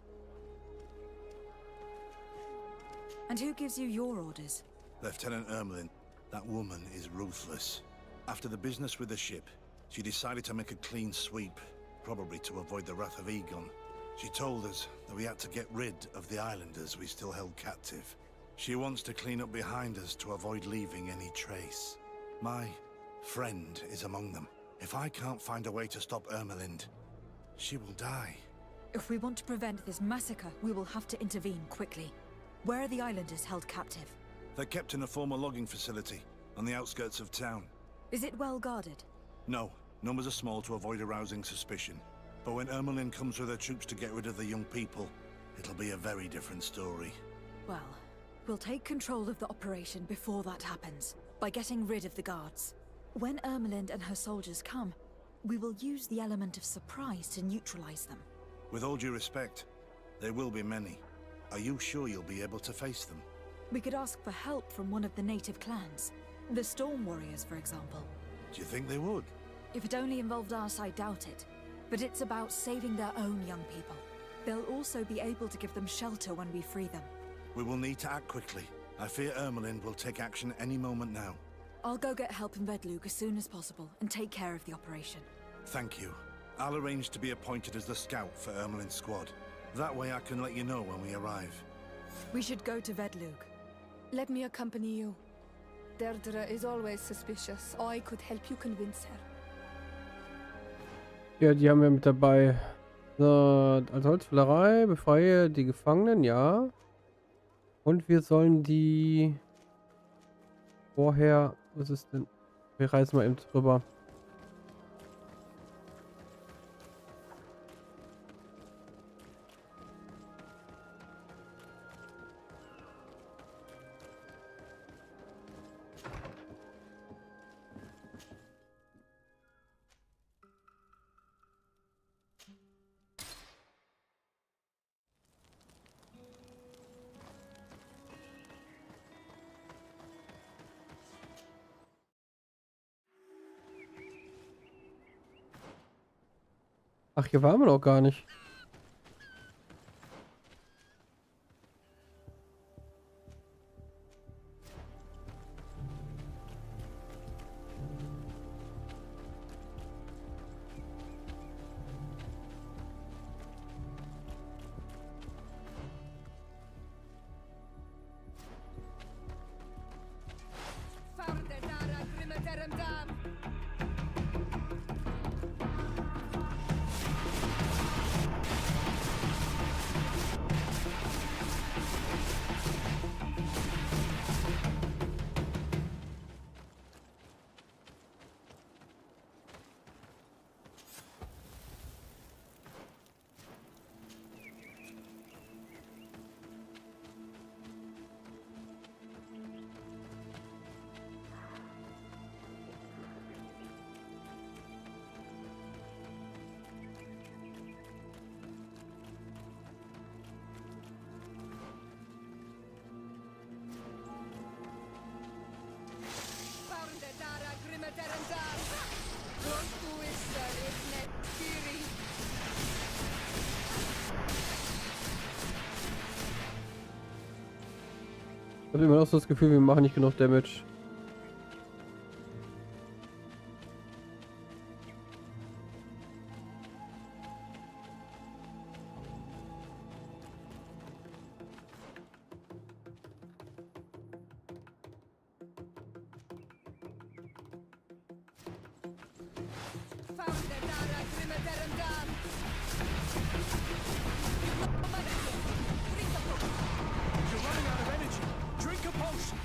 And who gives you your orders? Lieutenant Ermelin. That woman is ruthless. After the business with the ship, she decided to make a clean sweep, probably to avoid the wrath of Egon. She told us that we had to get rid of the islanders we still held captive. She wants to clean up behind us to avoid leaving any trace. My friend is among them. If I can't find a way to stop Ermelind, she will die. If we want to prevent this massacre, we will have to intervene quickly. Where are the islanders held captive? They're kept in a former logging facility on the outskirts of town. Is it well guarded? No, numbers are small to avoid arousing suspicion. But when Ermelin comes with her troops to get rid of the young people, it'll be a very different story. Well, we'll take control of the operation before that happens, by getting rid of the guards. When Ermelind and her soldiers come, we will use the element of surprise to neutralize them. With all due respect, there will be many. Are you sure you'll be able to face them? We could ask for help from one of the native clans. The Storm Warriors, for example. Do you think they would? If it only involved us, I doubt it. But it's about saving their own young people. They'll also be able to give them shelter when we free them. We will need to act quickly. I fear Ermelind will take action any moment now. I'll go get help in Vedlug as soon as possible and take care of the operation. Thank you. I'll arrange to be appointed as the scout for Ermelind's squad. That way I can let you know when we arrive. We should go to Vedlug. Let me accompany you. Deirdre is always suspicious. I could help you convince her. Ja, die haben wir mit dabei. So, als Holzfällerei, befreie die Gefangenen, ja. Und wir sollen die vorher, was ist denn? Wir reisen mal eben drüber. Ach, hier waren wir noch gar nicht. Ich habe immer noch so das Gefühl, wir machen nicht genug Damage. You're running out of energy. Drink a potion.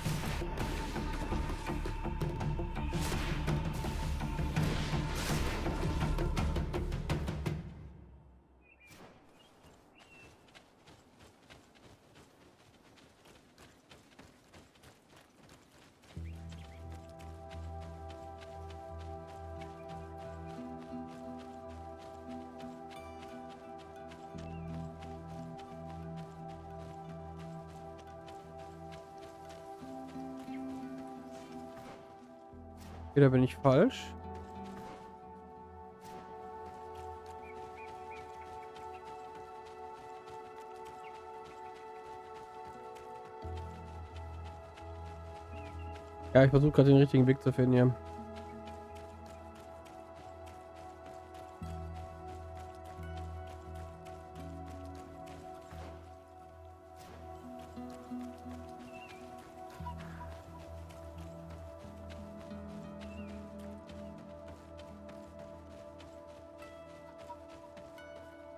Wieder bin ich falsch. Ja, ich versuche gerade den richtigen Weg zu finden hier.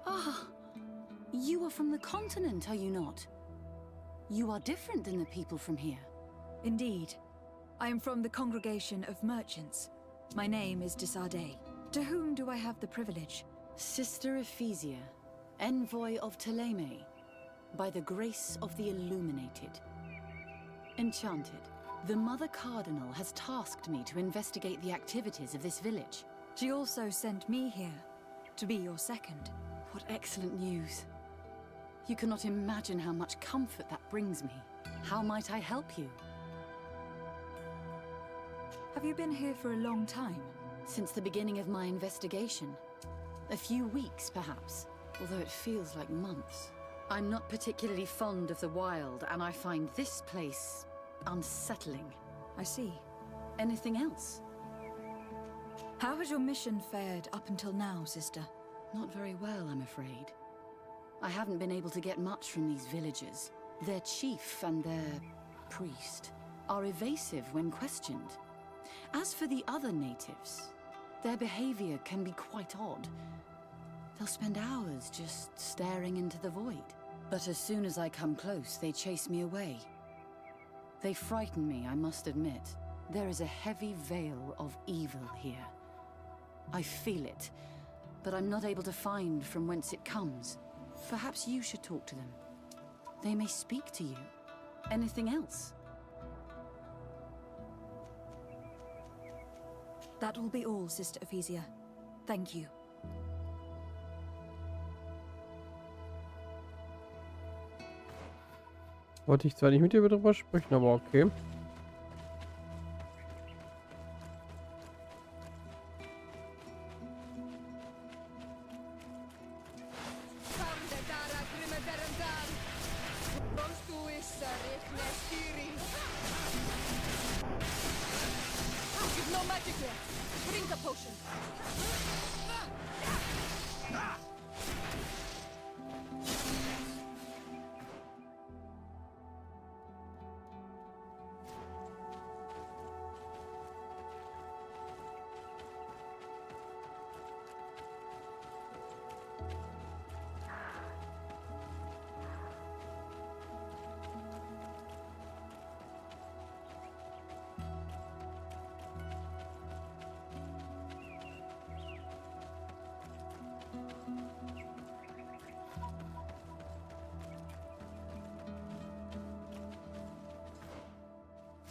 Ah, you are from the continent, are you not? You are different than the people from here. Indeed. I am from the congregation of merchants. My name is Desardet. To whom do I have the privilege? Sister Ephesia, envoy of Ptolemy, by the grace of the Illuminated. Enchanted, the Mother Cardinal has tasked me to investigate the activities of this village. She also sent me here, to be your second. What excellent news. You cannot imagine how much comfort that brings me. How might I help you? Have you been here for a long time? Since the beginning of my investigation. A few weeks, perhaps, although it feels like months. I'm not particularly fond of the wild, and I find this place unsettling. I see. Anything else? How has your mission fared up until now, sister? Not very well, I'm afraid. I haven't been able to get much from these villagers. Their chief and their priest are evasive when questioned. As for the other natives, their behavior can be quite odd. They'll spend hours just staring into the void. But as soon as I come close, they chase me away. They frighten me, I must admit. There is a heavy veil of evil here. I feel it, but I'm not able to find from whence it comes. Perhaps you should talk to them. They may speak to you. Anything else? That will be all, Sister Ephesia. Thank you. Wollte ich zwar nicht mit dir darüber sprechen, aber okay. No magic here. Drink a potion.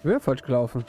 Ich wäre falsch gelaufen.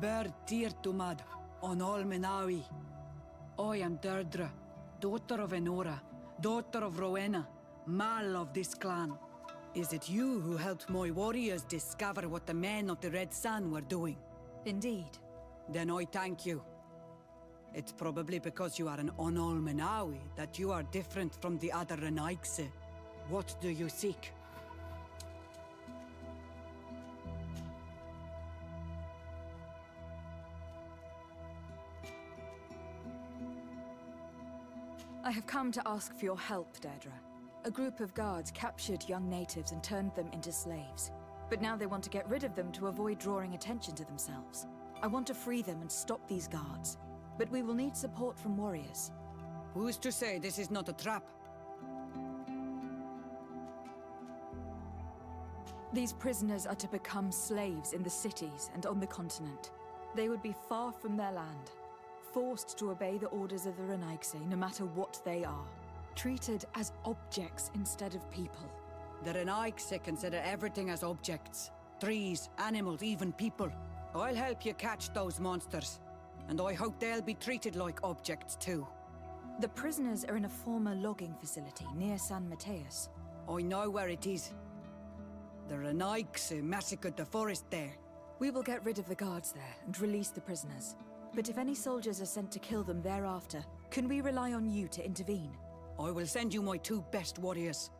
Ber Tirtumad, on Olmenawi. I am Deirdre, daughter of Enora, daughter of Rowena, Mal of this clan. Is it you who helped my warriors discover what the men of the Red Sun were doing? Indeed. Then I thank you. It's probably because you are an Onolmenawi that you are different from the other Renaigse. What do you seek? I have come to ask for your help, Deirdre. A group of guards captured young natives and turned them into slaves. But now they want to get rid of them to avoid drawing attention to themselves. I want to free them and stop these guards. But we will need support from warriors. Who's to say this is not a trap? These prisoners are to become slaves in the cities and on the continent. They would be far from their land, forced to obey the orders of the Renaigse, no matter what they are. Treated as objects instead of people. The Renaigse consider everything as objects. Trees, animals, even people. I'll help you catch those monsters. And I hope they'll be treated like objects too. The prisoners are in a former logging facility near San Mateus. I know where it is. The Renaigse massacred the forest there. We will get rid of the guards there and release the prisoners. But if any soldiers are sent to kill them thereafter, can we rely on you to intervene? I will send you my 2 best warriors.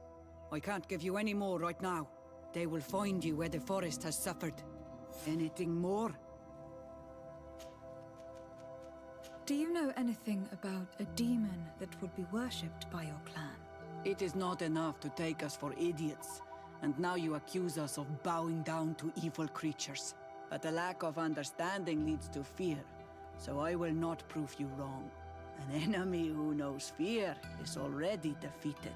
I can't give you any more right now. They will find you where the forest has suffered. Anything more? Do you know anything about a demon that would be worshipped by your clan? It is not enough to take us for idiots. And now you accuse us of bowing down to evil creatures. But a lack of understanding leads to fear. So I will not prove you wrong. An enemy who knows fear is already defeated.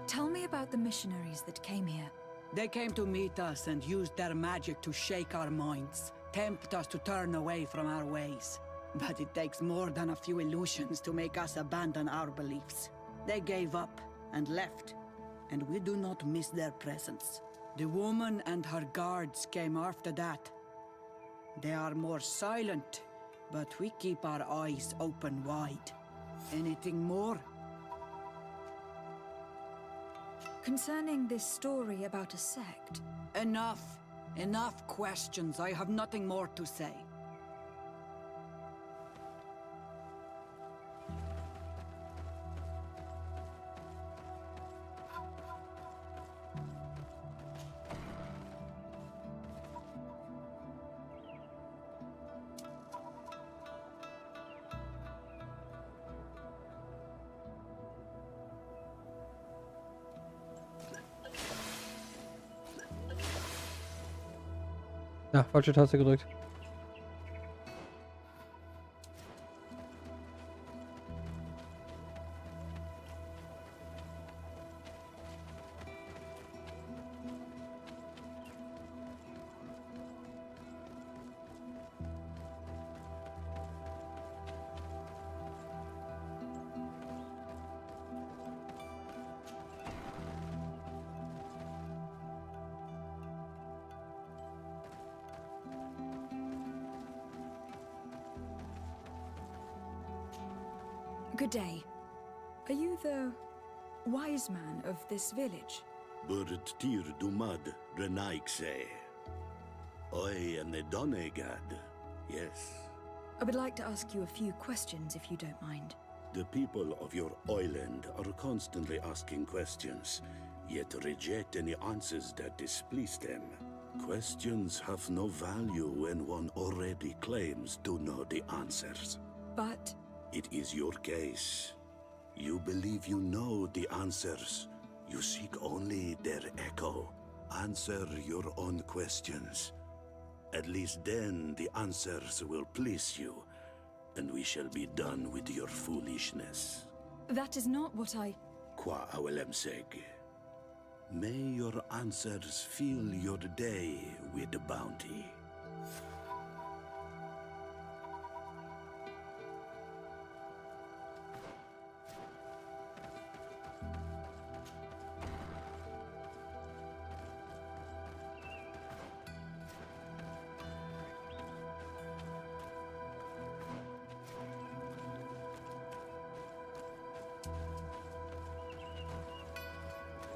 Tell me about the missionaries that came here. They came to meet us and used their magic to shake our minds, tempt us to turn away from our ways. But it takes more than a few illusions to make us abandon our beliefs. They gave up and left, and we do not miss their presence. The woman and her guards came after that. They are more silent, but we keep our eyes open wide. Anything more? Concerning this story about a sect... Enough. Enough questions. I have nothing more to say. Ja, falsche Taste gedrückt. Good day. Are you the wise man of this village? Burt tir dumad renaikse. I am the Donegad, yes. I would like to ask you a few questions, if you don't mind. The people of your island are constantly asking questions, yet reject any answers that displease them. Questions have no value when one already claims to know the answers. But... It is your case. You believe you know the answers. You seek only their echo. Answer your own questions. At least then the answers will please you, and we shall be done with your foolishness. That is not what I... Qua awelemseg. May your answers fill your day with bounty.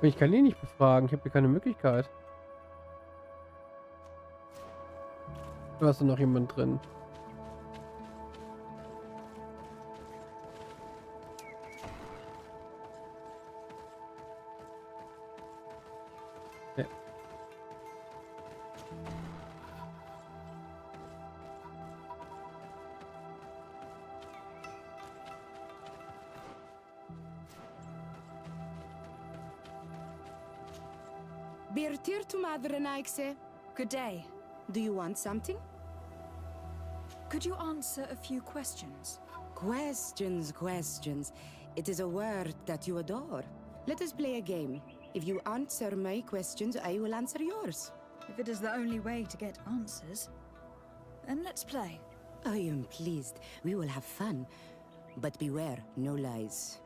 Ich kann ihn nicht befragen. Ich habe hier keine Möglichkeit. Da ist noch jemand drin. Ja. Birtir to Madre Naixe. Good day. Do you want something? Could you answer a few questions? Questions. It is a word that you adore. Let us play a game. If you answer my questions, I will answer yours. If it is the only way to get answers, then let's play. I am pleased. We will have fun. But beware, no lies.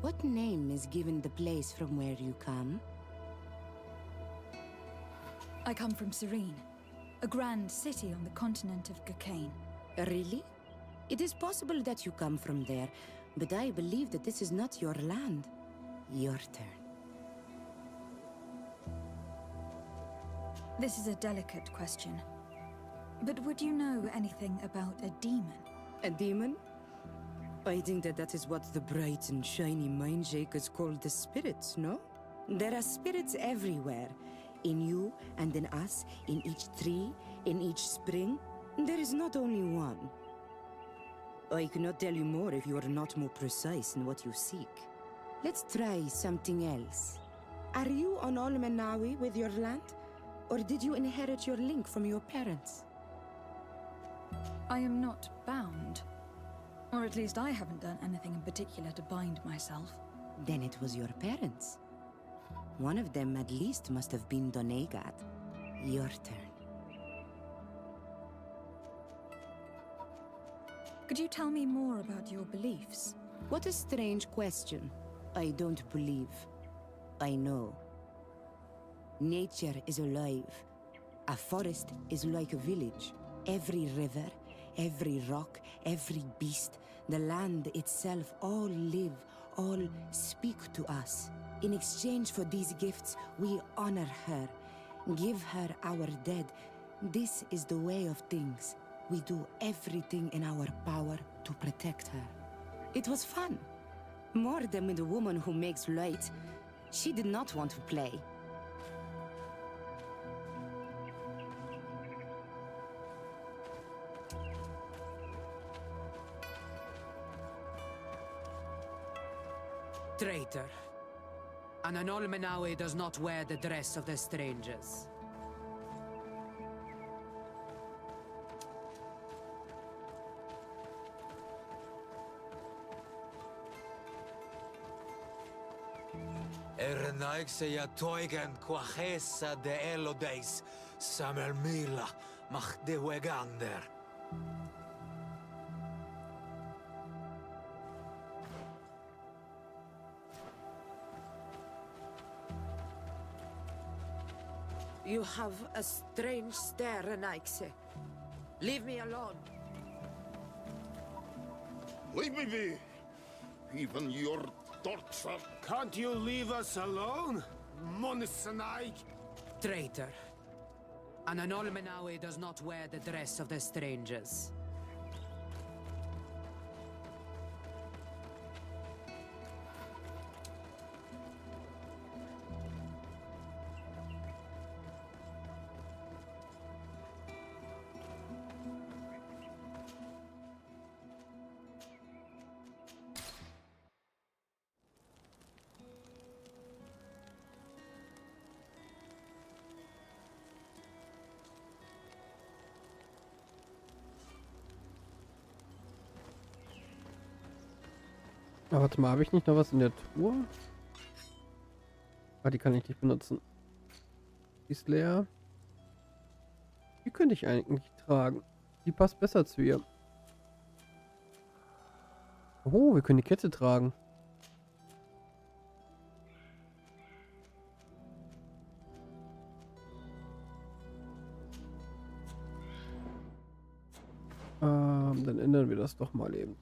What name is given the place from where you come? I come from Serene, a grand city on the continent of Cocaine. Really? It is possible that you come from there, but I believe that this is not your land. Your turn. This is a delicate question. But would you know anything about a demon? A demon? I think that is what the bright and shiny mind shakers call the spirits, no? There are spirits everywhere. In you and in us, in each tree, in each spring. There is not only one. I cannot tell you more if you are not more precise in what you seek. Let's try something else. Are you on Olmenawi with your land? Or did you inherit your link from your parents? I am not bound. Or at least I haven't done anything in particular to bind myself. Then it was your parents. One of them at least must have been Donegat. Your turn. Could you tell me more about your beliefs? What a strange question. I don't believe. I know. Nature is alive. A forest is like a village. Every river, every rock, every beast, the land itself, all live, all speak to us. In exchange for these gifts, we honor her, give her our dead. This is the way of things. We do everything in our power to protect her. It was fun. More than with the woman who makes light. She did not want to play. Traitor. An Olmenawi does not wear the dress of the strangers. Ernaikseja toigen quachesa de elodeis, samermila, mach de wegander. You have a strange stare, Renaikse. Leave me alone. Leave me be. Even your thoughts are... Can't you leave us alone, Monisanaik? Traitor. An Olmenawi does not wear the dress of the strangers. Aber warte mal, habe ich nicht noch was in der Truhe? Ah, die kann ich nicht benutzen. Die ist leer. Die könnte ich eigentlich tragen. Die passt besser zu ihr. Oh, wir können die Kette tragen. Dann ändern wir das doch mal eben.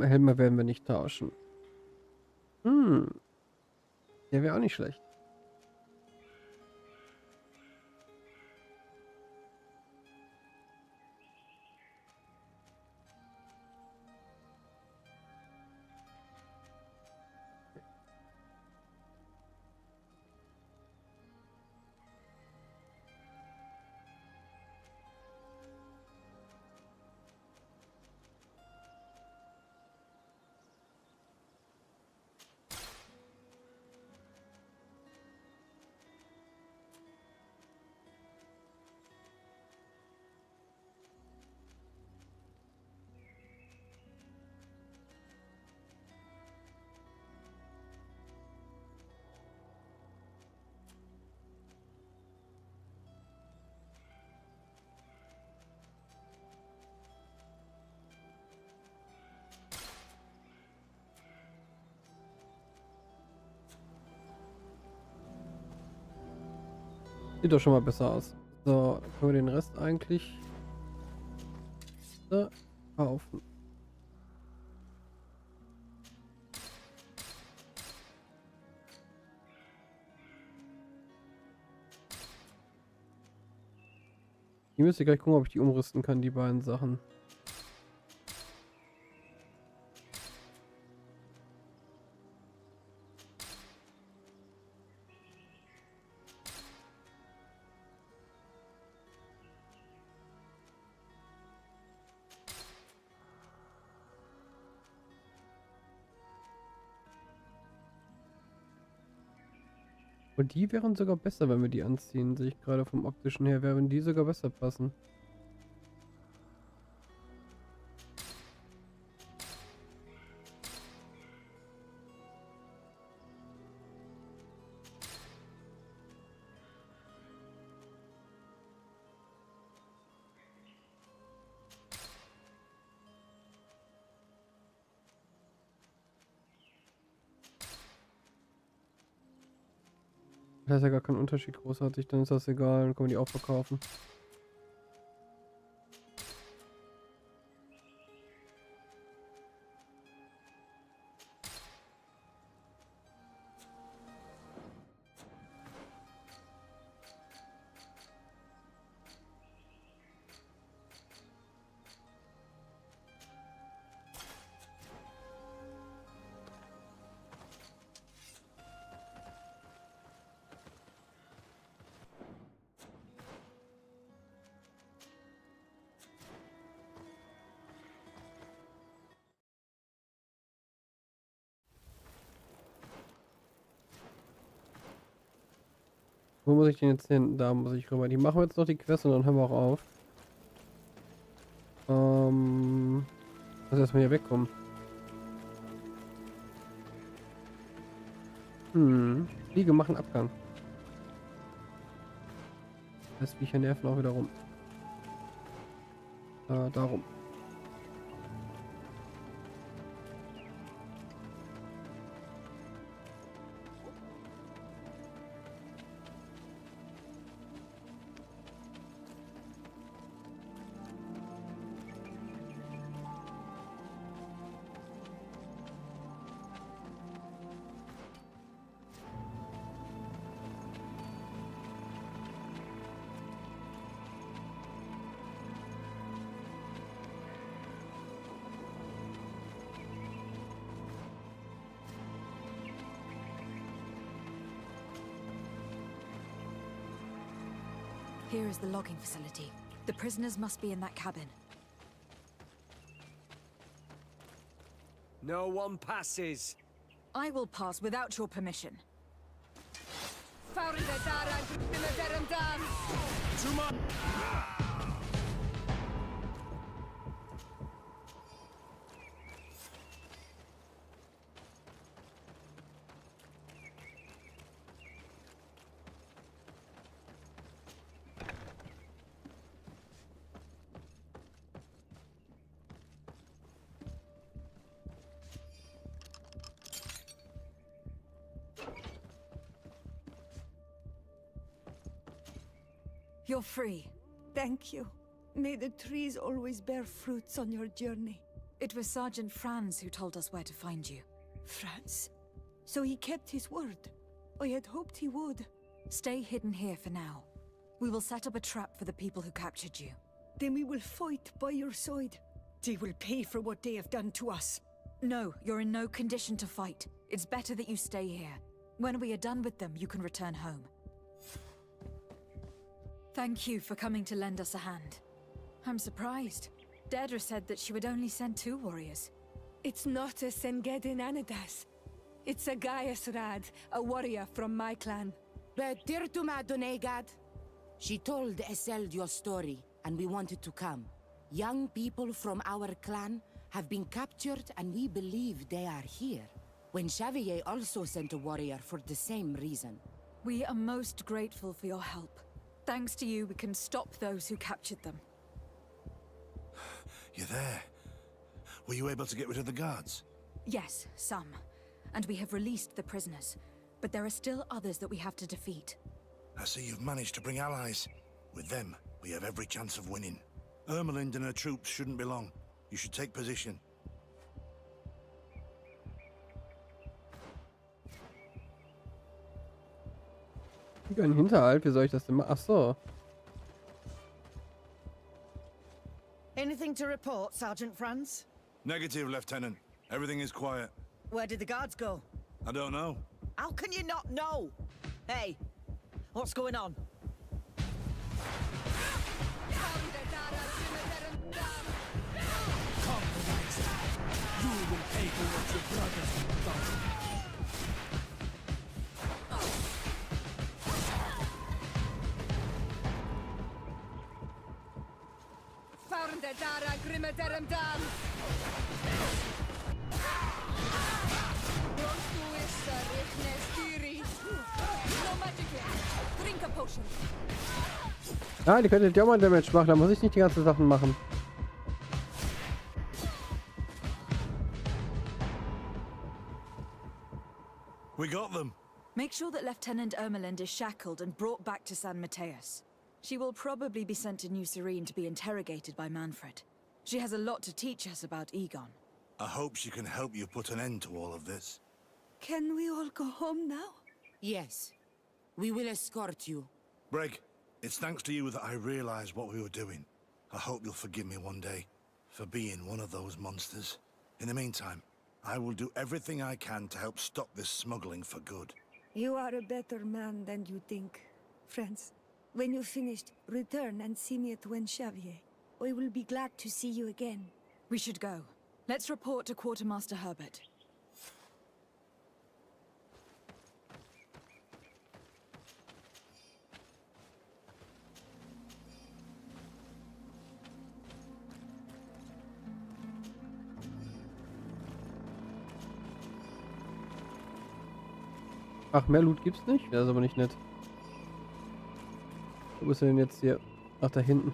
Helme werden wir nicht tauschen. Der wäre auch nicht schlecht. Sieht doch schon mal besser aus. So, dann können wir den Rest eigentlich so kaufen. Die müsste ich gleich gucken, ob ich die umrüsten kann, die beiden Sachen. Und die wären sogar besser, wenn wir die anziehen. Sehe ich gerade vom optischen her, wären die sogar besser passen. Da ist ja gar kein Unterschied großartig, dann ist das egal, dann können wir die auch verkaufen. Wo muss ich denn jetzt hin? Da muss ich rüber. Die machen wir jetzt noch die Quest und dann hören wir auch auf. Muss erstmal hier wegkommen. Fliege machen Abgang. Das Viecher nerven auch wieder rum. Darum. Here is the logging facility. The prisoners must be in that cabin. No one passes. I will pass without your permission. You're free. Thank you. May the trees always bear fruits on your journey. It was Sergeant Franz who told us where to find you. Franz? So he kept his word. I had hoped he would. Stay hidden here for now. We will set up a trap for the people who captured you. Then we will fight by your side. They will pay for what they have done to us. No, you're in no condition to fight. It's better that you stay here. When we are done with them, you can return home. Thank you for coming to lend us a hand. I'm surprised. Deirdre said that she would only send 2 warriors. It's not a Sengedin Anadas. It's a Gaius Rad, a warrior from my clan. But Tirtuma Donegad, she told Eseld your story, and we wanted to come. Young people from our clan have been captured, and we believe they are here. When Xavier also sent a warrior for the same reason. We are most grateful for your help. Thanks to you, we can stop those who captured them. You're there. Were you able to get rid of the guards? Yes, some. And we have released the prisoners. But there are still others that we have to defeat. I see you've managed to bring allies. With them, we have every chance of winning. Ermelind and her troops shouldn't be long. You should take position. Ein Hinterhalt, wie soll ich das denn machen? Ach so. Anything to report, Sergeant Franz? Negative, Lieutenant. Everything is quiet. Where did the guards go? I don't know. How can you not know? Hey, what's going on? You will pay for what your brothers have done. Found the Dara Grimadaram Dam. No magic here. Drink a potion. Ah, die könntet ja auch mal Damage machen, da muss ich nicht die ganzen Sachen machen. We got them. Make sure that Lieutenant Ermelind is shackled and brought back to San Mateus. She will probably be sent to New Serene to be interrogated by Manfred. She has a lot to teach us about Egon. I hope she can help you put an end to all of this. Can we all go home now? Yes. We will escort you. Breg, it's thanks to you that I realized what we were doing. I hope you'll forgive me one day for being one of those monsters. In the meantime, I will do everything I can to help stop this smuggling for good. You are a better man than you think, friends. When you're finished, return and see me at Xavier. I will be glad to see you again. We should go. Let's report to Quartermaster Herbert. Ach, mehr Loot gibt's nicht? Das ist aber nicht nett. Wo ist er denn jetzt hier? Ach, da hinten.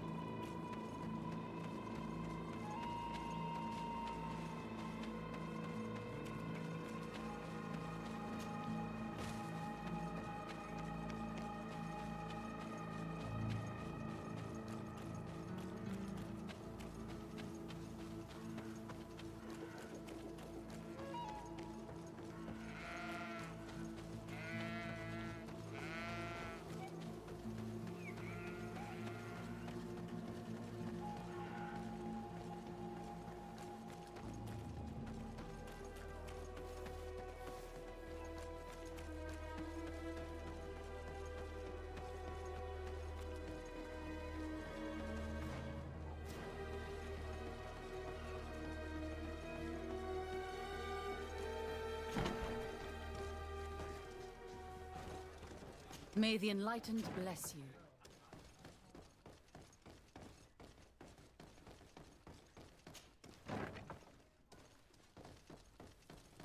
May the Enlightened bless you.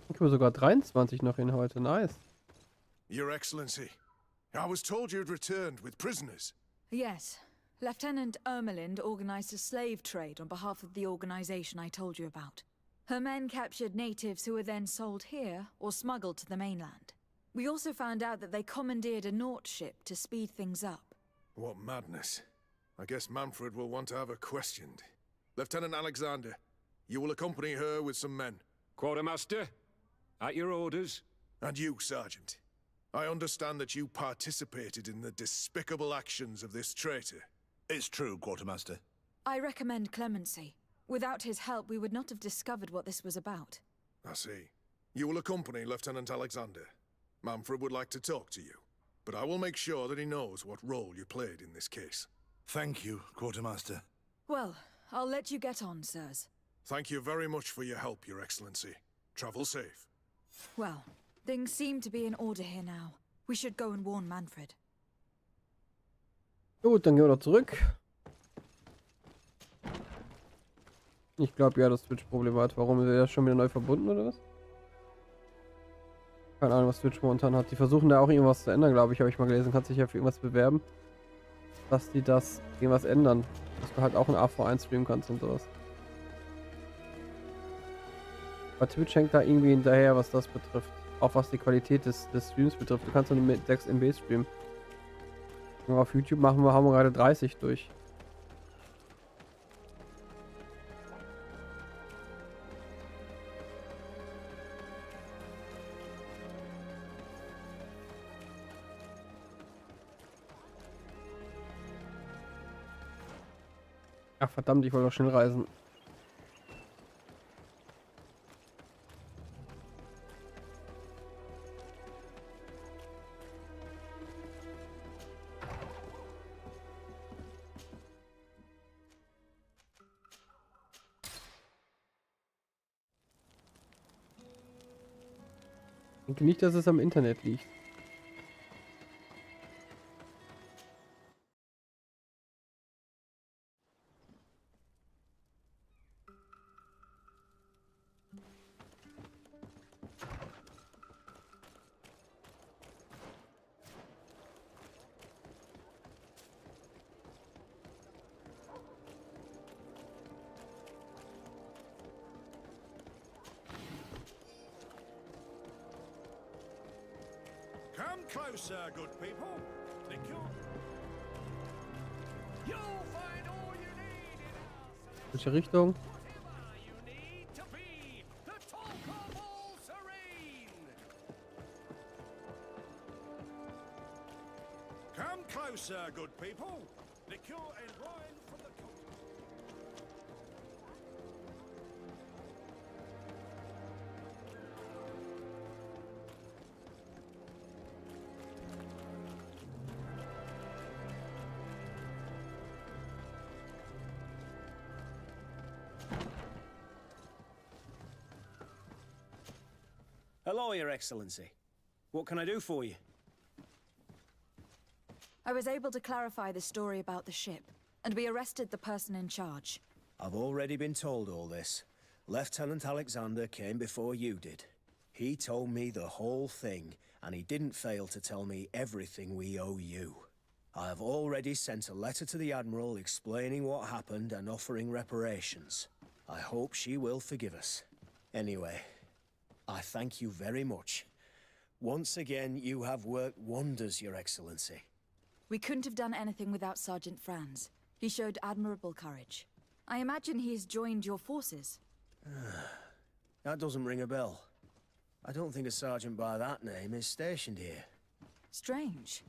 Ich habe sogar 23 noch in heute. Nice. Your Excellency, I was told you'd returned with prisoners. Yes. Lieutenant Ermelind organized a slave trade on behalf of the organization I told you about. Her men captured natives who were then sold here or smuggled to the mainland. We also found out that they commandeered a Naut ship to speed things up. What madness. I guess Manfred will want to have her questioned. Lieutenant Alexander, You will accompany her with some men. Quartermaster, at your orders. And you, Sergeant. I understand that you participated in the despicable actions of this traitor. It's true, Quartermaster. I recommend clemency. Without his help, we would not have discovered what this was about. I see. You will accompany Lieutenant Alexander. Manfred would like to talk to you, but I will make sure that he knows what role you played in this case. Thank you, Quartermaster. Well, I'll let you get on, sirs. Thank you very much for your help, Your Excellency. Travel safe. Well, things seem to be in order here now. We should go and warn Manfred. Gut, dann gehen wir doch zurück. Ich glaube ja, das Twitch-Problem hat. Warum ist er schon wieder neu verbunden oder was? Keine Ahnung, was Twitch momentan hat. Die versuchen da auch irgendwas zu ändern, glaube ich. Habe ich mal gelesen. Kannst dich ja für irgendwas bewerben. Dass die das irgendwas ändern. Dass du halt auch ein AV1 streamen kannst und sowas. Aber Twitch hängt da irgendwie hinterher, was das betrifft. Auch was die Qualität des Streams betrifft. Du kannst nur mit 6 MB streamen. Und auf YouTube haben wir gerade 30 durch. Ach verdammt, ich wollte doch schnell reisen. Ich denke nicht, dass es am Internet liegt. Come closer, good people. Think you'll find all you need in our Welche Richtung? Come closer, good people. Liqueur and wine from the Hello, Your Excellency. What can I do for you? I was able to clarify the story about the ship, and we arrested the person in charge. I've already been told all this. Lieutenant Alexander came before you did. He told me the whole thing, and he didn't fail to tell me everything we owe you. I have already sent a letter to the Admiral explaining what happened and offering reparations. I hope she will forgive us. Anyway, I thank you very much. Once again, you have worked wonders, Your Excellency. We couldn't have done anything without Sergeant Franz. He showed admirable courage. I imagine he's joined your forces. That doesn't ring a bell. I don't think a sergeant by that name is stationed here. Strange.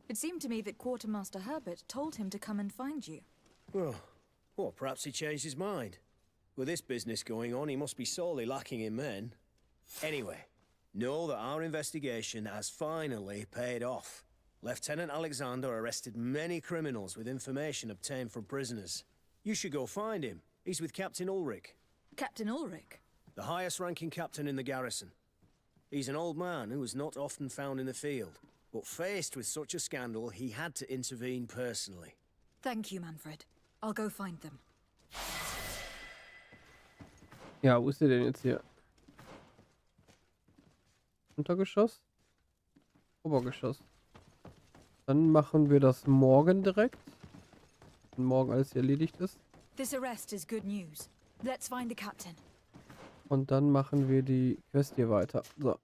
It seemed to me that Quartermaster Herbert told him to come and find you. Well, perhaps he changed his mind. With this business going on, he must be sorely lacking in men. Anyway, know that our investigation has finally paid off. Lieutenant Alexander arrested many criminals with information obtained from prisoners. You should go find him. He's with Captain Ulrich. Captain Ulrich? The highest-ranking captain in the garrison. He's an old man who is not often found in the field, but faced with such a scandal, he had to intervene personally. Thank you, Manfred. I'll go find them. Ja, wo ist der denn jetzt hier? Untergeschoss? Obergeschoss. Dann machen wir das morgen direkt. Wenn morgen alles hier erledigt ist. This arrest is good news. Let's find the captain. Und dann machen wir die Quest hier weiter. So.